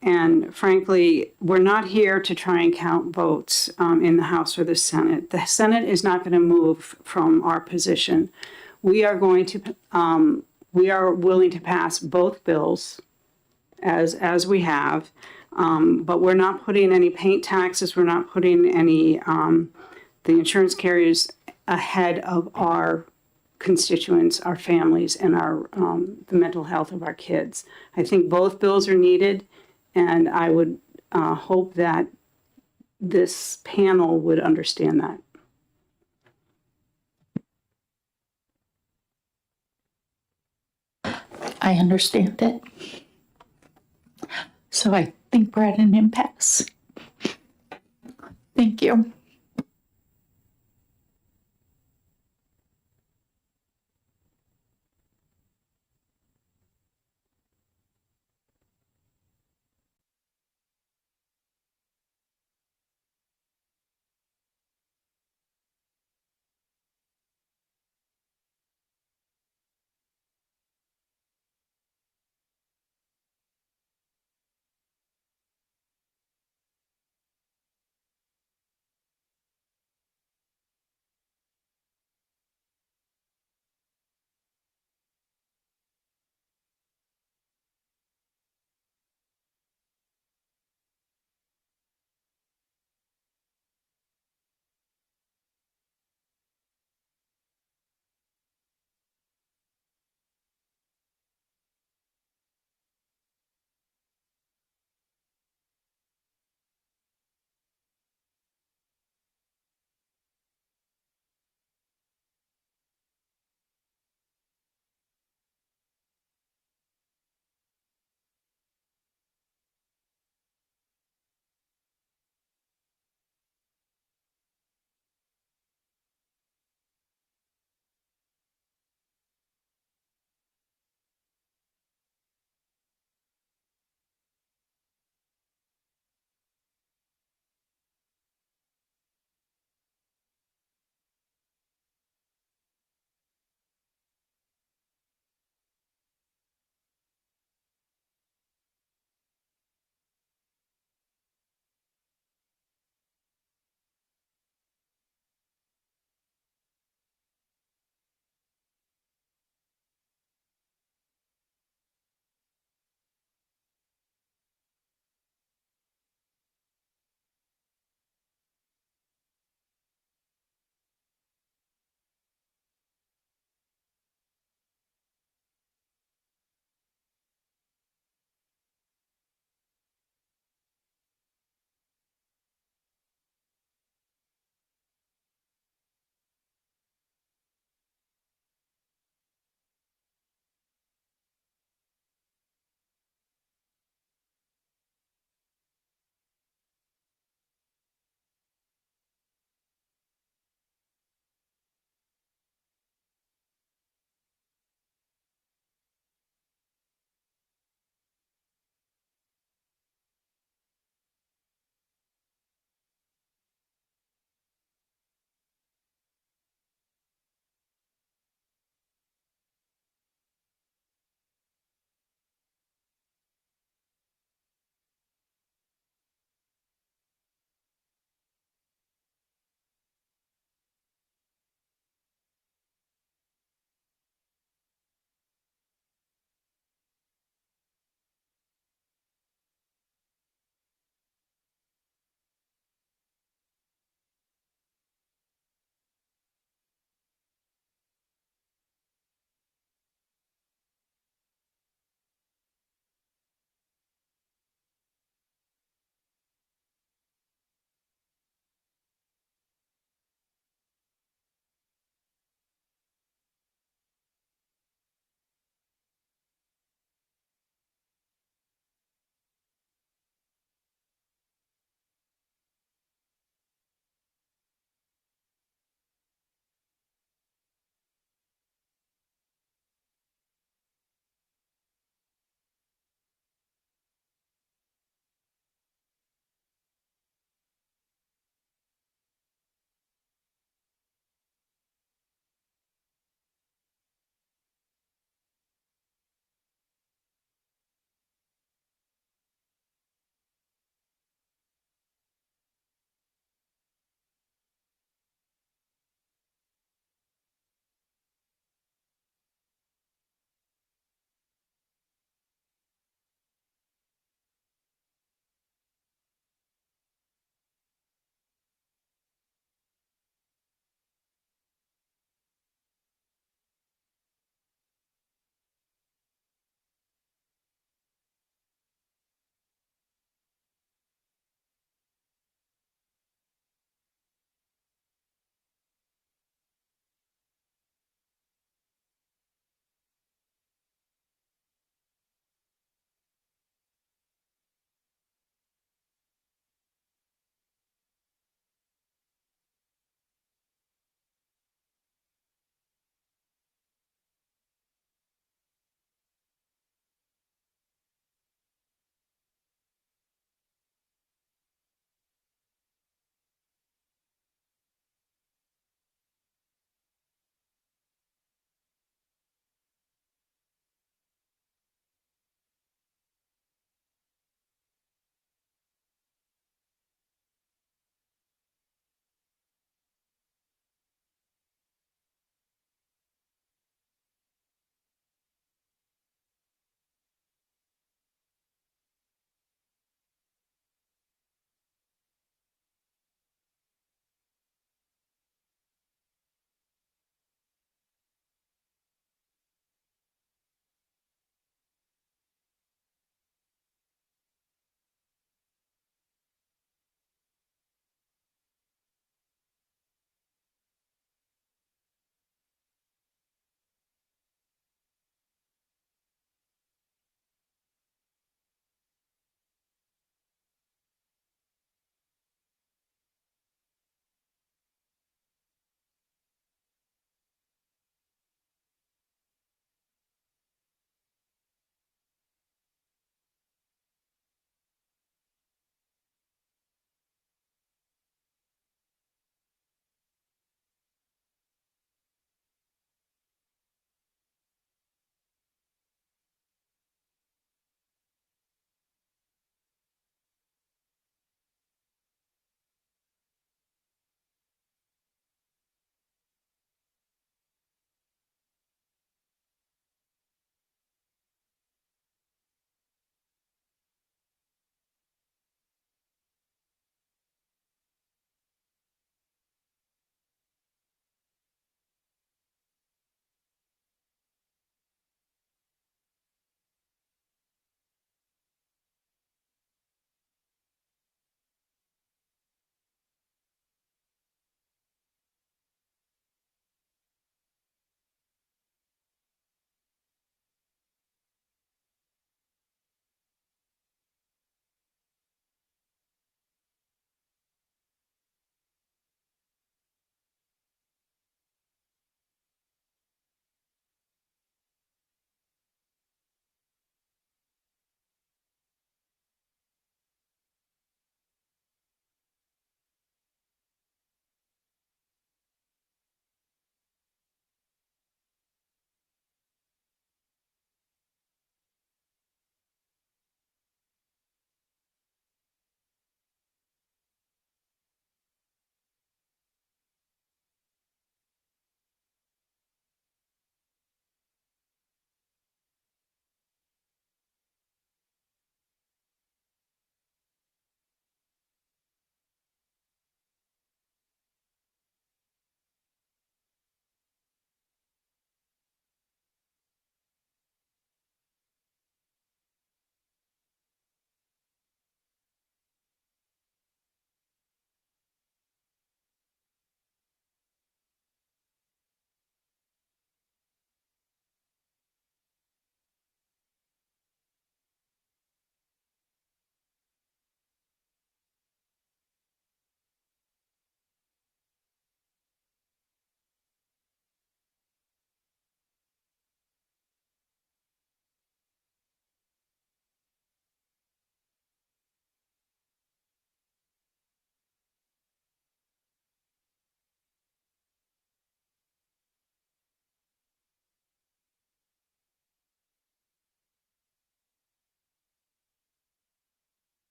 And frankly, we're not here to try and count votes in the House or the Senate. The Senate is not going to move from our position. We are going to, we are willing to pass both bills as we have, but we're not putting any paint taxes. We're not putting any the insurance carriers ahead of our constituents, our families, and our the mental health of our kids. I think both bills are needed. And I would hope that this panel would understand that. I understand it. So I think we're at an impasse. Thank you.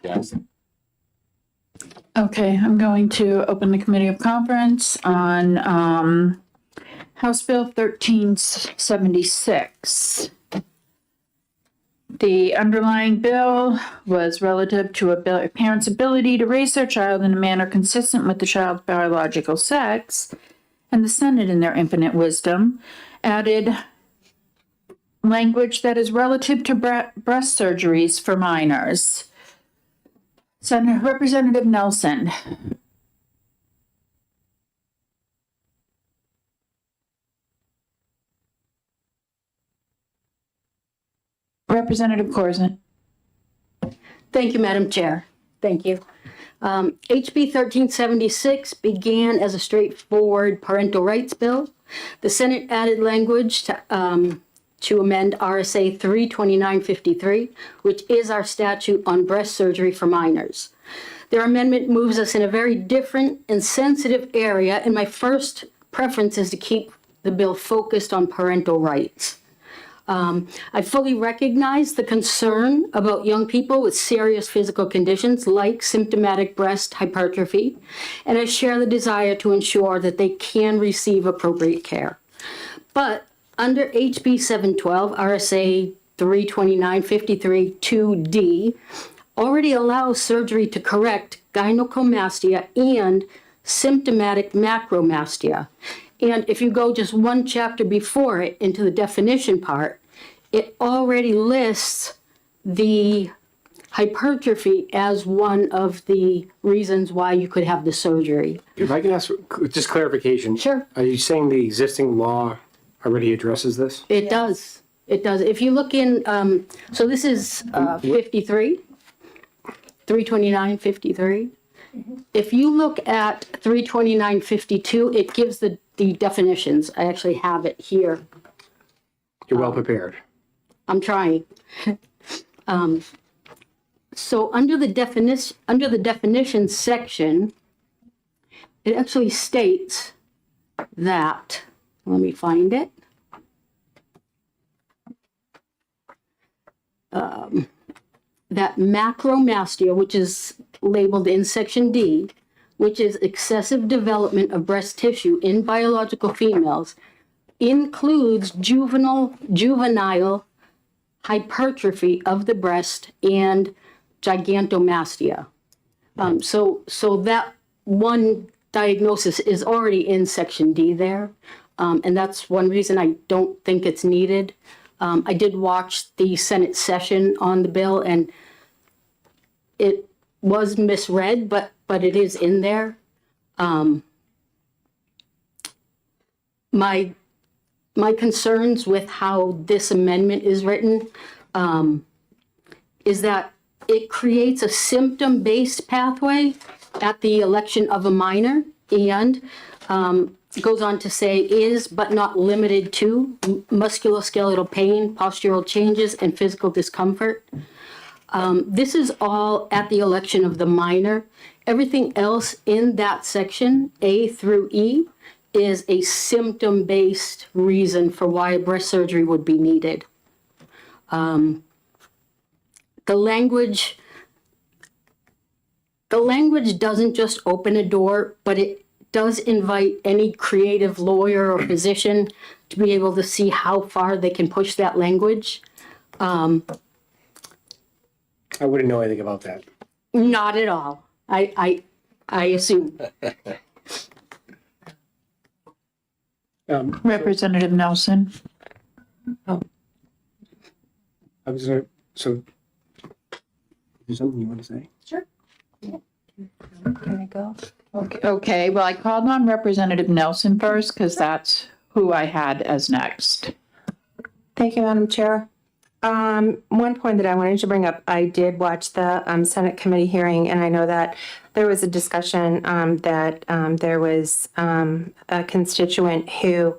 Yes. Okay, I'm going to open the committee of conference on House Bill 1376. The underlying bill was relative to a parent's ability to raise their child in a manner consistent with the child's biological sex, and the Senate, in their infinite wisdom, added language that is relative to breast surgeries for minors. Senator Representative Nelson. Representative Corzine. Thank you, Madam Chair. Thank you. HB 1376 began as a straightforward parental rights bill. The Senate added language to amend RSA 32953, which is our statute on breast surgery for minors. Their amendment moves us in a very different and sensitive area, and my first preference is to keep the bill focused on parental rights. I fully recognize the concern about young people with serious physical conditions like symptomatic breast hypertrophy, and I share the desire to ensure that they can receive appropriate care. But under HB 712, RSA 32953 2D already allows surgery to correct gynecomastia and symptomatic macromastia. And if you go just one chapter before it into the definition part, it already lists the hypertrophy as one of the reasons why you could have the surgery. If I can ask just clarification. Sure. Are you saying the existing law already addresses this? It does. It does. If you look in, so this is 53, 32953. If you look at 32952, it gives the definitions. I actually have it here. You're well prepared. I'm trying. So under the definition section, it actually states that, let me find it. That macromastia, which is labeled in section D, which is excessive development of breast tissue in biological females, includes juvenile hypertrophy of the breast and gigantomastia. So that one diagnosis is already in section D there. And that's one reason I don't think it's needed. I did watch the Senate session on the bill, and it was misread, but it is in there. My concerns with how this amendment is written is that it creates a symptom-based pathway at the election of a minor, and goes on to say is but not limited to musculoskeletal pain, postural changes, and physical discomfort. This is all at the election of the minor. Everything else in that section, A through E, is a symptom-based reason for why breast surgery would be needed. The language doesn't just open a door, but it does invite any creative lawyer or physician to be able to see how far they can push that language. I wouldn't know anything about that. Not at all. I assume. Representative Nelson. I was gonna, so, is there something you want to say? Sure. Can I go? Okay, well, I called on Representative Nelson first because that's who I had as next. Thank you, Madam Chair. One point that I wanted to bring up, I did watch the Senate committee hearing, and I know that there was a discussion that there was a constituent whose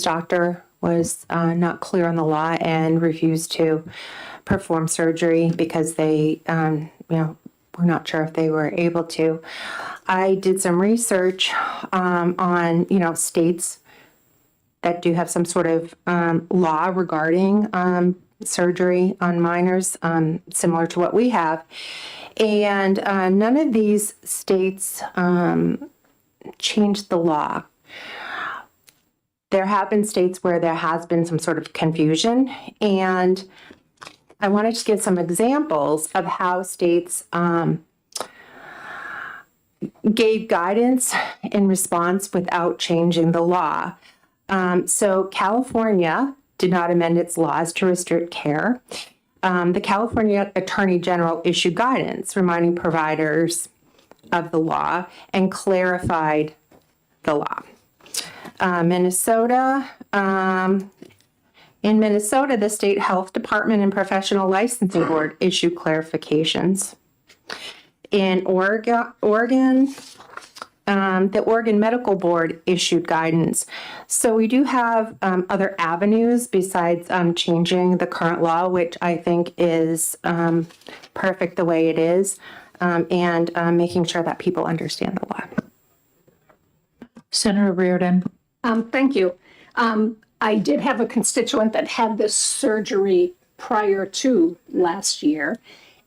doctor was not clear on the law and refused to perform surgery because they, were not sure if they were able to. I did some research on, states that do have some sort of law regarding surgery on minors, similar to what we have. And none of these states changed the law. There have been states where there has been some sort of confusion, and I wanted to give some examples of how states gave guidance in response without changing the law. So California did not amend its laws to restrict care. The California Attorney General issued guidance reminding providers of the law and clarified the law. Minnesota, in Minnesota, the State Health Department and Professional Licensing Board issued clarifications. In Oregon, the Oregon Medical Board issued guidance. So we do have other avenues besides changing the current law, which I think is perfect the way it is, and making sure that people understand the law. Senator Reardon. Thank you. I did have a constituent that had this surgery prior to last year,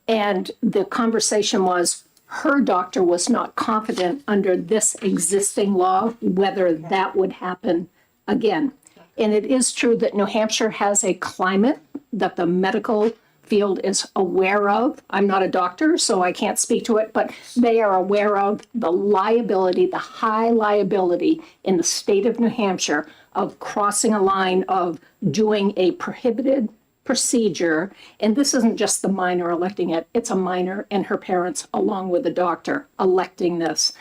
and the conversation was her doctor was not confident under this existing law whether that would happen again. And it is true that New Hampshire has a climate that the medical field is aware of. I'm not a doctor, so I can't speak to it, but they are aware of the liability, the high liability in the state of New Hampshire of crossing a line of doing a prohibited procedure. And this isn't just the minor electing it, it's a minor and her parents along with the doctor electing this.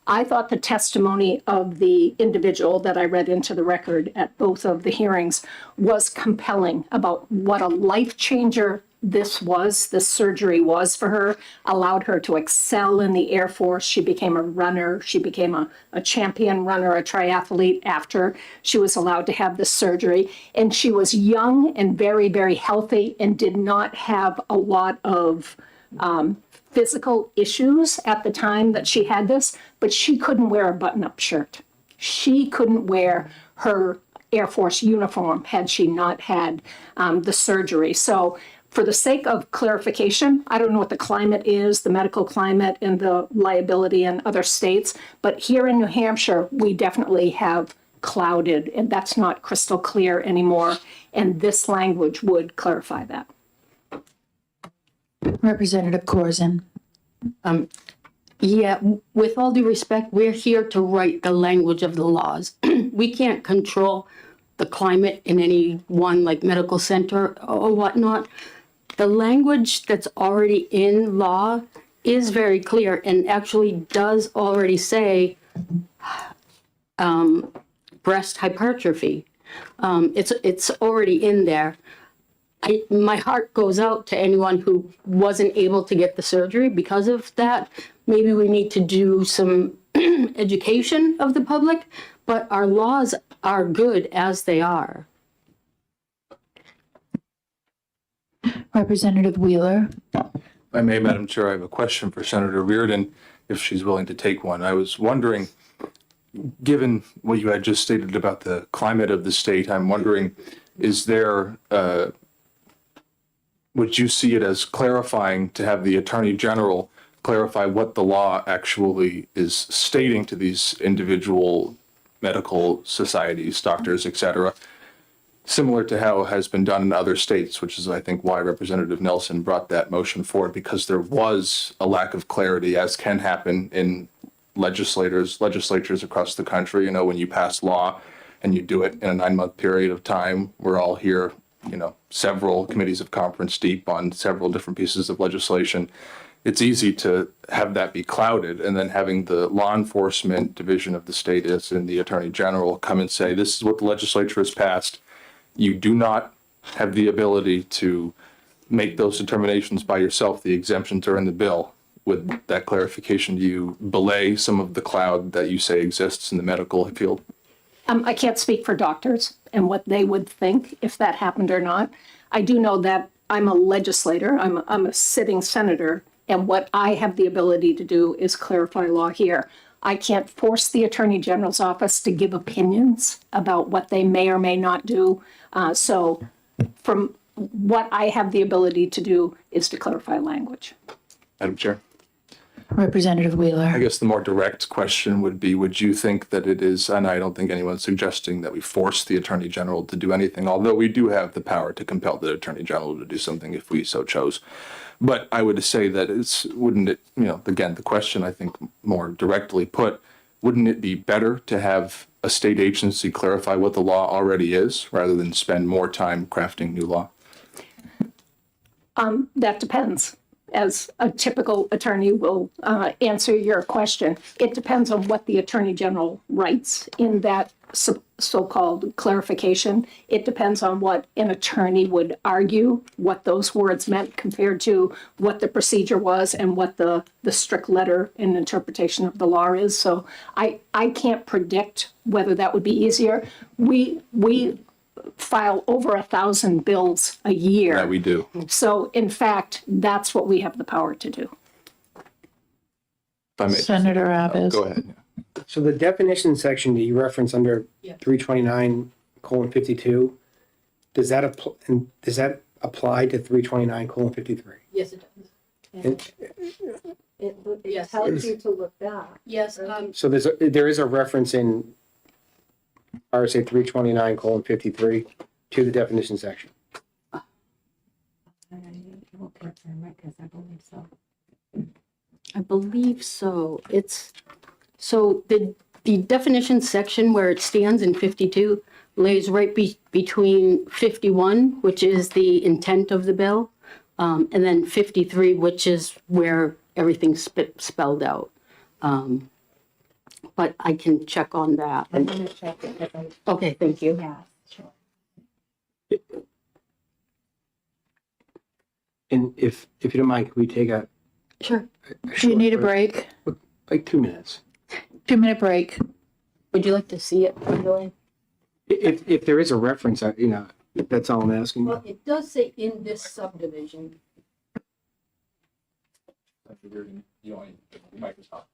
I thought the testimony of the individual that I read into the record at both of the hearings was compelling about what a life changer this surgery was for her, allowed her to excel in the Air Force. She became a runner. She became a champion runner, a triathlete after she was allowed to have this surgery. And she was young and very, very healthy and did not have a lot of physical issues at the time that she had this, but she couldn't wear a button-up shirt. She couldn't wear her Air Force uniform had she not had the surgery. So for the sake of clarification, I don't know what the climate is, the medical climate and the liability in other states, but here in New Hampshire, we definitely have clouded, and that's not crystal clear anymore, and this language would clarify that. Representative Corzine. Yeah, with all due respect, we're here to write the language of the laws. We can't control the climate in any one like medical center or whatnot. The language that's already in law is very clear and actually does already say breast hypertrophy. It's already in there. My heart goes out to anyone who wasn't able to get the surgery because of that. Maybe we need to do some education of the public, but our laws are good as they are. Representative Wheeler. If I may, Madam Chair, I have a question for Senator Reardon, if she's willing to take one. I was wondering, given what you had just stated about the climate of the state, I'm wondering, is there, would you see it as clarifying to have the Attorney General clarify what the law actually is stating to these individual medical societies, doctors, et cetera, similar to how it has been done in other states, which is, I think, why Representative Nelson brought that motion forward, because there was a lack of clarity, as can happen in legislatures across the country. You know, when you pass law and you do it in a 9-month period of time, we're all here, you know, several committees of conference deep on several different pieces of legislation. It's easy to have that be clouded, and then having the law enforcement division of the state is and the Attorney General come and say, this is what the legislature has passed. You do not have the ability to make those determinations by yourself. The exemptions are in the bill. With that clarification, do you belay some of the cloud that you say exists in the medical field? I can't speak for doctors and what they would think if that happened or not. I do know that I'm a legislator, I'm a sitting senator, and what I have the ability to do is clarify law here. I can't force the Attorney General's office to give opinions about what they may or may not do. So from what I have the ability to do is to clarify language. Madam Chair? Representative Wheeler. I guess the more direct question would be, would you think that it is, and I don't think anyone's suggesting that we force the Attorney General to do anything, although we do have the power to compel the Attorney General to do something if we so chose. But I would say that wouldn't it, again, the question I think more directly put, wouldn't it be better to have a state agency clarify what the law already is rather than spend more time crafting new law? That depends. As a typical attorney will answer your question, it depends on what the Attorney General writes in that so-called clarification. It depends on what an attorney would argue, what those words meant compared to what the procedure was and what the strict letter and interpretation of the law is. So I can't predict whether that would be easier. We file over 1,000 bills a year. Yeah, we do. So in fact, that's what we have the power to do. If I may- Senator Abbas. Go ahead. So the definition section that you reference under 329:52, does that apply to 329:53? Yes, it does. It tells you to look back. Yes, So there is a reference in RSA 329:53 to the definition section. I believe so. So the definition section where it stands in 52 lays right between 51, which is the intent of the bill, and then 53, which is where everything's spelled out. But I can check on that. I'm gonna check it. Okay, thank you. Yeah, sure. And if you don't mind, can we take a Sure. Do you need a break? like 2 minutes? 2-minute break. Would you like to see it, by the way? If there is a reference, that's all I'm asking. Well, it does say in this subdivision. Microsoft.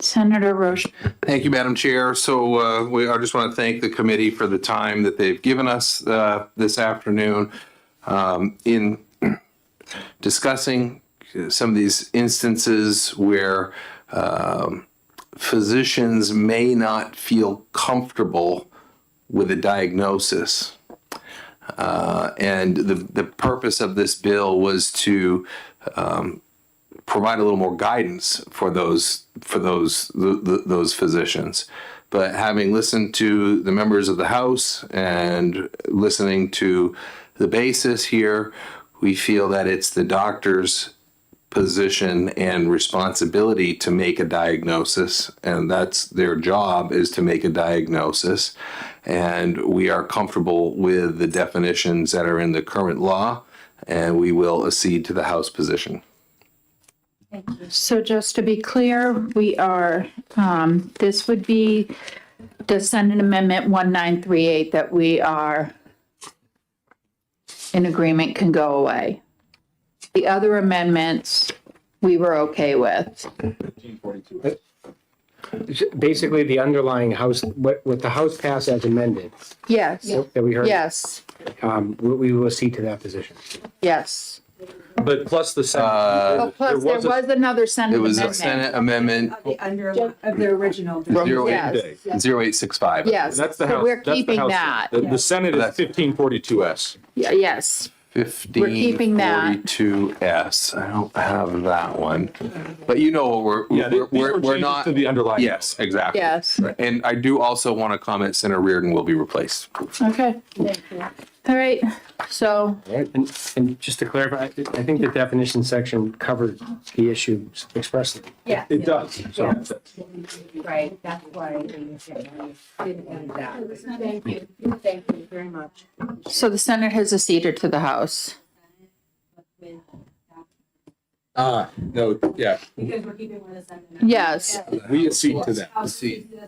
Senator Roche. Thank you, Madam Chair. So I just want to thank the committee for the time that they've given us this afternoon in discussing some of these instances where physicians may not feel comfortable with a diagnosis. And the purpose of this bill was to provide a little more guidance for those physicians. But having listened to the members of the House and listening to the basis here, we feel that it's the doctor's position and responsibility to make a diagnosis, and that's their job, is to make a diagnosis. And we are comfortable with the definitions that are in the current law, and we will accede to the House position. So just to be clear, we are, this would be the Senate Amendment 1938 that we are in agreement can go away. The other amendments, we were okay with. Basically, the underlying House, what the House passed as amended. Yes. That we heard. Yes, We will accede to that position. yes. But plus the Senate. Oh, plus there was another Senate It was a amendment. Senate amendment Of the original. 0865. Yes, That's the so House. we're that's the keeping House. that. The Senate is 1542S. Yeah, yes. We're keeping that. 1542S. I don't have that one, but you know what we're not to the underlying. Yes, exactly. Yes. And I do also want to comment, Senator Reardon will be replaced. Okay. All right, so, Right. And just to clarify, I think the definition section covered the issue expressly. Yeah. It does. So Right, that's why we didn't do that. Thank you very much. so the Senate has acceded to the House. no, yeah, Because we're keeping with the Senate. Yes, we accede to that.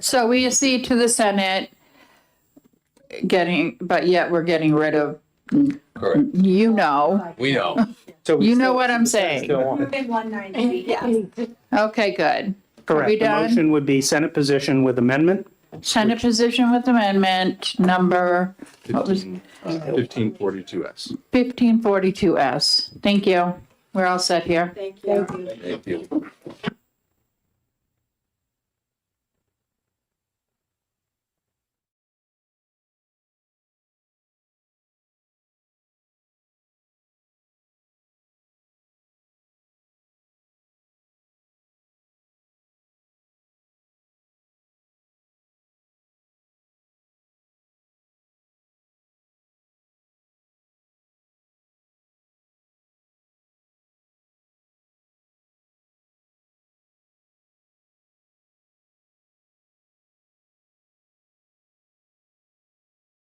so we accede to the Senate but yet we're getting rid of, Correct. you know, We know. So we you know still- what I'm saying. still on. Moving 198, yes. Okay, good. Correct. we The done? motion would be Senate position with amendment. Senate position with amendment number, what was, 1542S. 1542S. Thank you. We're all set here. Thank you. Thank you.